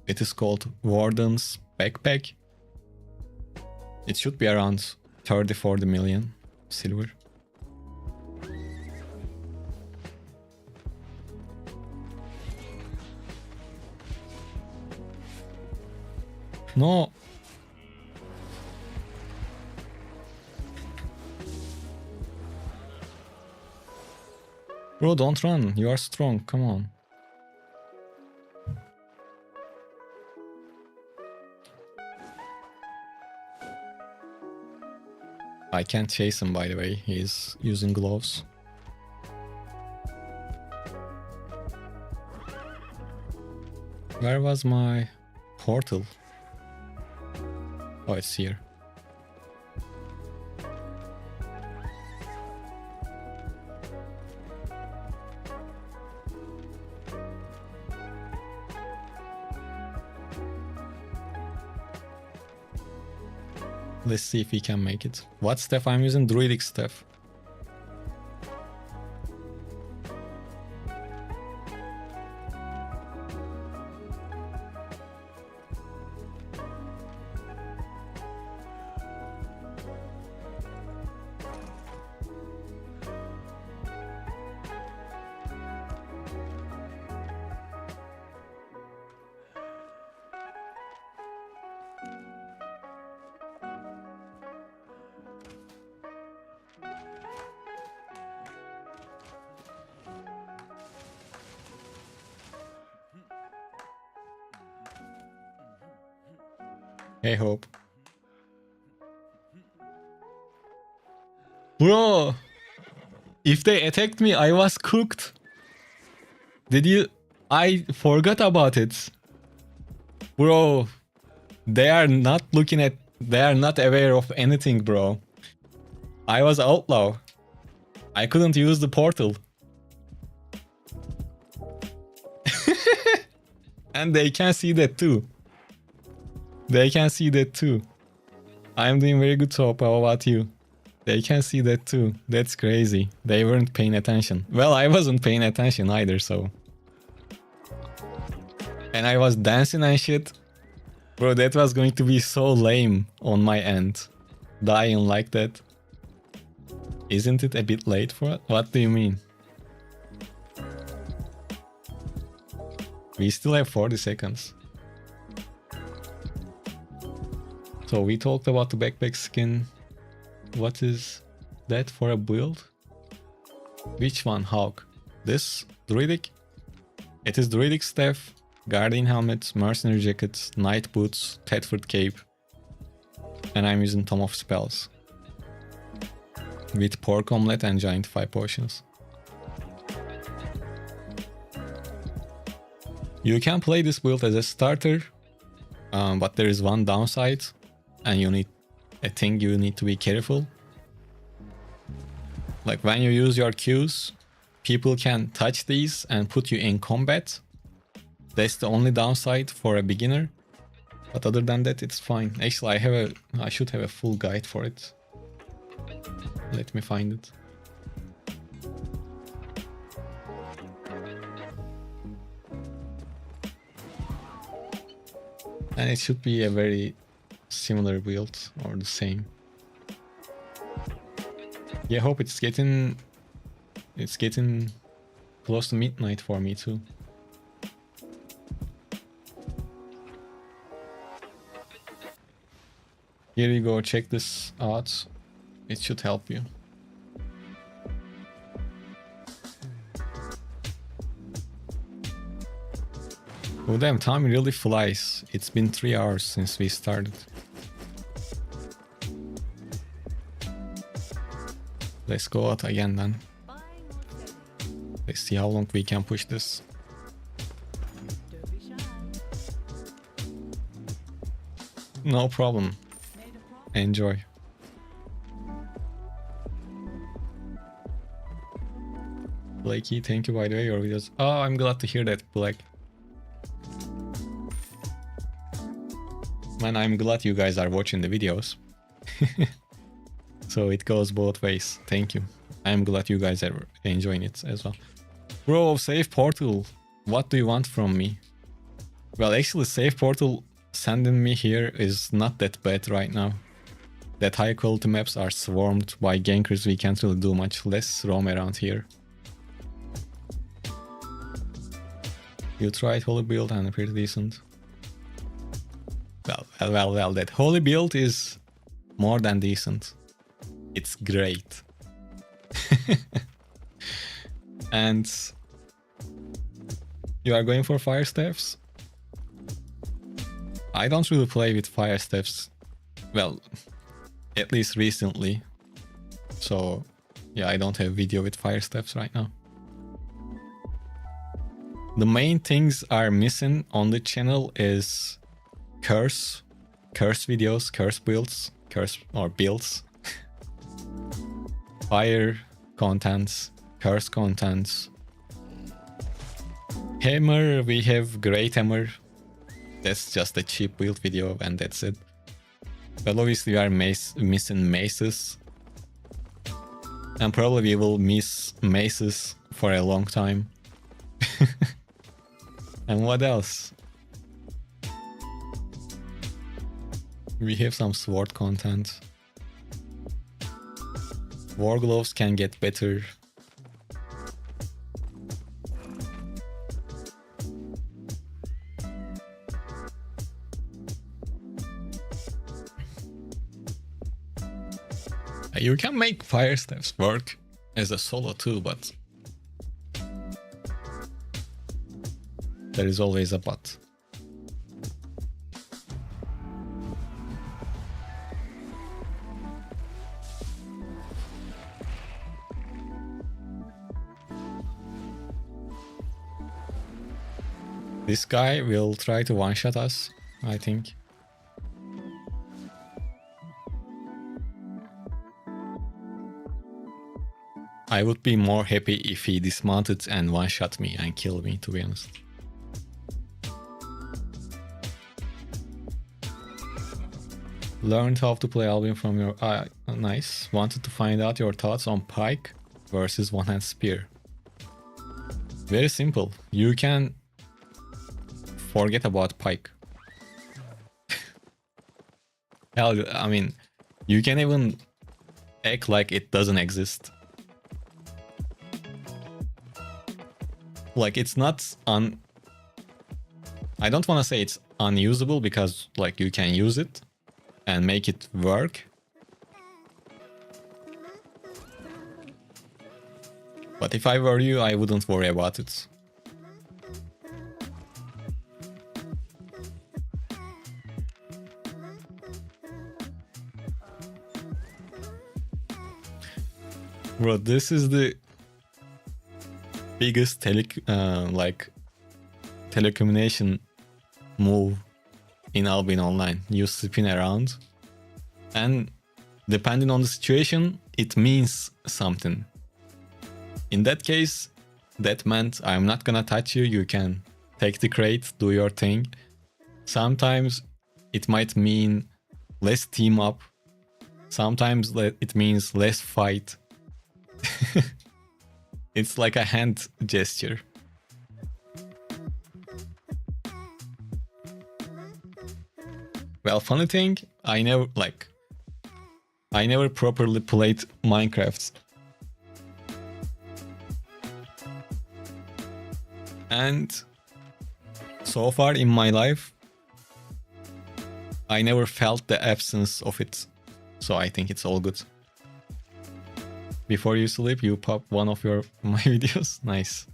it is called Warden's Backpack. It should be around 30-40 million silver. No. Bro, don't run. You are strong. Come on. I can't chase him, by the way. He's using gloves. Where was my portal? Oh, it's here. Let's see if we can make it. What staff I'm using? Druidic staff. Hey, Hope. Bro, if they attacked me, I was cooked. Did you? I forgot about it. Bro, they are not looking at, they are not aware of anything, bro. I was outlaw. I couldn't use the portal. And they can see that too. They can see that too. I'm doing very good, Hope. How about you? They can see that too. That's crazy. They weren't paying attention. Well, I wasn't paying attention either, so. And I was dancing and shit. Bro, that was going to be so lame on my end. Dying like that. Isn't it a bit late for it? What do you mean? We still have 40 seconds. So we talked about the backpack skin. What is that for a build? Which one? Hawk. This? Druidic? It is Druidic staff, Guardian helmet, mercenary jacket, knight boots, Thetford cape. And I'm using Tome of Spells. With pork omelette and giant 5 potions. You can play this build as a starter, but there is one downside, and you need a thing you need to be careful. Like when you use your Qs, people can touch these and put you in combat. That's the only downside for a beginner. But other than that, it's fine. Actually, I should have a full guide for it. Let me find it. And it should be a very similar build or the same. Yeah, I hope it's getting close to midnight for me too. Here you go, check this out. It should help you. Oh damn, time really flies. It's been 3 hours since we started. Let's go out again then. Let's see how long we can push this. No problem. Enjoy. Blakey, thank you by the way, your videos. Oh, I'm glad to hear that, Black. Man, I'm glad you guys are watching the videos. So it goes both ways. Thank you. I'm glad you guys are enjoying it as well. Bro, save portal. What do you want from me? Well, actually, save portal sending me here is not that bad right now. That high quality maps are swarmed by gankers. We can't really do much. Less roam around here. You tried holy build and pretty decent. Well, that holy build is more than decent. It's great. And you are going for fire staffs? I don't really play with fire staffs. Well, at least recently. So yeah, I don't have video with fire staffs right now. The main things are missing on the channel is curse videos, curse builds, curse or builds, fire contents, curse contents. Hammer, we have great hammer. That's just a cheap build video and that's it. But obviously we are missing maces. And probably we will miss maces for a long time. And what else? We have some sword content. War gloves can get better. You can make fire staffs work as a solo too, but there is always a but. This guy will try to one-shot us, I think. I would be more happy if he dismounted and one-shot me and killed me, to be honest. Learned how to play Albion from your... nice. Wanted to find out your thoughts on Pike versus one-hand spear. Very simple. You can forget about Pike. Hell, I mean, you can even act like it doesn't exist. Like, it's not I don't want to say it's unusable, because like you can use it and make it work. But if I were you, I wouldn't worry about it. Bro, this is the biggest telecommunication move in Albion Online. You spin around, and depending on the situation, it means something. In that case, that meant I'm not gonna touch you. You can take the crate, do your thing. Sometimes it might mean less team up. Sometimes it means less fight. It's like a hand gesture. Well, funny thing, I never properly played Minecraft. And so far in my life, I never felt the absence of it. So I think it's all good. Before you sleep, you pop one of my videos. Nice.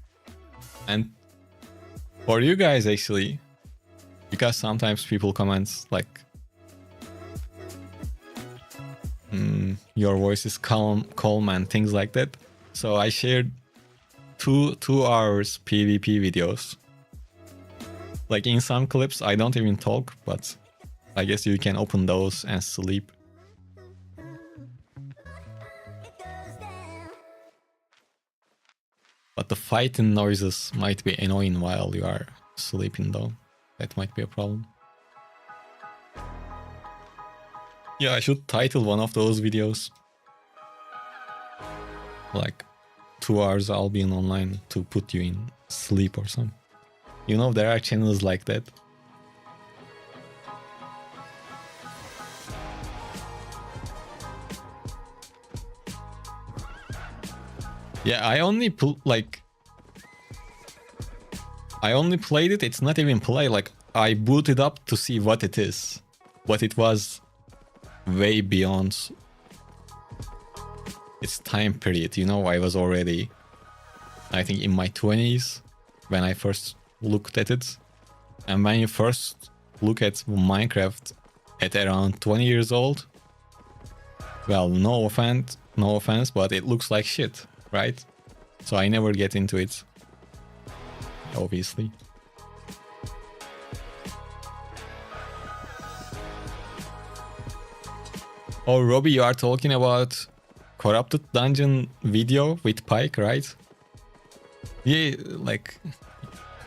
And for you guys, actually, because sometimes people comment like, your voice is calm and things like that. So I shared two hours PvP videos. Like, in some clips, I don't even talk, but I guess you can open those and sleep. But the fighting noises might be annoying while you are sleeping though. That might be a problem. Yeah, I should title one of those videos like 2 hours Albion Online to put you in sleep or something. You know, there are channels like that. Yeah, I only played it. It's not even play. Like, I booted up to see what it is, but it was way beyond its time period. You know, I was already, I think, in my 20s when I first looked at it. And when you first look at Minecraft at around 20 years old, well, no offense, but it looks like shit, right? So I never get into it, obviously. Oh, Robbie, you are talking about Corrupted Dungeon video with Pike, right? Yeah, like,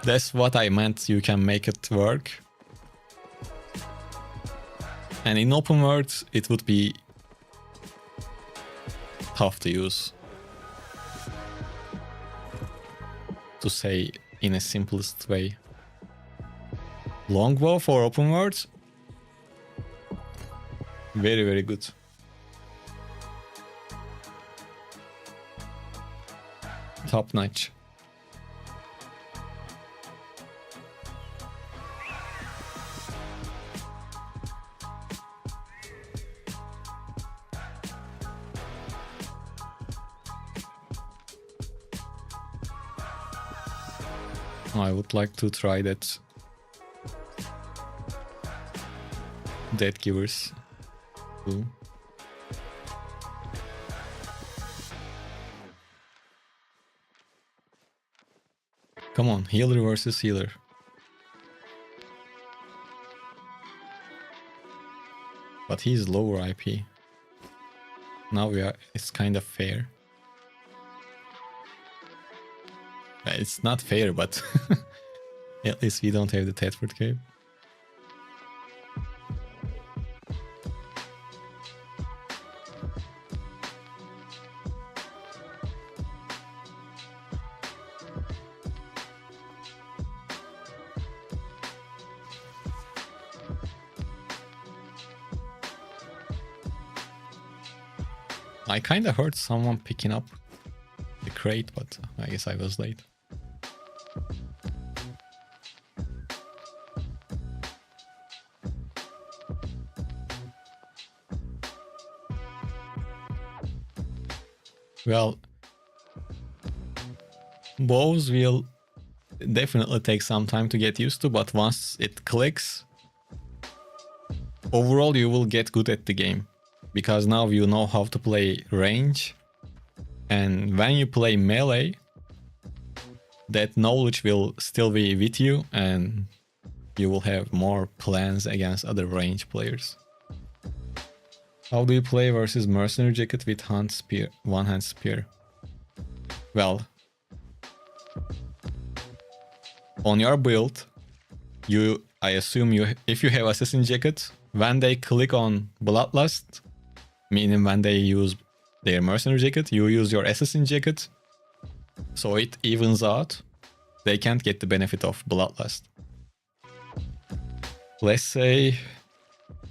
that's what I meant. You can make it work. And in open world, it would be tough to use. To say in a simplest way. Longbow for open world? Very, very good. Top notch. I would like to try that. Death Givers. Ooh. Come on, healer versus healer. But he's lower IP. Now it's kind of fair. It's not fair, but at least we don't have the Thetford cape. I kinda heard someone picking up the crate, but I guess I was late. Well, bows will definitely take some time to get used to, but once it clicks, overall you will get good at the game. Because now you know how to play range, and when you play melee, that knowledge will still be with you and you will have more plans against other range players. How do you play versus Mercenary Jacket with one-hand spear? Well, on your build, I assume if you have Assassin Jacket, when they click on Bloodlust, meaning when they use their Mercenary Jacket, you use your Assassin Jacket, so it evens out. They can't get the benefit of Bloodlust. Let's say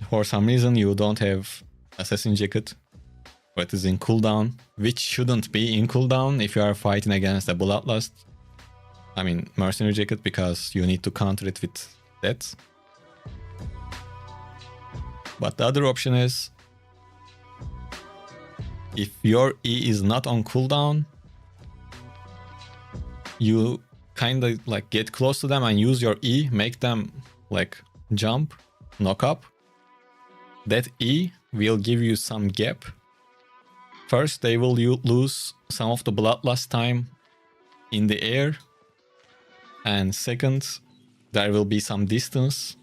for some reason you don't have Assassin Jacket, but is in cooldown, which shouldn't be in cooldown if you are fighting against a Bloodlust. I mean Mercenary Jacket, because you need to counter it with that. But the other option is, if your E is not on cooldown, you kind of like get close to them and use your E, make them like jump, knock up. That E will give you some gap. First, they will lose some of the bloodlust time in the air. And second, there will be some distance.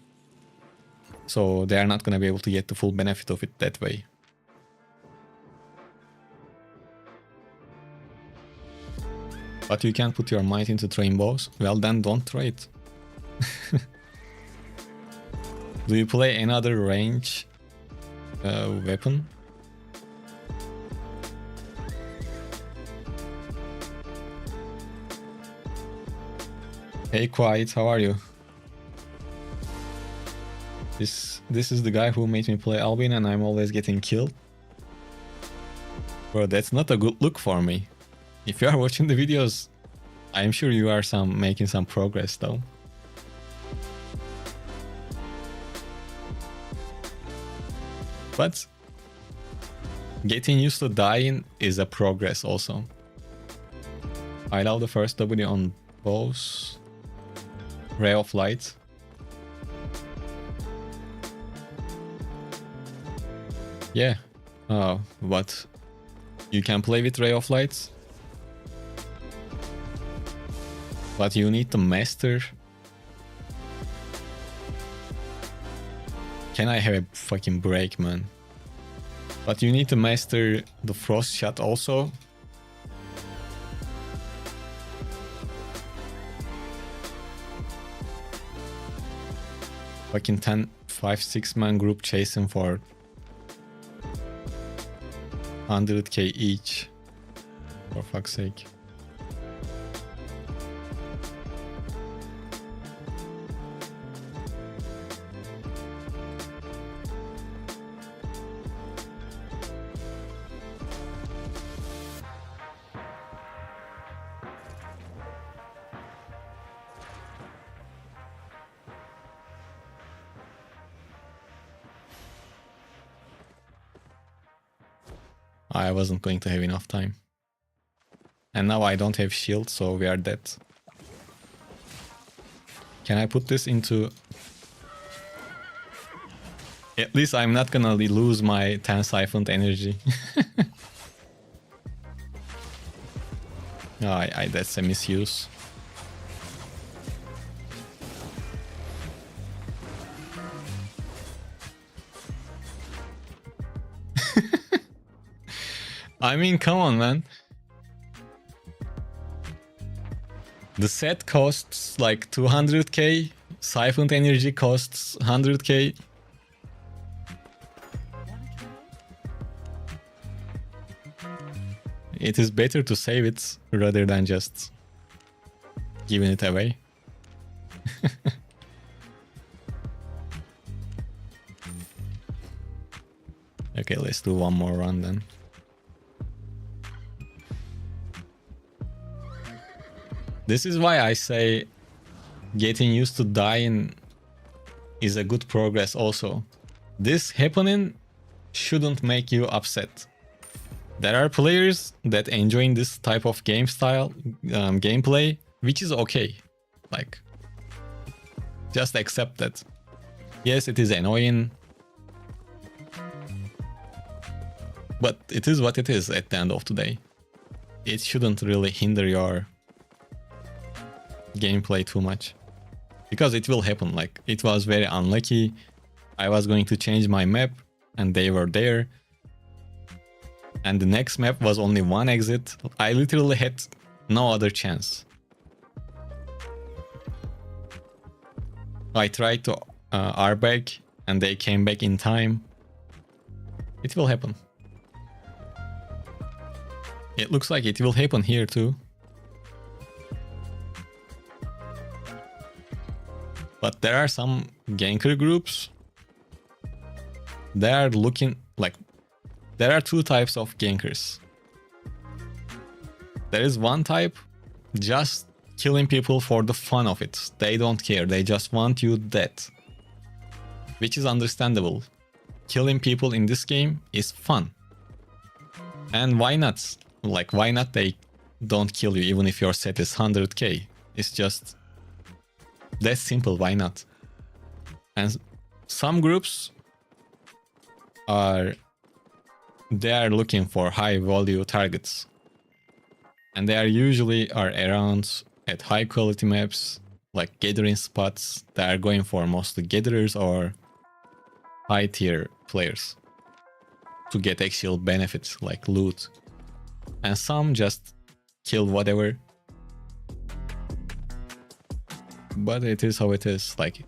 So they are not going to be able to get the full benefit of it that way. But you can't put your might into train bows? Well, then don't try it. Do you play another range weapon? Hey Quiet, how are you? This is the guy who made me play Albion and I'm always getting killed. Bro, that's not a good look for me. If you are watching the videos, I'm sure you are making some progress though. But getting used to dying is a progress also. I love the first W on bows. Ray of Light. Yeah, but you can play with Ray of Light. But you need to master. Can I have a fucking break, man? But you need to master the Frost Shot also. Fucking 5-6 man group chasing for 100k each. For fuck's sake. I wasn't going to have enough time. And now I don't have shield, so we are dead. Can I put this into... At least I'm not gonna lose my 10 siphoned energy. Oh, that's a misuse. I mean, come on, man. The set costs like 200k, siphoned energy costs 100k. It is better to save it rather than just giving it away. Okay, let's do one more run then. This is why I say getting used to dying is a good progress also. This happening shouldn't make you upset. There are players that enjoying this type of game style, gameplay, which is okay. Like, just accept that. Yes, it is annoying, but it is what it is at the end of the day. It shouldn't really hinder your gameplay too much, because it will happen. Like, it was very unlucky. I was going to change my map and they were there, and the next map was only one exit. I literally had no other chance. I tried to airbag and they came back in time. It will happen. It looks like it will happen here too. But there are some ganker groups. They are looking like... There are two types of gankers. There is one type just killing people for the fun of it. They don't care. They just want you dead. Which is understandable. Killing people in this game is fun. And why not? Like, why not they don't kill you even if your set is 100k? It's just... That's simple, why not? And some groups are... They are looking for high value targets. And they are usually around at high quality maps, like gathering spots. They are going for mostly gatherers or high tier players to get actual benefits like loot. And some just kill whatever. But it is how it is. Like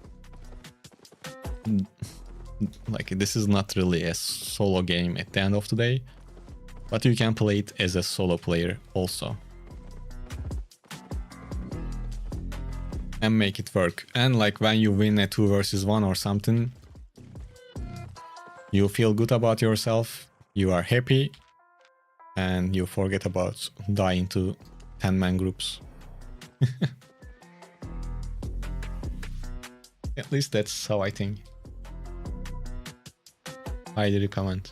this is not really a solo game at the end of the day, but you can play it as a solo player also and make it work. And like when you win a 2 versus 1 or something, you feel good about yourself, you are happy, and you forget about dying to 10-man groups. At least that's how I think. Highly recommend.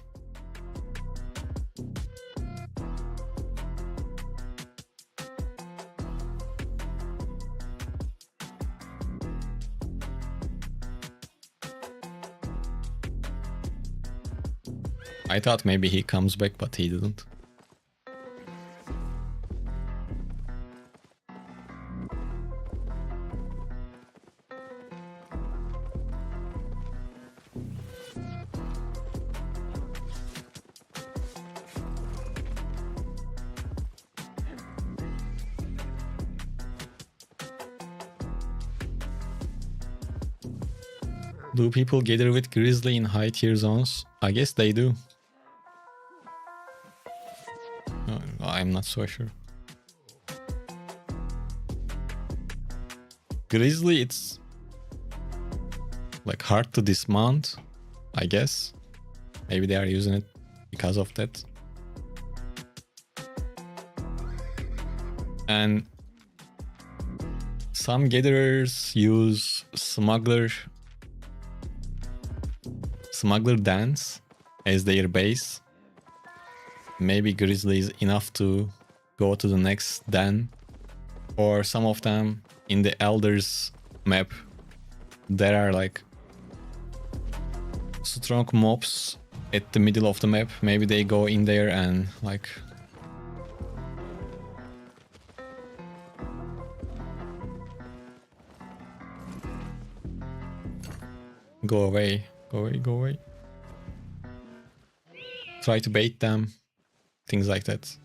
I thought maybe he comes back, but he didn't. Do people gather with Grizzly in high tier zones? I guess they do. I'm not so sure. Grizzly, it's like hard to dismount, I guess. Maybe they are using it because of that. And some gatherers use Smuggler Dance as their base. Maybe Grizzly is enough to go to the next den. Or some of them in the Elders map, there are like strong mobs at the middle of the map. Maybe they go in there and like go away, go away, go away. Try to bait them. things like that.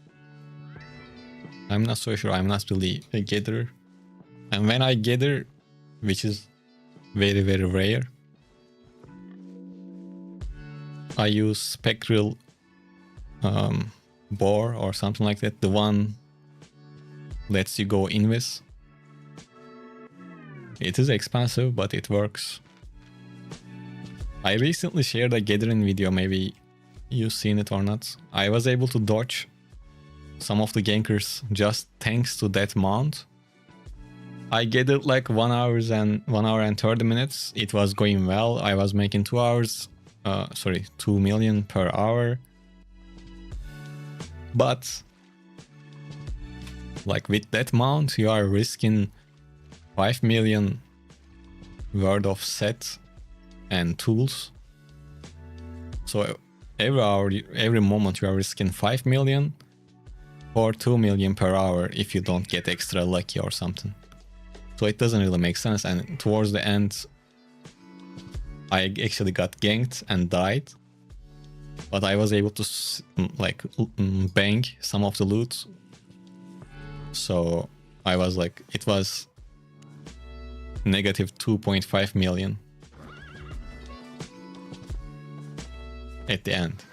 I'm not so sure. I'm not really a gatherer. And when I gather, which is very, very rare, I use spectral boar or something like that. The one lets you go invis. It is expensive, but it works. I recently shared a gathering video, maybe you've seen it or not. I was able to dodge some of the gankers just thanks to that mount. I gathered like 1 hour and 30 minutes. It was going well. I was making 2 million per hour. But like with that mount, you are risking 5 million worth of set and tools. So every hour, every moment you are risking 5 million or 2 million per hour if you don't get extra lucky or something. So it doesn't really make sense. And towards the end, I actually got ganked and died. But I was able to like bang some of the loot. So I was like, it was negative 2.5 million at the end.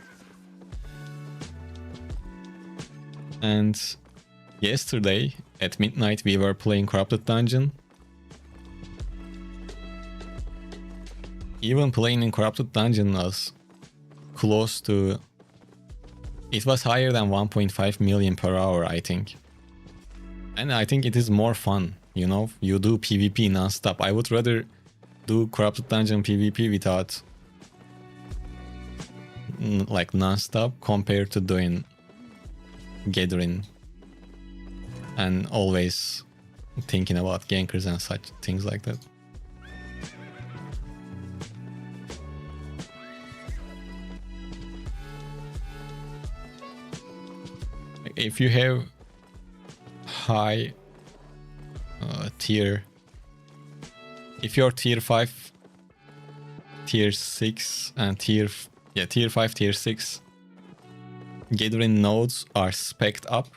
And yesterday at midnight we were playing Corrupted Dungeon. Even playing in Corrupted Dungeon was close to... It was higher than 1.5 million per hour, I think. And I think it is more fun, you know? You do PvP non-stop. I would rather do Corrupted Dungeon PvP without... like non-stop compared to doing gathering and always thinking about gankers and such things like that. If you have high tier, if you're tier 5, tier 6 and tier 5, tier 6 gathering nodes are spec'd up,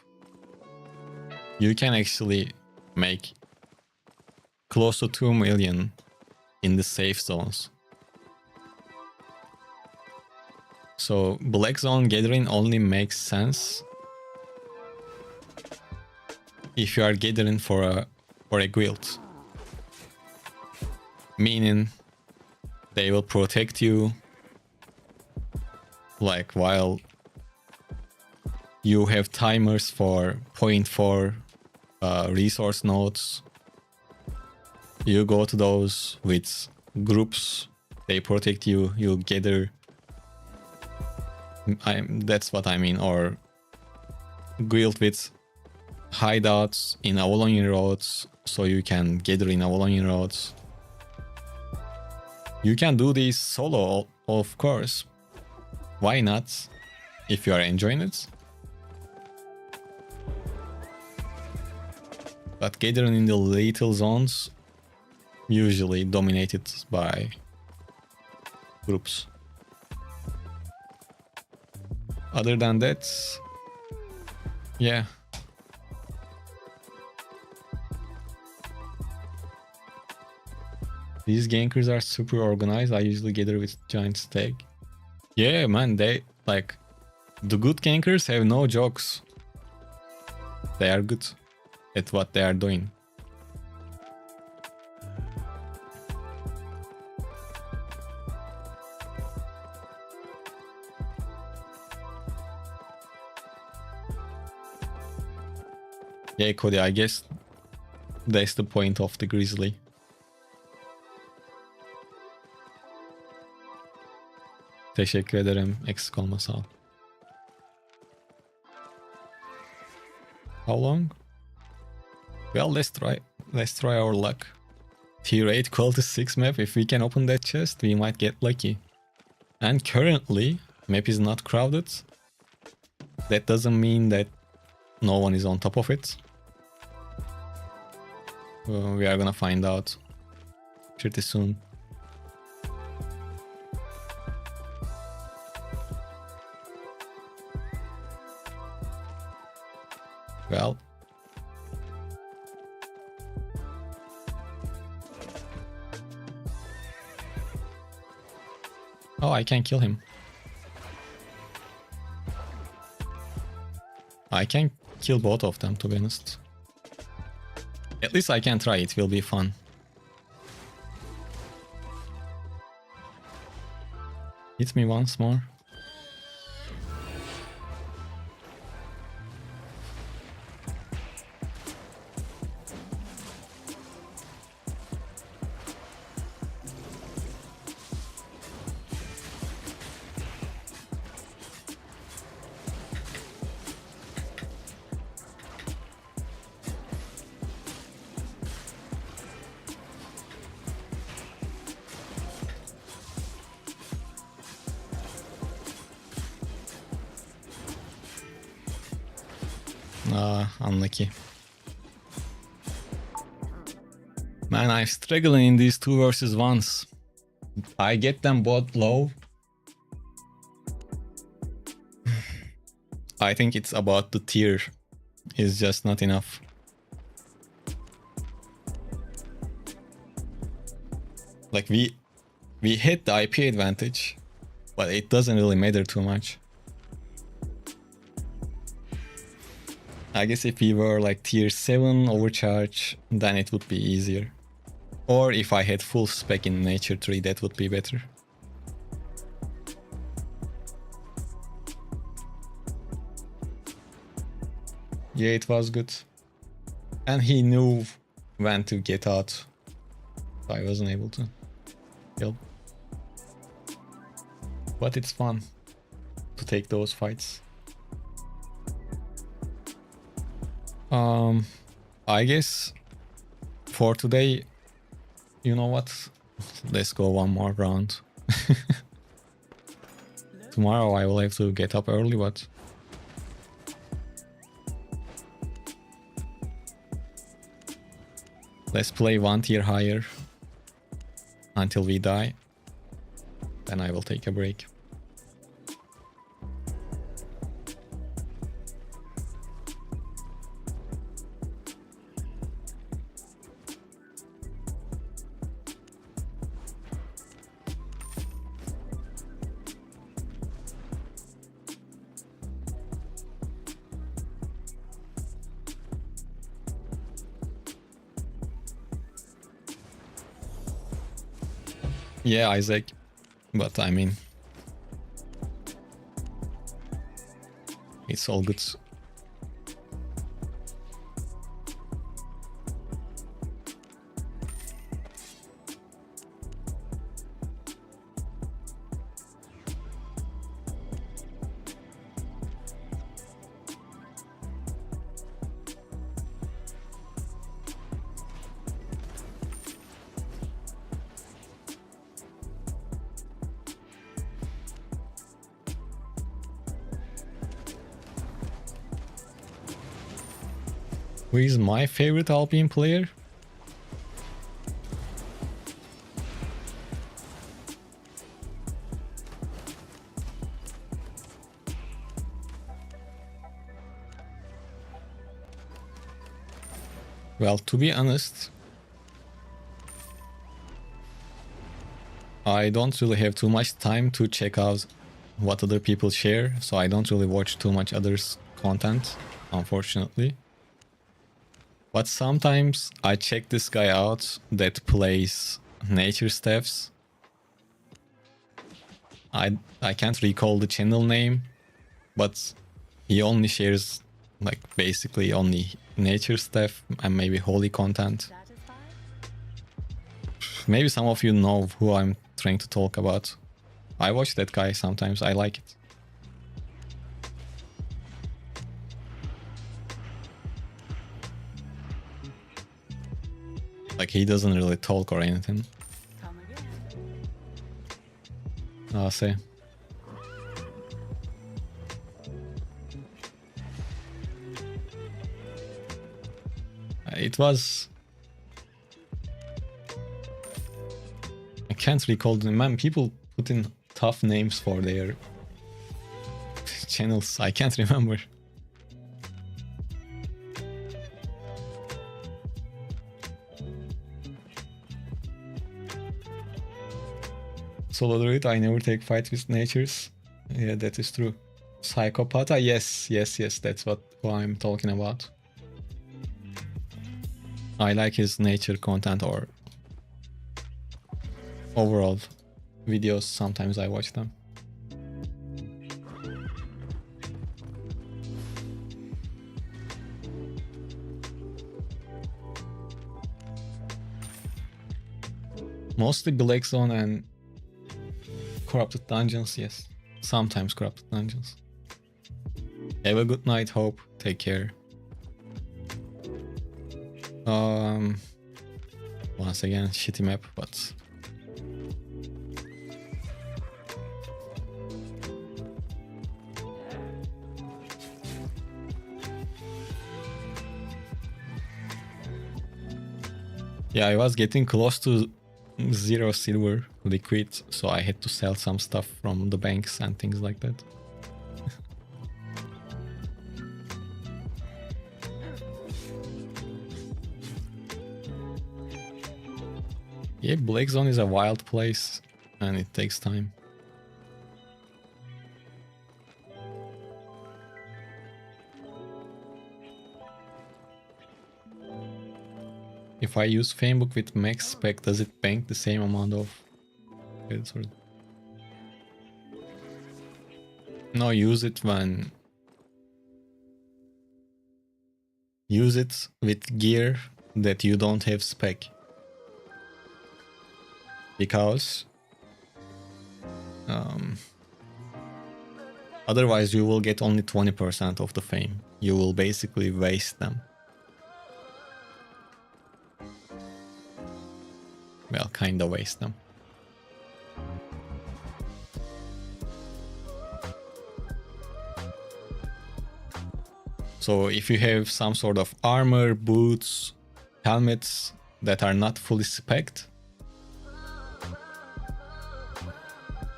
you can actually make close to 2 million in the safe zones. So black zone gathering only makes sense if you are gathering for a guild, meaning they will protect you, like while you have timers for 0.4 resource nodes. You go to those with groups, they protect you, you gather. That's what I mean. Or guild with hideouts in Avalonian roads, so you can gather in Avalonian roads. You can do these solo, of course. Why not, if you are enjoying it? But gathering in the lethal zones usually dominated by groups. Other than that, yeah. These gankers are super organized. I usually gather with giant stag. Yeah, man, they like the good gankers have no jokes. They are good at what they are doing. Yeah, Cody, I guess that's the point of the grizzly. Teşekkür ederim. Eksik olma, sağ ol. How long? Well, let's try our luck. Tier 8 quality 6 map. If we can open that chest, we might get lucky. And currently, map is not crowded. That doesn't mean that no one is on top of it. We are gonna find out pretty soon. Oh, I can kill him. I can kill both of them, to be honest. At least I can try, it will be fun. Hit me once more. Unlucky. Man, I'm struggling in these 2 versus 1s. I get them both low. I think it's about the tier. It's just not enough. Like we hit the IP advantage, but it doesn't really matter too much. I guess if we were like tier 7 overcharge, then it would be easier. Or if I had full spec in nature 3, that would be better. Yeah, it was good. And he knew when to get out. I wasn't able to kill. But it's fun to take those fights. I guess for today, you know what? Let's go one more round. Tomorrow I will have to get up early, but let's play 1 tier higher until we die. Then I will take a break. Yeah, Isaac, but I mean, it's all good. Who is my favorite Albion player? Well, to be honest, I don't really have too much time to check out what other people share, so I don't really watch too much others' content, unfortunately. But sometimes I check this guy out that plays nature staffs. I can't recall the channel name, but he only shares like basically only nature stuff and maybe holy content. Maybe some of you know who I'm trying to talk about. I watch that guy sometimes, I like it. Like he doesn't really talk or anything. I'll say. It was... I can't recall the name. Man, people put in tough names for their channels. I can't remember. Solo druid, I never take fight with natures. Yeah, that is true. Psychopatha, yes, that's what who I'm talking about. I like his nature content or overall videos. Sometimes I watch them. Mostly Black Zone and Corrupted Dungeons, yes. Sometimes Corrupted Dungeons. Have a good night, Hope. Take care. Once again, shitty map, but yeah, I was getting close to 0 silver liquid, so I had to sell some stuff from the banks and things like that. Yeah, Black Zone is a wild place and it takes time. If I use Famebook with max spec, does it bank the same amount of credits? Or... No, use it when... Use it with gear that you don't have spec. Because... otherwise you will get only 20% of the fame. You will basically waste them. Well, kinda waste them. So if you have some sort of armor, boots, helmets that are not fully spec'd,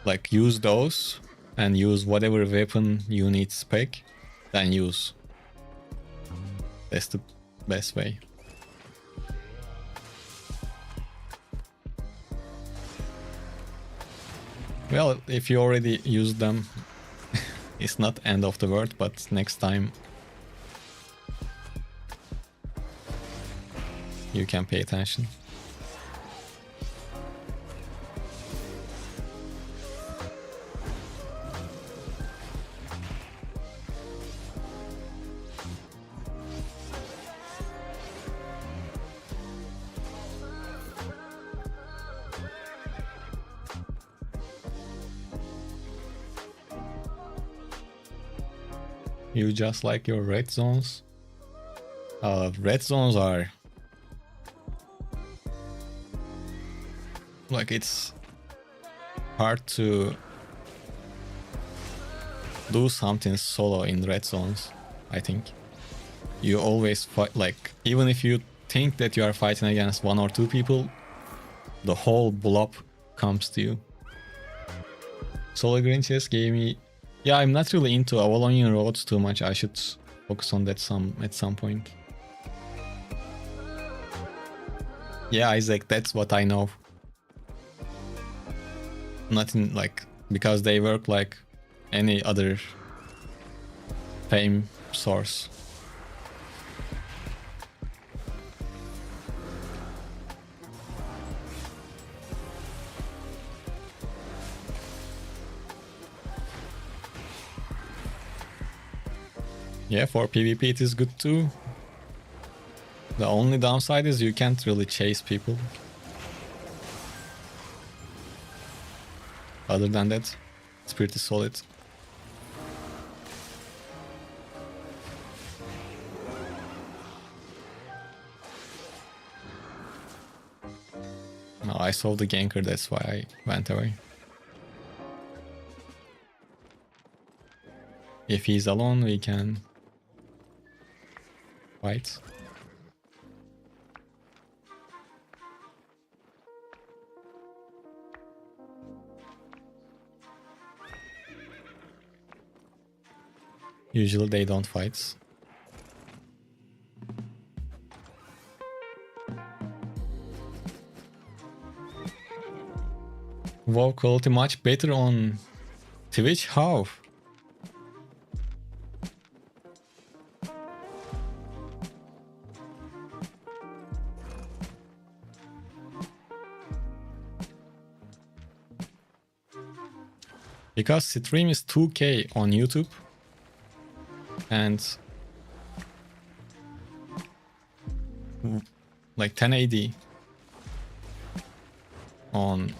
like use those and use whatever weapon you need spec, then use. That's the best way. Well, if you already used them, it's not end of the world, but next time you can pay attention. You just like your red zones? Red zones are... like, it's hard to do something solo in red zones, I think. You always fight, like, even if you think that you are fighting against 1 or 2 people, the whole blob comes to you. Solo green chest gave me... Yeah, I'm not really into Avalonian roads too much. I should focus on that at some point. Yeah, Isaac, that's what I know. Nothing like... because they work like any other fame source. Yeah, for PvP it is good too. The only downside is you can't really chase people. Other than that, it's pretty solid. No, I saw the ganker, that's why I went away. If he's alone, we can fight. Usually they don't fight. WoW quality much better on Twitch? How? Because stream is 2K on YouTube and like 1080 on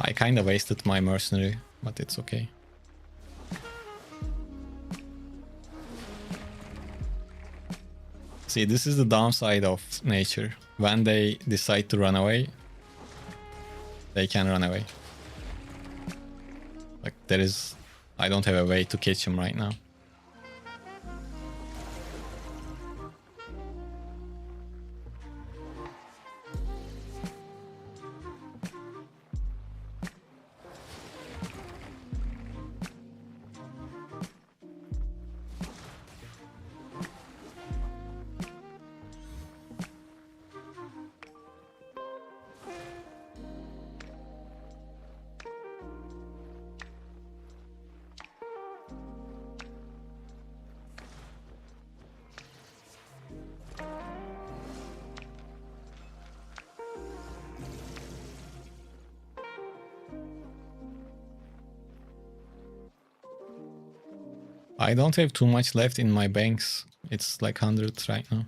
I kind of wasted my mercenary, but it's okay. See, this is the downside of nature. When they decide to run away, they can run away. Like I don't have a way to catch him right now. I don't have too much left in my banks. It's like 100 right now.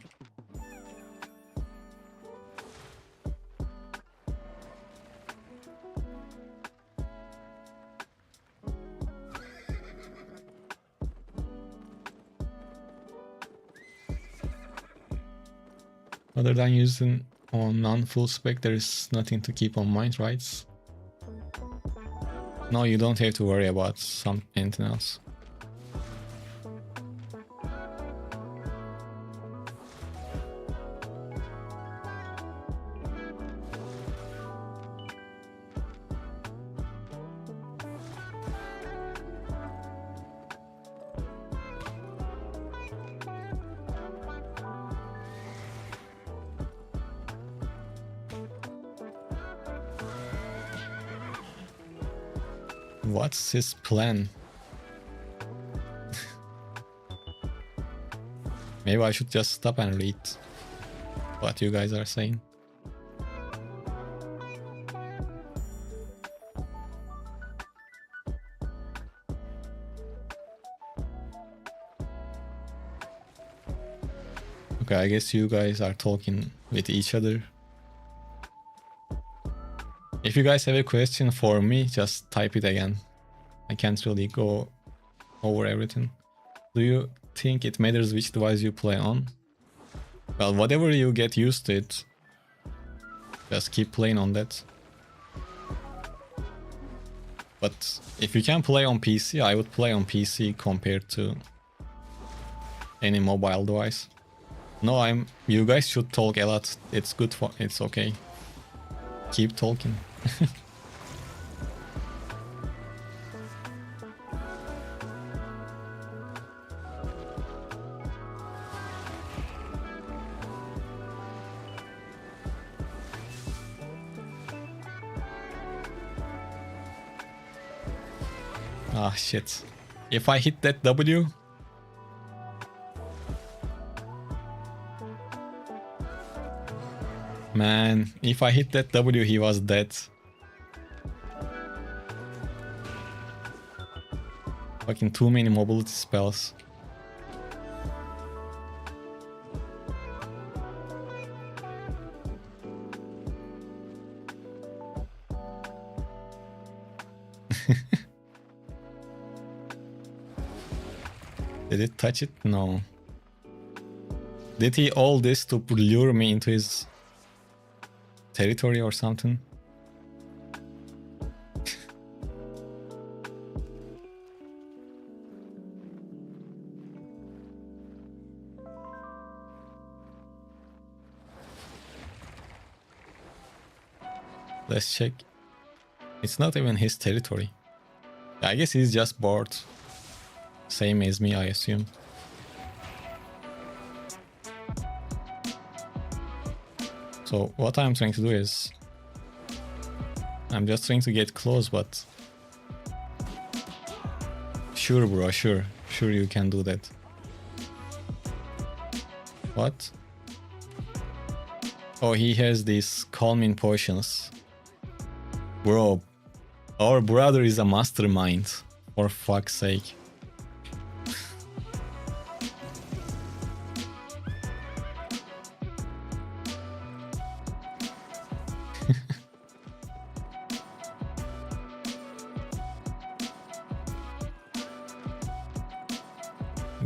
Other than using on non-full spec, there is nothing to keep on mind, right? No, you don't have to worry about anything else. What's his plan? Maybe I should just stop and read what you guys are saying. Okay, I guess you guys are talking with each other. If you guys have a question for me, just type it again. I can't really go over everything. Do you think it matters which device you play on? Well, whatever you get used to it, just keep playing on that. But if you can play on PC, I would play on PC compared to any mobile device. No, you guys should talk a lot. It's okay. Keep talking. Ah, shit. If I hit that W... Man, if I hit that W, he was dead. Fucking too many mobility spells. Did it touch it? No. Did he all this to lure me into his territory or something? Let's check. It's not even his territory. I guess he's just bored. Same as me, I assume. So what I'm trying to do is... I'm just trying to get close, but... Sure, bro, sure. Sure you can do that. What? Oh, he has these calming potions. Bro, our brother is a mastermind. For fuck's sake.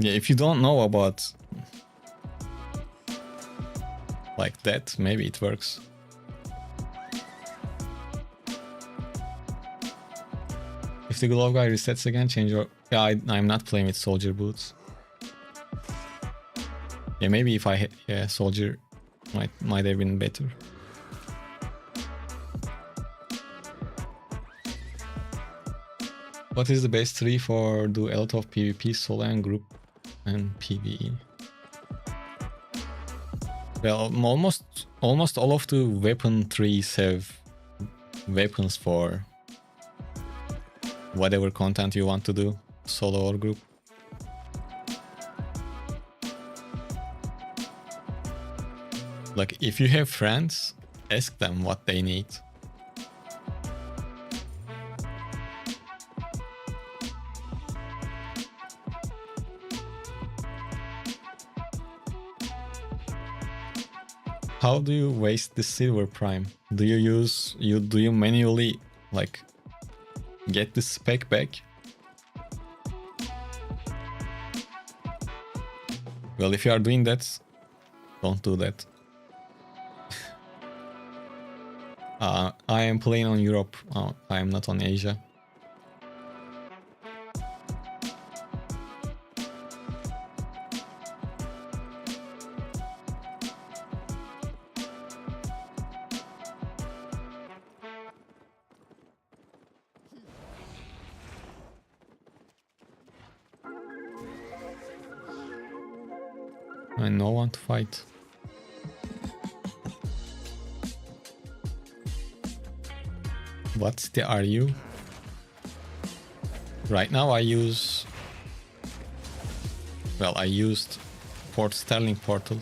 Yeah, if you don't know about like that, maybe it works. If the glove guy resets again, change your... Yeah, I'm not playing with soldier boots. Yeah, maybe if I hit... Yeah, soldier might have been better. What is the best tree for do a lot of PvP, solo and group and PvE? Well, almost all of the weapon trees have weapons for whatever content you want to do, solo or group. Like, if you have friends, ask them what they need. How do you waste the silver prime? Do you manually like get the spec back? Well, if you are doing that, don't do that. I am playing on Europe. I am not on Asia. And no one to fight. What's the RU? Right now I use... Well, I used Port Sterling Portal.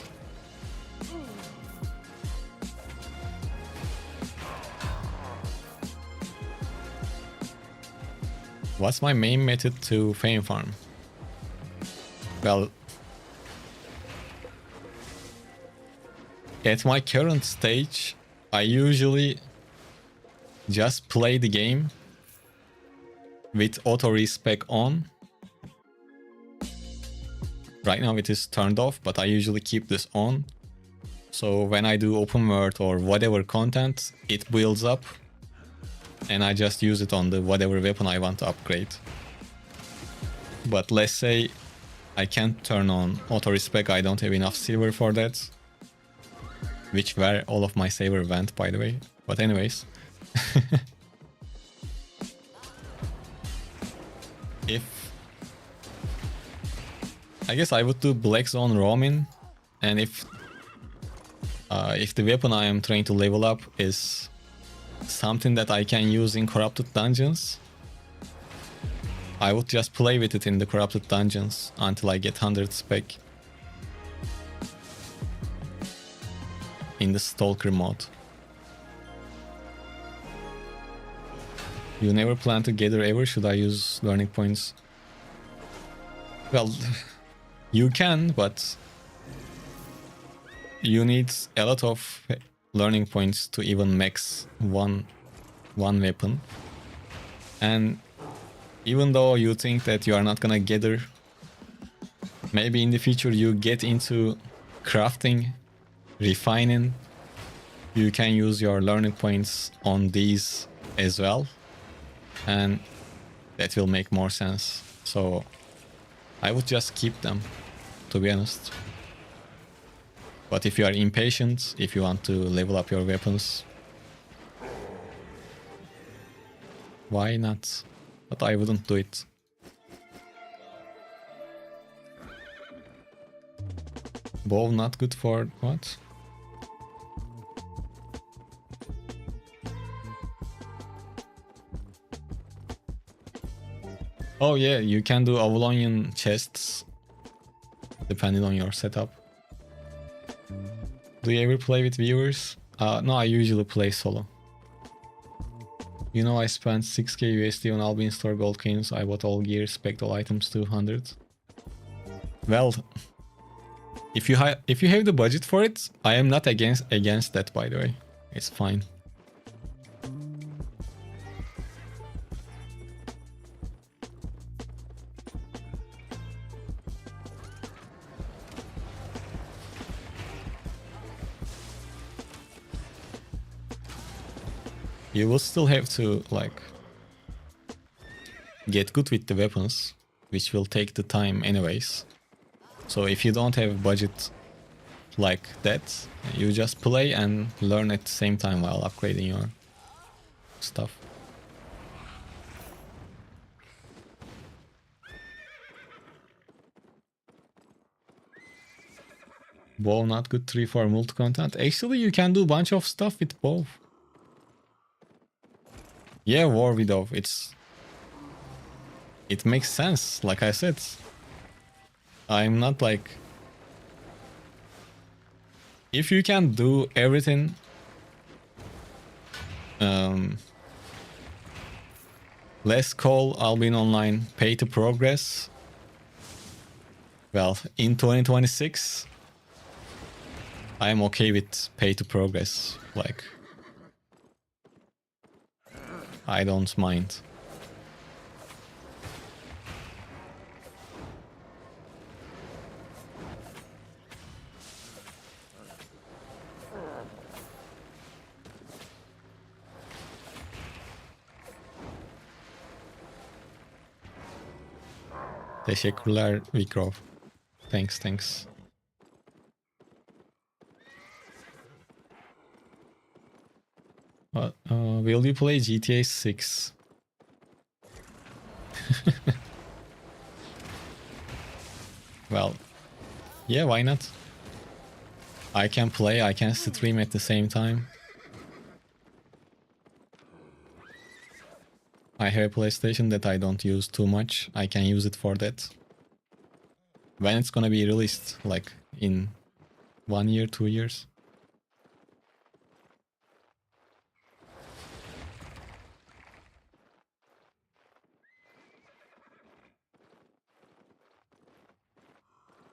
What's my main method to fame farm? Well... At my current stage, I usually just play the game with auto respec on. Right now it is turned off, but I usually keep this on. So when I do open world or whatever content, it builds up and I just use it on the whatever weapon I want to upgrade. But let's say I can't turn on auto respec, I don't have enough silver for that. Which where all of my saber went, by the way. But anyways. I guess I would do Black Zone Roaming, and if the weapon I am trying to level up is something that I can use in Corrupted Dungeons, I would just play with it in the Corrupted Dungeons until I get 100 spec. In the Stalker mode. You never plan to gather ever? Should I use learning points? Well, you can, but you need a lot of learning points to even max one weapon. And even though you think that you are not gonna gather, maybe in the future you get into crafting, refining, you can use your learning points on these as well, and that will make more sense. So I would just keep them, to be honest. But if you are impatient, if you want to level up your weapons, why not? but I wouldn't do it. Bow not good for what? Oh yeah, you can do Avalonian chests depending on your setup. Do you ever play with viewers? No, I usually play solo. You know, I spent 6k USD on Albion Store gold coins. I bought all gear, spec all items 200. Well, if you have the budget for it, I am not against that, by the way. It's fine. You will still have to, like, get good with the weapons, which will take the time anyways. So if you don't have a budget like that, you just play and learn at the same time while upgrading your stuff. Bow not good 3 for multi-content. Actually, you can do a bunch of stuff with bow. Yeah, War Widow, it makes sense, like I said. I'm not like... If you can do everything... let's call Albion Online pay to progress. Well, in 2026, I'm okay with pay to progress. Like, I don't mind. Teşekkürler Vikrov. Thanks. Will you play GTA 6? Well, yeah, why not? I can play, I can stream at the same time. I have a PlayStation that I don't use too much. I can use it for that. When it's gonna be released, like in 1 year, 2 years.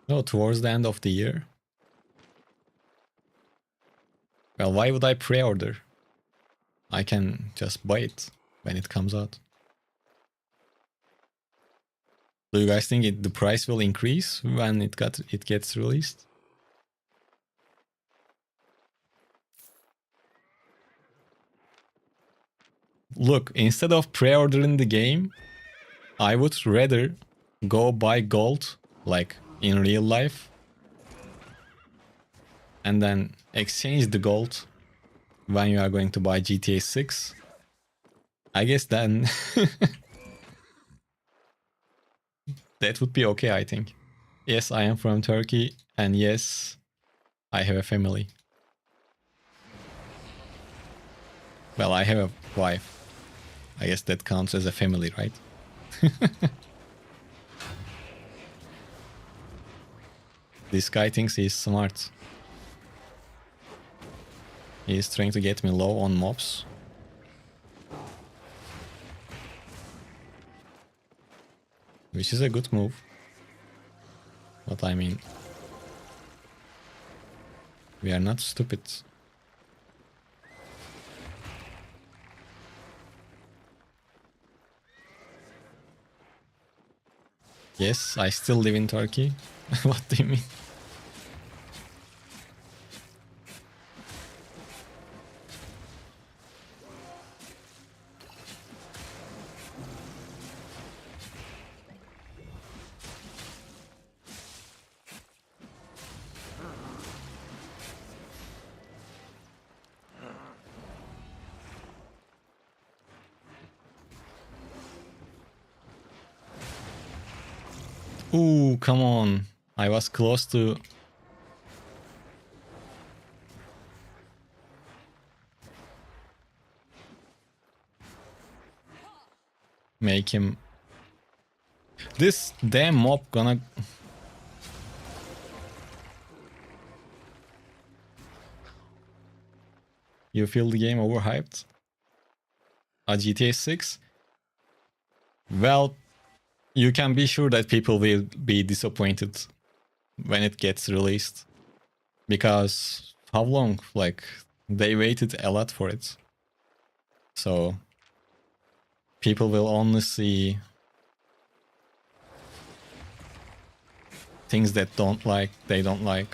No, towards the end of the year. Well, why would I pre-order? I can just buy it when it comes out. Do you guys think the price will increase when it gets released? Look, instead of pre-ordering the game, I would rather go buy gold, like in real life, and then exchange the gold when you are going to buy GTA 6. I guess then that would be okay, I think. Yes, I am from Turkey, and yes, I have a family. Well, I have a wife. I guess that counts as a family, right? This guy thinks he's smart. He's trying to get me low on mobs. Which is a good move. But I mean, we are not stupid. Yes, I still live in Turkey. What do you mean? Ooh, come on. I was close to... make him... This damn mob gonna... You feel the game overhyped? A GTA 6? Well, you can be sure that people will be disappointed when it gets released. Because how long? Like, they waited a lot for it. So, people will only see things that they don't like.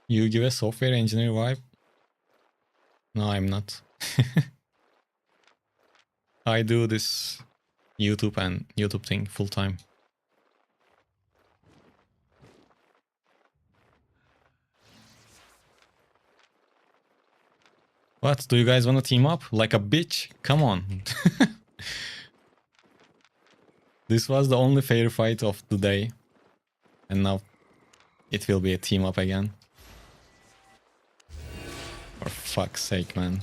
You give a software engineer vibe? No, I'm not. I do this YouTube thing full time. What? Do you guys want to team up? Like a bitch? Come on. This was the only fair fight of the day. And now it will be a team up again. For fuck's sake, man.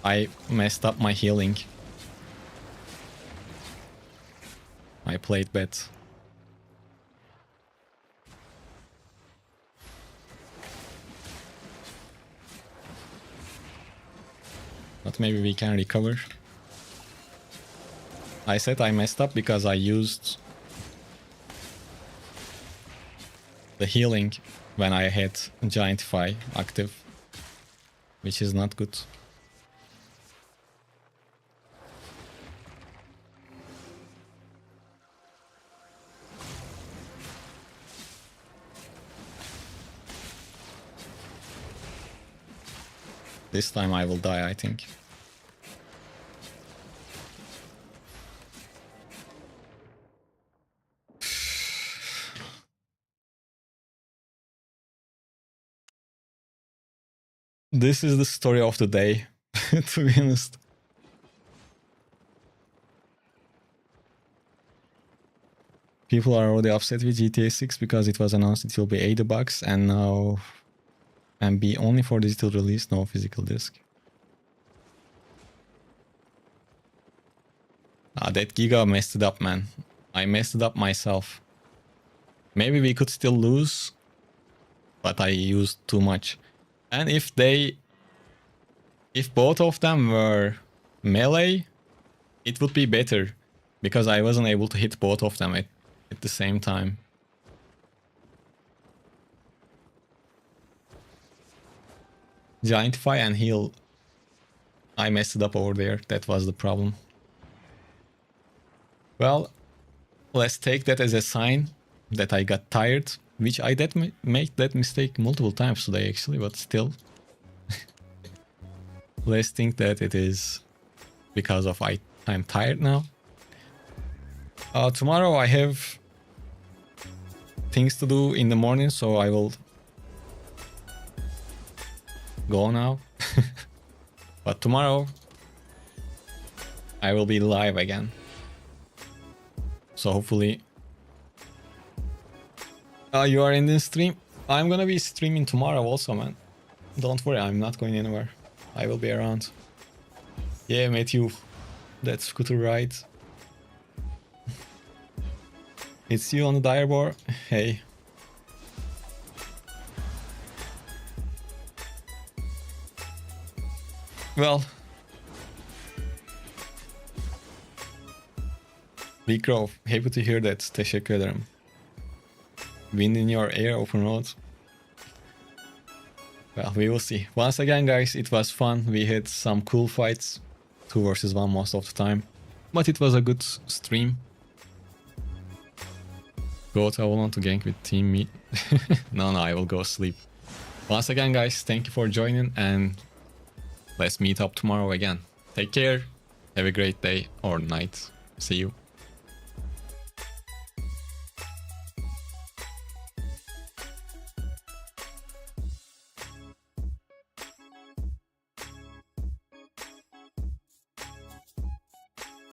I messed up my healing. I played bad. But maybe we can recover. I said I messed up because I used the healing when I had Giantify active, which is not good. This time I will die, I think. This is the story of the day, to be honest. People are already upset with GTA 6 because it was announced it will be $80 and now... and be only for digital release, no physical disc. Ah, that Giga messed it up, man. I messed it up myself. Maybe we could still lose, but I used too much. And if both of them were melee, it would be better, because I wasn't able to hit both of them at the same time. Giantify and heal, I messed it up over there. That was the problem. Well, let's take that as a sign that I got tired, which I did make that mistake multiple times today actually, but still. Let's think that it is because of I'm tired now. Tomorrow I have things to do in the morning, so I will go now. But tomorrow I will be live again. So hopefully you are in this stream. I'm gonna be streaming tomorrow also, man. Don't worry, I'm not going anywhere. I will be around. Yeah, Matthew, that scooter ride. It's you on the direboard. Hey. Well, Big Grove, happy to hear that. Teşekkür ederim. Wind in your ear, open road. Well, we will see. Once again, guys, it was fun. We had some cool fights. 2 versus 1 most of the time. But it was a good stream. Goat, I will want to gank with team meat. No, I will go sleep. Once again, guys, thank you for joining, and let's meet up tomorrow again. Take care. Have a great day or night. See you.